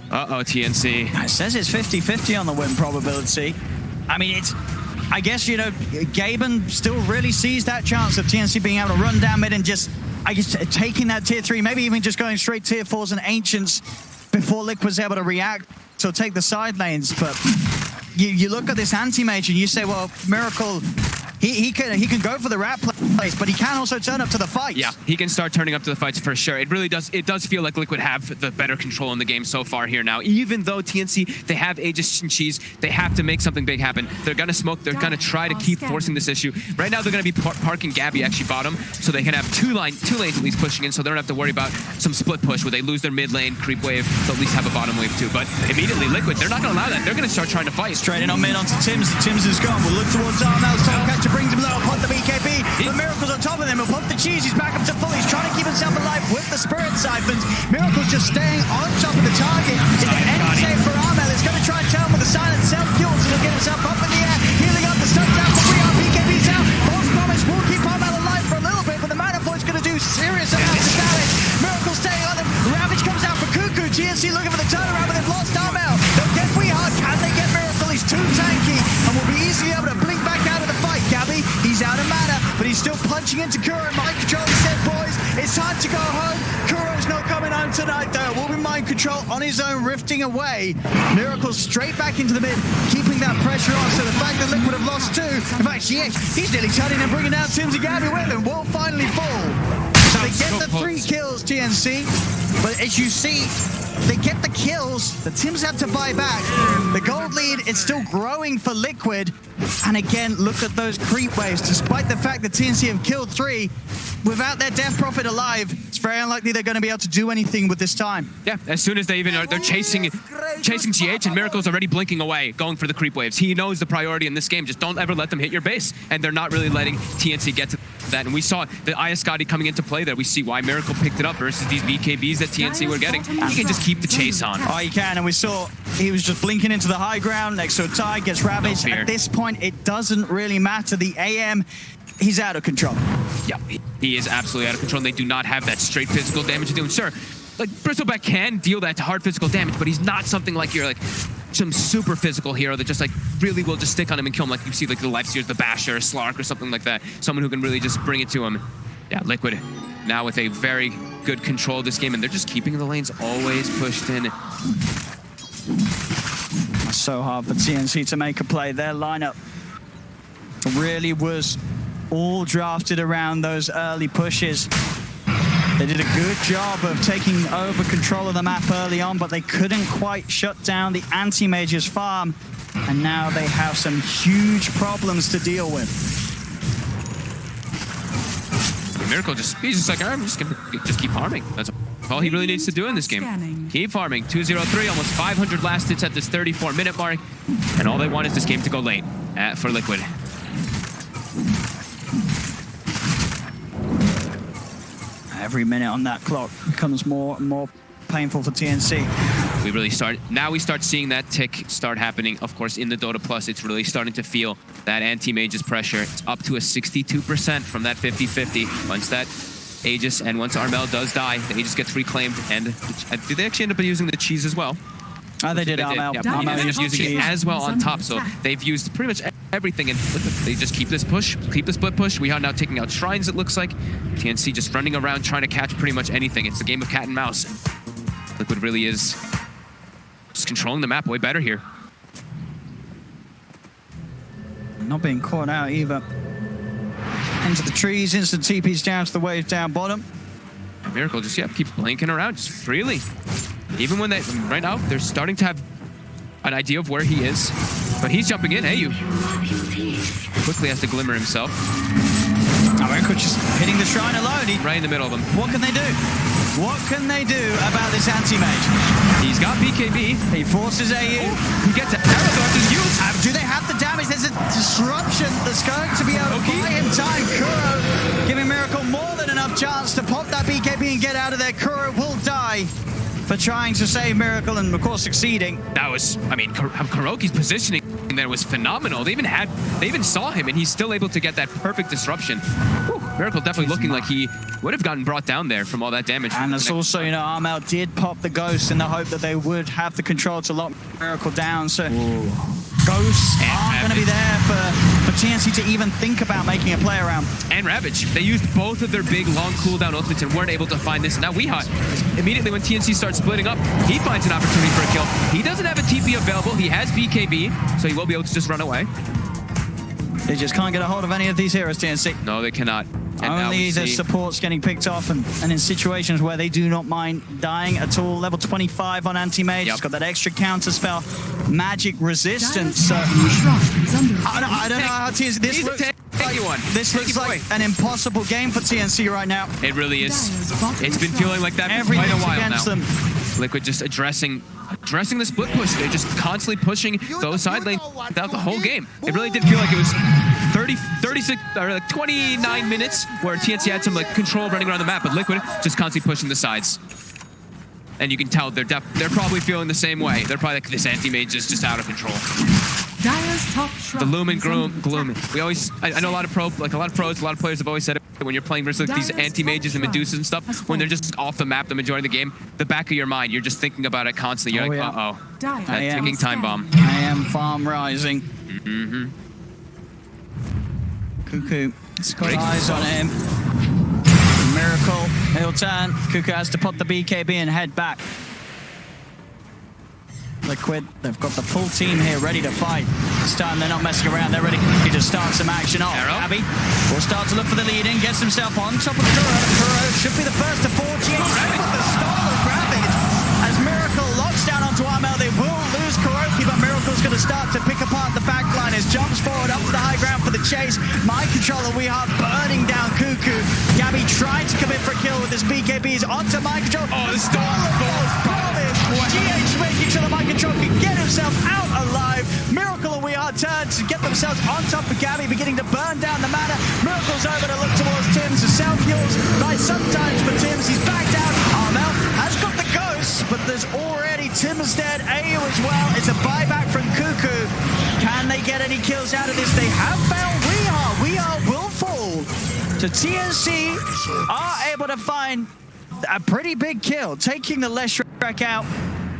Uh-oh, TNC. It says it's 50-50 on the win probability. I mean, I guess, you know, Gaben still really sees that chance of TNC being able to run down mid and just, I guess, taking that tier 3, maybe even just going straight tier 4s and Ancients before Liquid was able to react. So take the side lanes, but you look at this anti-mage and you say, well, Miracle, he can go for the rat place, but he can also turn up to the fight. Yeah, he can start turning up to the fights for sure. It really does. It does feel like Liquid have the better control in the game so far here now. Even though TNC, they have Aegis and Cheese, they have to make something big happen. They're gonna smoke. They're gonna try to keep forcing this issue. Right now, they're gonna be parking Gabby actually bottom, so they can have two lanes at least pushing in, so they don't have to worry about some split push where they lose their mid lane creep wave. They'll at least have a bottom wave too. But immediately, Liquid, they're not gonna allow that. They're gonna start trying to fight. Straight in on mid onto Tims. Tims is gone. We'll look towards Armel's. Catcher brings him low upon the BKB. The Miracle's on top of him. He'll pump the cheese. He's back up to full. He's trying to keep himself alive with the Spirit Siphons. Miracle's just staying on top of the target. It's an end save for Armel. It's going to try and tell him with the silent self-fuel, so he'll get himself up in the air. Healing up the stun down for 3R. BKB's out. False promise will keep Armel alive for a little bit, but the Mana Void's going to do serious amounts of damage. Miracle staying on him. Ravage comes out for Cuckoo. TNC looking for the turnaround, but they've lost Armel. They'll get free hard. Can they get Miracle? He's too tanky and will be easily able to blink back out of the fight. Gabby, he's out of mana, but he's still punching into Kuro. Mind control said, boys, it's time to go home. Kuro's not coming home tonight, though. Will be mind control on his own, rifting away. Miracle straight back into the mid, keeping that pressure on. So the fact that Liquid have lost 2, in fact, he's nearly turning and bringing down Tims and Gabby with him, will finally fall. So they get the 3 kills, TNC, but as you see, they get the kills. The Tims have to buy back. The gold lead is still growing for Liquid. And again, look at those creep waves. Despite the fact that TNC have killed 3, without their Death Prophet alive, it's very unlikely they're going to be able to do anything with this time. Yeah, as soon as they're chasing GH, and Miracle's already blinking away, going for the creep waves. He knows the priority in this game. Just don't ever let them hit your base. And they're not really letting TNC get to that. And we saw the Iascati coming into play there. We see why Miracle picked it up versus these BKBs that TNC were getting. He can just keep the chase on. Oh, he can, and we saw he was just blinking into the high ground next to a tie, gets ravaged. No At this point, it doesn't really matter. The AM, he's out of control. Yeah, he is absolutely out of control. And they do not have that straight physical damage to do. And sure, like Bristleback can deal that hard physical damage, but he's not something like you're like some super physical hero that just like really will just stick on him and kill him, like you see like the Lifesteers, the Basher, Slark, or something like that. Someone who can really just bring it to him. Yeah, Liquid now with a very good control of this game, and they're just keeping the lanes always pushed in. So hard for TNC to make a play. Their lineup really was all drafted around those early pushes. They did a good job of taking over control of the map early on, but they couldn't quite shut down the anti-mage's farm, and now they have some huge problems to deal with. Miracle he's just like, I'm just gonna keep farming. That's all he really needs to do in this game. Keep farming. 2-0-3, almost 500 last hits at this 34-minute mark, and all they want is this game to go late for Liquid. Every minute on that clock becomes more and more painful for TNC. We start seeing that tick start happening. Of course, in the Dota Plus, it's really starting to feel that anti-mage's pressure. It's up to a 62% from that 50-50. Once that Aegis and once Armel does die, the Aegis gets reclaimed. And did they actually end up using the cheese as well? They did, Armel. Yeah, they're just using it as well on top. So they've used pretty much everything, and they just keep this push, keep the split push. We are now taking out shrines, it looks like. TNC just running around trying to catch pretty much anything. It's a game of cat and mouse. Liquid really is just controlling the map way better here. Not being caught out either. Into the trees, instant TPs down to the waves down bottom. Miracle just, keeps blinking around just freely. Even when right now, they're starting to have an idea of where he is. But he's jumping in. Hey, you. Quickly has to glimmer himself. Miracle just hitting the shrine alone. Right in the middle of them. What can they do? What can they do about this anti-mage? He's got BKB. He forces AU. He gets it. Do they have the damage? There's a disruption that's going to be able to buy him time. Kuro giving Miracle more than enough chance to pop that BKB and get out of there. Kuro will die for trying to save Miracle and, of course, succeeding. That was, I mean, Kuroki's positioning there was phenomenal. They even saw him, and he's still able to get that perfect disruption. Whew, Miracle definitely looking like he would have gotten brought down there from all that damage. And it's also, Armel did pop the Ghost in the hope that they would have the control to lock Miracle down. So Ghosts And aren't going to be there for TNC to even think about making a play around. And Ravage. They used both of their big long cooldown ultimates and weren't able to find this. Now Weehot, immediately when TNC starts splitting up, he finds an opportunity for a kill. He doesn't have a TP available. He has BKB, so he will be able to just run away. They just can't get a hold of any of these heroes, TNC. No, they cannot. And only the supports getting picked off, and in situations where they do not mind dying at all. Level 25 on Anti-Mage. It's got that extra counter spell, magic resistance. So I don't know how TNC. This looks like an impossible game for TNC right now. It really is. It's been feeling like that for quite a while now. Them. Liquid just addressing the split push. They're just constantly pushing those side lanes throughout the whole game. It really did feel like it was 36 or like 29 minutes where TNC had some like control running around the map, but Liquid just constantly pushing the sides. And you can tell they're probably feeling the same way. They're probably like, this anti-mage is just out of control. The Lumen Gloom. We always, I know a lot of pros, a lot of players have always said it when you're playing versus like these anti-mages and Medusas and stuff, when they're just off the map the majority of the game, the back of your mind, you're just thinking about it constantly. You're like, uh-oh, that ticking time bomb. AM farm rising. Cuckoo, it's got eyes on him. Miracle, he'll turn. Cuckoo has to put the BKB and head back. Liquid, they've got the full team here ready to fight. This time they're not messing around, they're ready to start some action off. Abby will start to look for the lead in, gets himself on top of the Kuro. Should be the first to 48. The stall of grabbing as Miracle locks down onto Armel. They will lose Kuroki, but Miracle's going to start to pick apart the back line as jumps forward up to the high ground for the chase. Mind controller, Weehot burning down Cuckoo. Gabby trying to commit for a kill with his BKBs onto mind control. Oh, the stall GH making sure the mind control can get himself out alive. Miracle and Weehot turn to get themselves on top of Gabby, beginning to burn down the mana. Miracle's over to look towards Tims. The self-heals by sometimes for Tims. He's back down. Armel has got the ghost, but there's already Tims dead. AU as well. It's a buyback from Cuckoo. Can they get any kills out of this? They have found Weehot. Weehot will fall. So TNC are able to find a pretty big kill, taking the Leshrac out,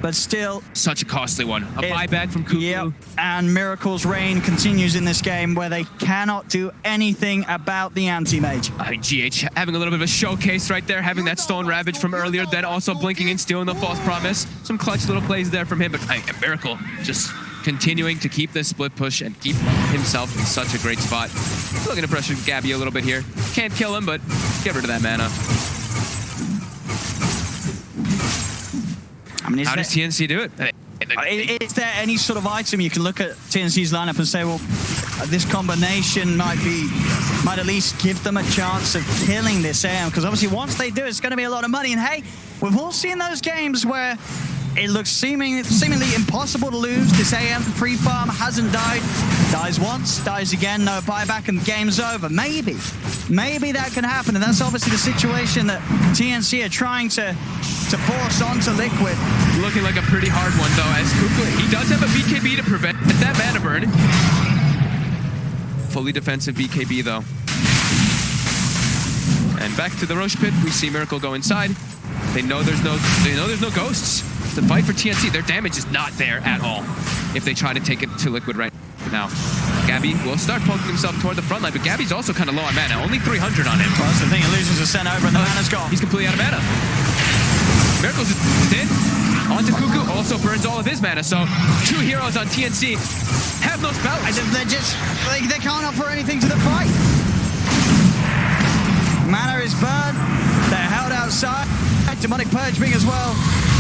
but still such a costly one. A buyback from Cuckoo. Yep. And Miracle's reign continues in this game where they cannot do anything about the anti-mage. GH having a little bit of a showcase right there, having that Stone Ravage from earlier, then also blinking and stealing the False Promise. Some clutch little plays there from him, but Miracle just continuing to keep this split push and keep himself in such a great spot. Looking to pressure Gabby a little bit here. Can't kill him, but get rid of that mana. I mean, how does TNC do it? Is there any sort of item you can look at TNC's lineup and say, well, this combination might at least give them a chance of killing this AM? Because obviously once they do, it's going to be a lot of money. And hey, we've all seen those games where it looks seemingly impossible to lose. This AM free farm hasn't died. Dies once, dies again, no buyback, and game's over. Maybe that can happen, and that's obviously the situation that TNC are trying to force onto Liquid. Looking like a pretty hard one, though, as Cuckoo, he does have a BKB to prevent that mana burn. Fully defensive BKB, though. And back to the Roche pit, we see Miracle go inside. They know there's no ghosts to fight for TNC. Their damage is not there at all if they try to take it to Liquid right now. Gabby will start poking himself toward the front line, but Gabby's also kind of low on mana. Only 300 on him. Well, that's the thing. He loses a cent over and the mana's gone. He's completely out of mana. Miracle's dead. Onto Cuckoo, also burns all of his mana. So 2 heroes on TNC have no spells. They're just, they can't offer anything to the fight. Mana is burned. They're held outside. Demonic Purge being as well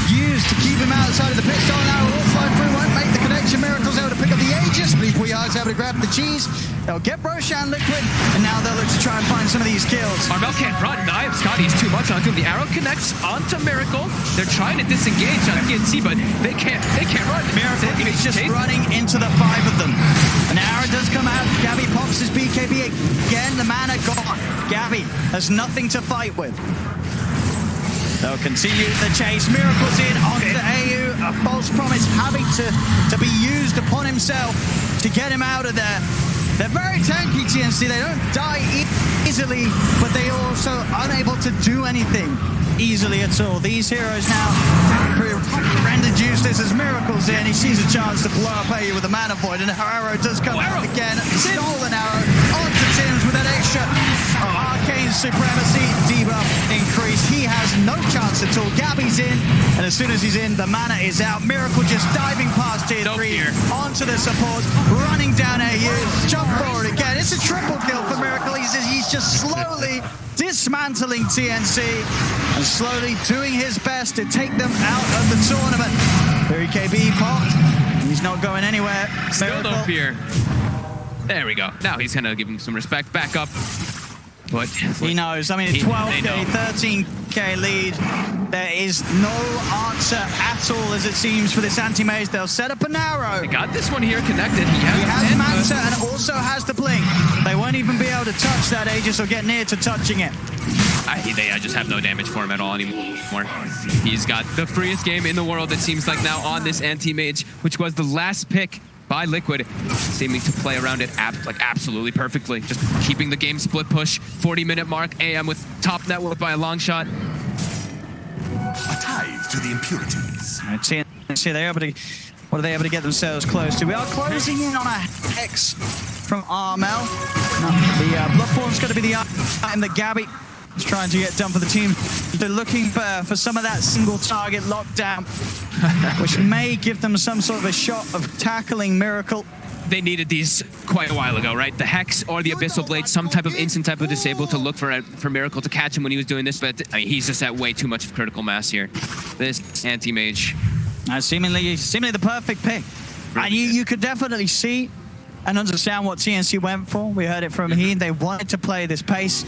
used to keep him outside of the pit stall. Now will fly through, won't make the connection. Miracle's able to pick up the Aegis. Weehot's able to grab the cheese. They'll get Roshan Liquid, and now they'll look to try and find some of these kills. Armel can't run. Knives Scotty is too much onto him. The arrow connects onto Miracle. They're trying to disengage on TNC, but they can't run. Miracle is just running into the 5 of them. An arrow does come out. Gabby pops his BKB again. The mana gone. Gabby has nothing to fight with. They'll continue the chase. Miracle's in onto AU. A false promise having to be used upon himself to get him out of there. They're very tanky, TNC. They don't die easily, but they are also unable to do anything easily at all. These heroes now Render juice this as Miracle's in. He sees a chance to blow up AU with a Mana Void, and her arrow does come out again. Stolen arrow onto Tims with an extra Arcane Supremacy debuff increase. He has no chance at all. Gabby's in, and as soon as he's in, the mana is out. Miracle just diving past tier 3 onto the support, running down AU, jump forward again. It's a triple kill for Miracle. He's just slowly dismantling TNC and slowly doing his best to take them out of the tournament. There KB popped. He's not going anywhere. Still no fear. There we go. Now he's kind of giving some respect back up. But he knows. I mean, 12K, 13K lead. There is no answer at all, as it seems, for this anti-mage. They'll set up an arrow. They got this one here connected. He has Manta and also has the blink. They won't even be able to touch that Aegis or get near to touching it. I just have no damage for him at all anymore. He's got the freest game in the world, it seems like, now on this anti-mage, which was the last pick by Liquid, seeming to play around it absolutely perfectly. Just keeping the game split push, 40-minute mark. AM with top network by a long shot. A tithe to the impurities. See, they're able to. What are they able to get themselves close to? We are closing in on a Hex from Armel. The Bloodborne's going to be the item that Gabby is trying to get done for the team. They're looking for some of that single target lockdown, which may give them some sort of a shot of tackling Miracle. They needed these quite a while ago, right? The Hex or the Abyssal Blade, some type of instant type of disable to look for Miracle to catch him when he was doing this, but I mean, he's just at way too much critical mass here. This anti-mage. Seemingly the perfect pick. And you could definitely see and understand what TNC went for. We heard it from Heen. They wanted to play this pace.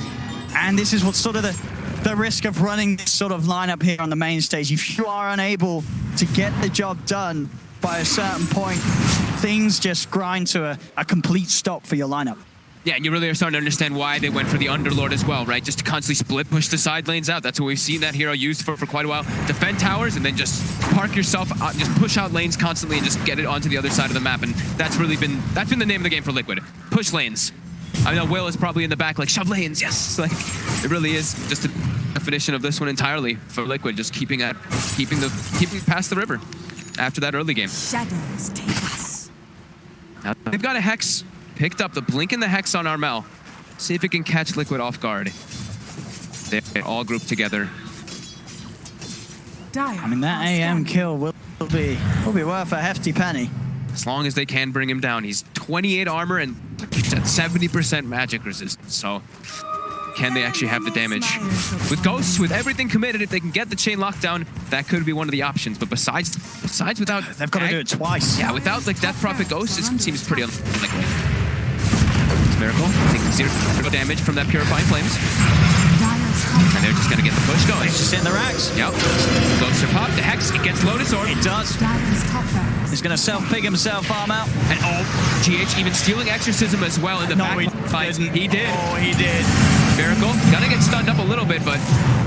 And this is what's sort of the risk of running this sort of lineup here on the main stage. If you are unable to get the job done by a certain point, things just grind to a complete stop for your lineup. Yeah, and you really are starting to understand why they went for the Underlord as well, right? Just to constantly split push the side lanes out. That's what we've seen that hero used for quite a while. Defend towers and then just park yourself, just push out lanes constantly and just get it onto the other side of the map. And that's really been the name of the game for Liquid. Push lanes. I know Will is probably in the back like, shove lanes, yes! Like, it really is just a definition of this one entirely for Liquid, just keeping past the river after that early game. Shadows take us. Now, they've got a Hex. Picked up the blink and the Hex on Armel. See if it can catch Liquid off guard. They're all grouped together. I mean, that AM kill will be worth a hefty penny. As long as they can bring him down. He's 28 armor and 70% magic resistance. So can they actually have the damage? With Ghosts, with everything committed, if they can get the chain lockdown, that could be one of the options. But besides without... They've got to do it twice. Yeah, without like Death Prophet Ghost, it seems pretty unlikely. Miracle taking 0 damage from that Purifying Flames. And they're just going to get the push going. It's just in the racks. Yep. Ghosts are popped. The Hex, it gets Lotus Orb. It does. He's going to self-pig himself, arm out. And GH even stealing Exorcism as well in the back fight. He did. Oh, he did. Miracle, gonna get stunned up a little bit, but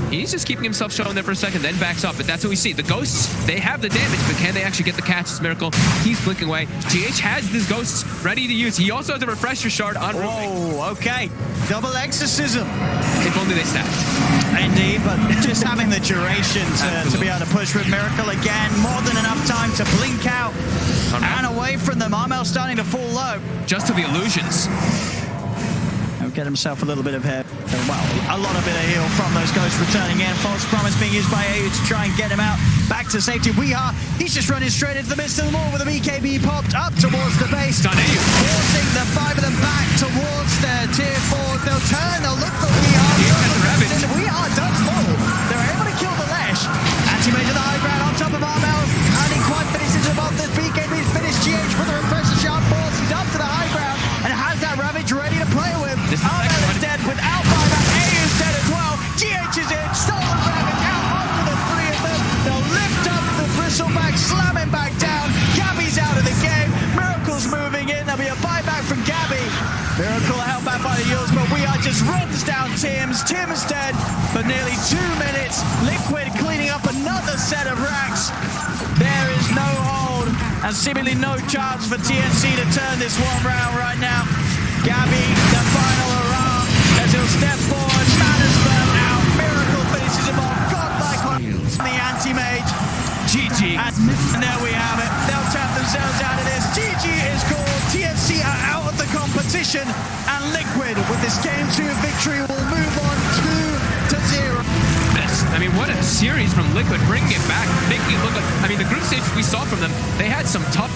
he's just keeping himself shown there for a second, then backs up. But that's what we see. The Ghosts, they have the damage, but can they actually get the catch? This Miracle keeps blinking away. GH has his Ghosts ready to use. He also has a Refresher Shard on Rooming. Oh, okay. Double Exorcism. If only they stacked. Indeed, but just having the duration to be able to push with Miracle again, more than enough time to blink out and away from them. Armel starting to fall low. Just to the illusions. He'll get himself a little bit of hair. Well, a lot of bit of heal from those Ghosts returning in. False Promise being used by AU to try and get him out back to safety. He's just running straight into the midst of them all with a BKB popped up towards the base. Forcing the 5 of them back towards their tier 4. They'll turn, they'll look for We are done full. They're able to kill the Lesh. Anti-mage to the high ground on top of Armel. And he quite finishes above this BKB's finished. GH with a refresher shot force. He's up to the high ground and has that Ravage ready to play with. Armel is dead without buyback. AU's dead as well. GH is in. Stolen Ravage out onto the 3 of them. They'll lift up the Bristleback, slam him back down. Gabby's out of the game. Miracle's moving in. There'll be a buyback from Gabby. Miracle held back by the Yules, but we are just runs down Tims. Tims dead for nearly 2 minutes. Liquid cleaning up another set of racks. There is no hold and seemingly no chance for TNC to turn this one round right now. Gabby, the final hurrah as he'll step forward. Manners burn out. Miracle finishes him off. Godlike on the anti-mage. GG. Game 2 victory will move on 2-0. I mean, what a series from Liquid, bringing it back, making it look like, I mean, the group stages we saw from them, they had some tough